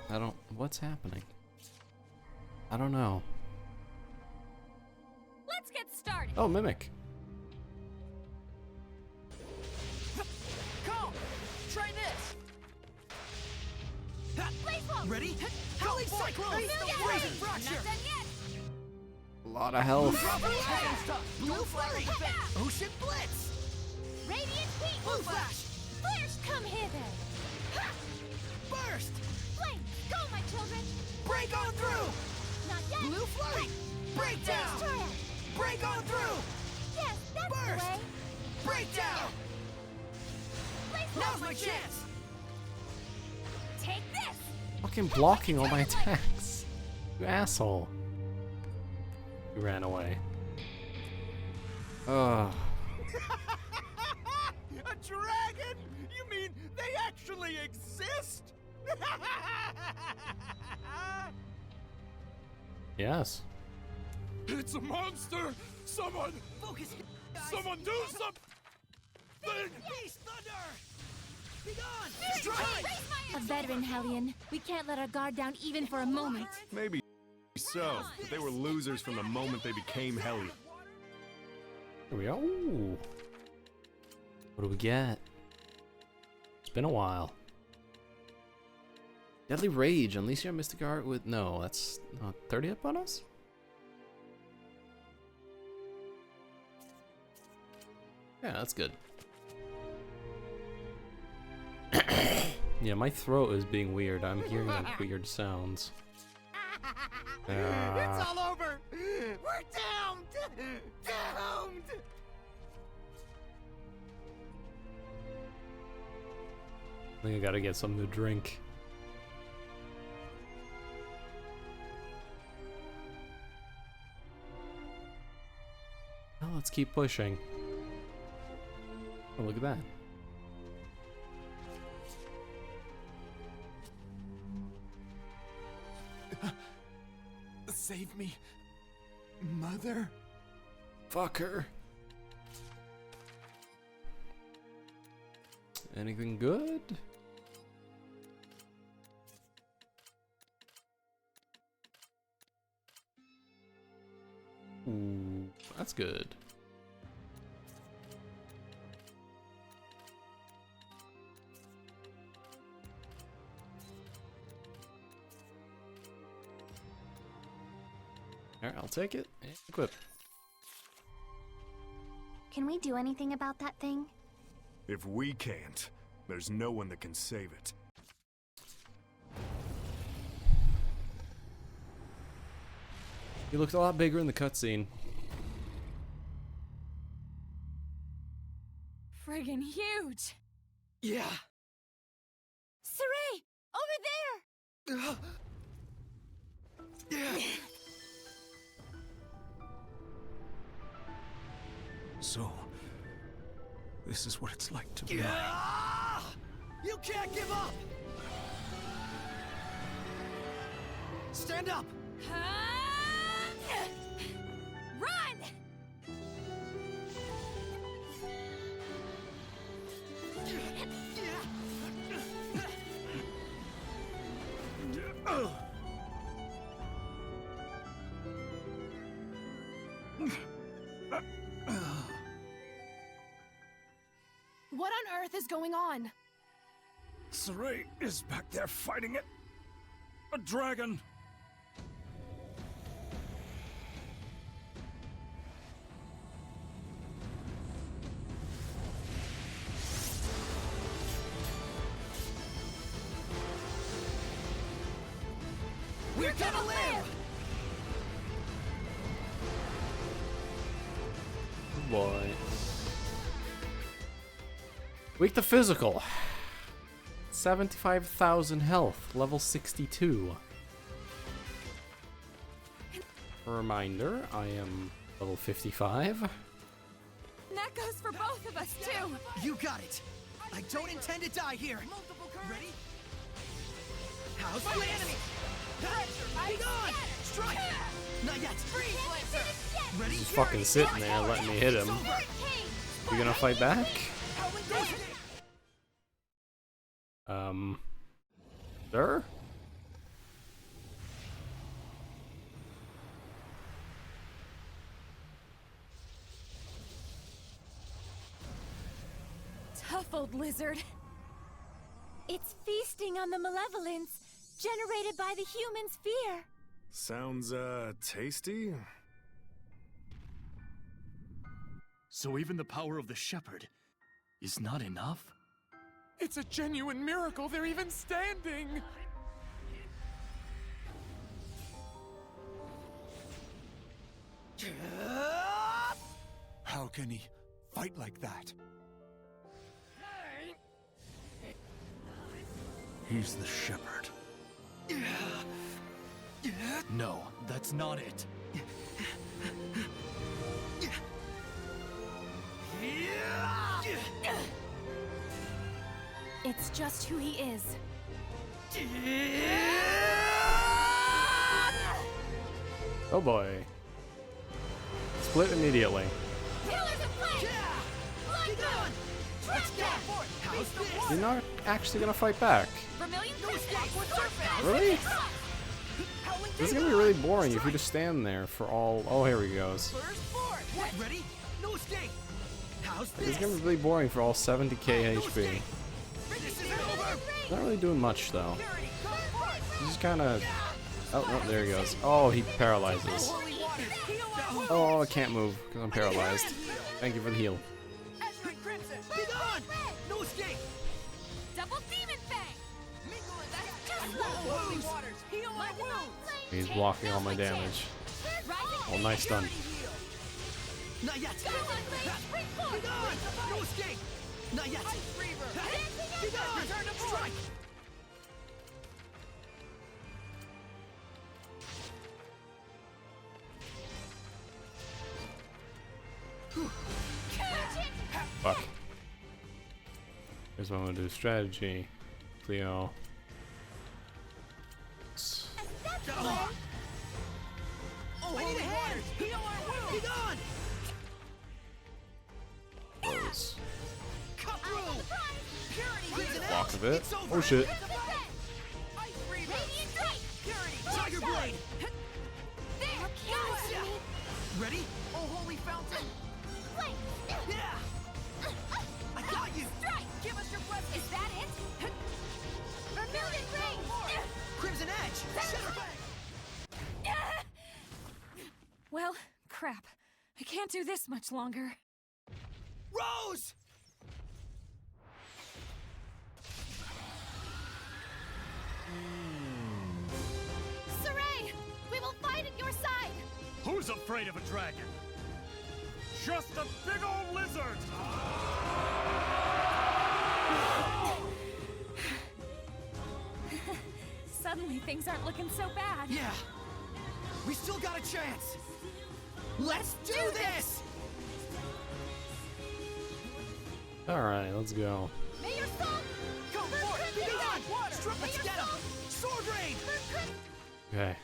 don't. What's happening? I don't know. Let's get started. Oh, Mimic. Come, try this. Ready? Holy Cyclone! Freezing Fracture! Not done yet. A lot of health. Blue Flurry! Ocean Blitz! Radiant Heat. Blue Flash! Flares, come hither. Burst! Flame, go, my children. Break on through! Not yet. Blue Flurry! Breakdown! Destroy. Break on through! Yes, that's Burst! the way. Breakdown! Now's my Flame. chance! Take this. Fucking blocking all my attacks. You asshole. You ran away. Ugh. A dragon? You mean they actually exist? Yes. It's a monster! Someone! Focus, guys. Someone do something! Beast Thunder! Be gone! A veteran Hellion. We can't let our guard down even for a moment. Maybe so, but they were losers from the moment they became Helly. Here we go. Ooh. What do we get? It's been a while. Deadly Rage. Unleash your Mystic Art with... No, that's not 30 up on us? Yeah, that's good. Yeah, my throat is being weird. I'm hearing like weird sounds. It's all over! We're doomed! Doomed! I think I gotta get something to drink. Well, let's keep pushing. Oh, look at that. Save me, Mother. Fucker. Anything good? Ooh, that's good. Alright, I'll take it and equip. Can we do anything about that thing? If we can't, there's no one that can save it. He looked a lot bigger in the cutscene. Friggin' huge! Yeah. Saray! Over there! Yeah. So, this is what it's like to be. You can't give up! Stand up! Run! What on earth is going on? Saray is back there fighting it. A dragon. We're gonna live! Boy. Weak to physical. 75,000 health, level 62. A reminder, I am level 55. And that goes for both of us, too! You got it! I don't intend to die here! Ready? How's Fight the enemy! Be gone! Strike! Not yet! Freeze, Lancer! Ready? He's fucking sitting there letting me hit him. You gonna fight back? Sir? Tough old lizard. It's feasting on the malevolence generated by the human's fear. Sounds, tasty? So even the power of the shepherd is not enough? It's a genuine miracle they're even standing! How can he fight like that? He's the shepherd. No, that's not it. It's just who he is. Oh boy. Split immediately. You're not actually gonna fight back. Really? This is gonna be really boring if you just stand there for all... Oh, here he goes. Ready? No escape. How's this? It's gonna be really boring for all 70k HP. This isn't over. Not really doing much though. He's just kind of. Oh, there he goes. Oh, he paralyzes. Oh, I can't move because I'm paralyzed. Thank you for the heal. Be gone. No escape. Double demon fang. He's blocking all my damage. Oh, nice stun. Not yet. Be gone. No escape. Not yet. Be gone. Strike. Fuck. Here's what I'm gonna do. Strategy. Cleo. Oh, I need a hand. Heal our wound. Be gone. Close. Cut through. Block of it. Oh shit. Tiger blade. Ready? Oh, holy fountain. Yeah. I got you. Strike. Give us your blessing. Is that it? Vermilion ring. Crimson edge. Well, crap. I can't do this much longer. Rose. Saray! We will fight at your side! Who's afraid of a dragon? Just a big old lizard! Suddenly things aren't looking so bad. Yeah. We still got a chance. Let's do this! Alright, let's go. May your soul go for it! Be gone! Strip, let's get him! Sword rain! Okay.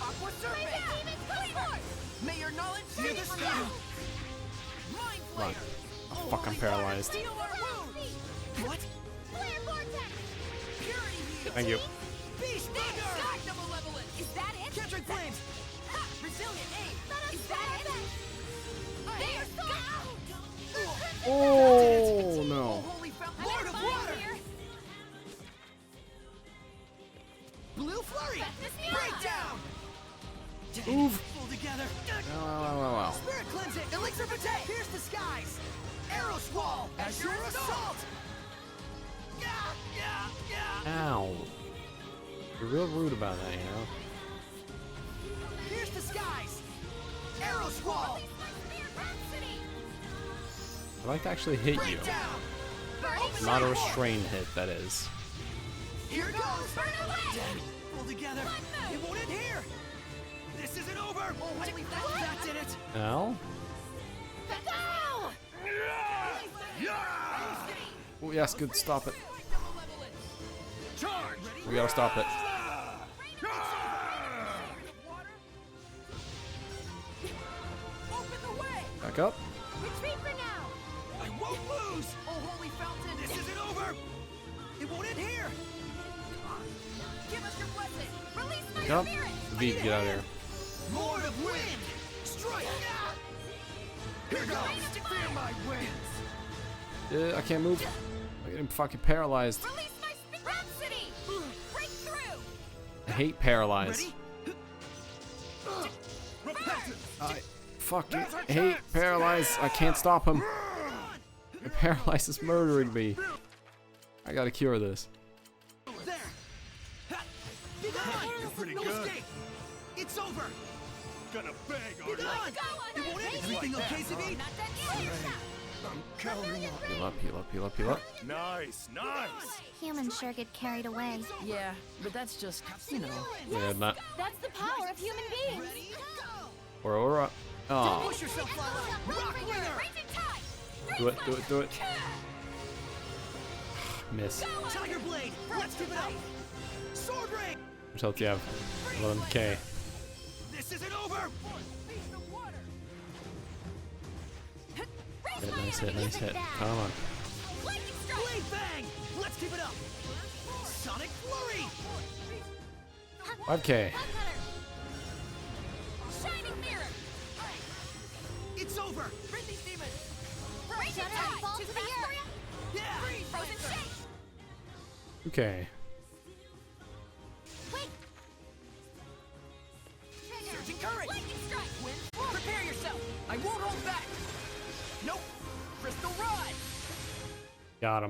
Aqua serpent! May your knowledge see the snow! Mind Come on. flayer! Fuck, I'm paralyzed. Heal our wounds! What? Flare vortex! Purity heal! Thank you. Beast Bugger! Magnum malevolent. Is that it? Kendrick flames! Ha! Resilient aim. Is that it? There. Oh no. Holy fountain! Lord of water! Blue flurry! Breakdown! Move. Pull together! Wow. Spirit cleansing! Elixir Vitae! Pierce the skies! Arrow squall! Azure assault! Ow. You're real rude about that, you know? Pierce the skies! Arrow squall! I'd like to actually hit you. Not a restrained hit, that is. Here goes! Dead! Pull together! It won't end here! This isn't over! Oh, holy that did it! Ow. Oh yes, good, stop it. We gotta stop it. Back up. Retreat for now! I won't lose! Oh, holy fountain! This isn't over! It won't end here! Give us your blessing! Release my Yep. spirit! V, get out of here. Lord of wind! Strike! Here goes! Fear my winds! I can't move. I'm getting fucking paralyzed. Release my Rhapsody! Break through! I hate paralyzed. I fucking hate paralyzed. I can't stop him. The paralyzed is murdering me. I gotta cure this. There! Be gone! You're pretty no good. Escape. It's over! Gonna beg Be on you. gone! It won't end. Everything okay, Savine? I'm counting on Heal up, heal up, heal up, heal up. Nice. Humans sure get carried away. Yeah, but that's just, you know. Yeah, not. That's the power of human beings! Aurora. Oh. Push yourself, Lala! Rock Ringer! Do it. Miss. Tiger Blade! Let's give it up! Sword Ring! How much health do you have? 11k. This isn't over! Nice hit. Come on. Blade Bang! Let's keep it up! Sonic Flurry! 5k. Shining mirror! It's over! Lightning Tide! Fall to the earth! Yeah! Freeze! Frozen Shake! Okay. Wait! Surging Courage! Lightning Strike! Wind, prepare yourself! I won't hold back! Nope! Crystal Rod! Got him.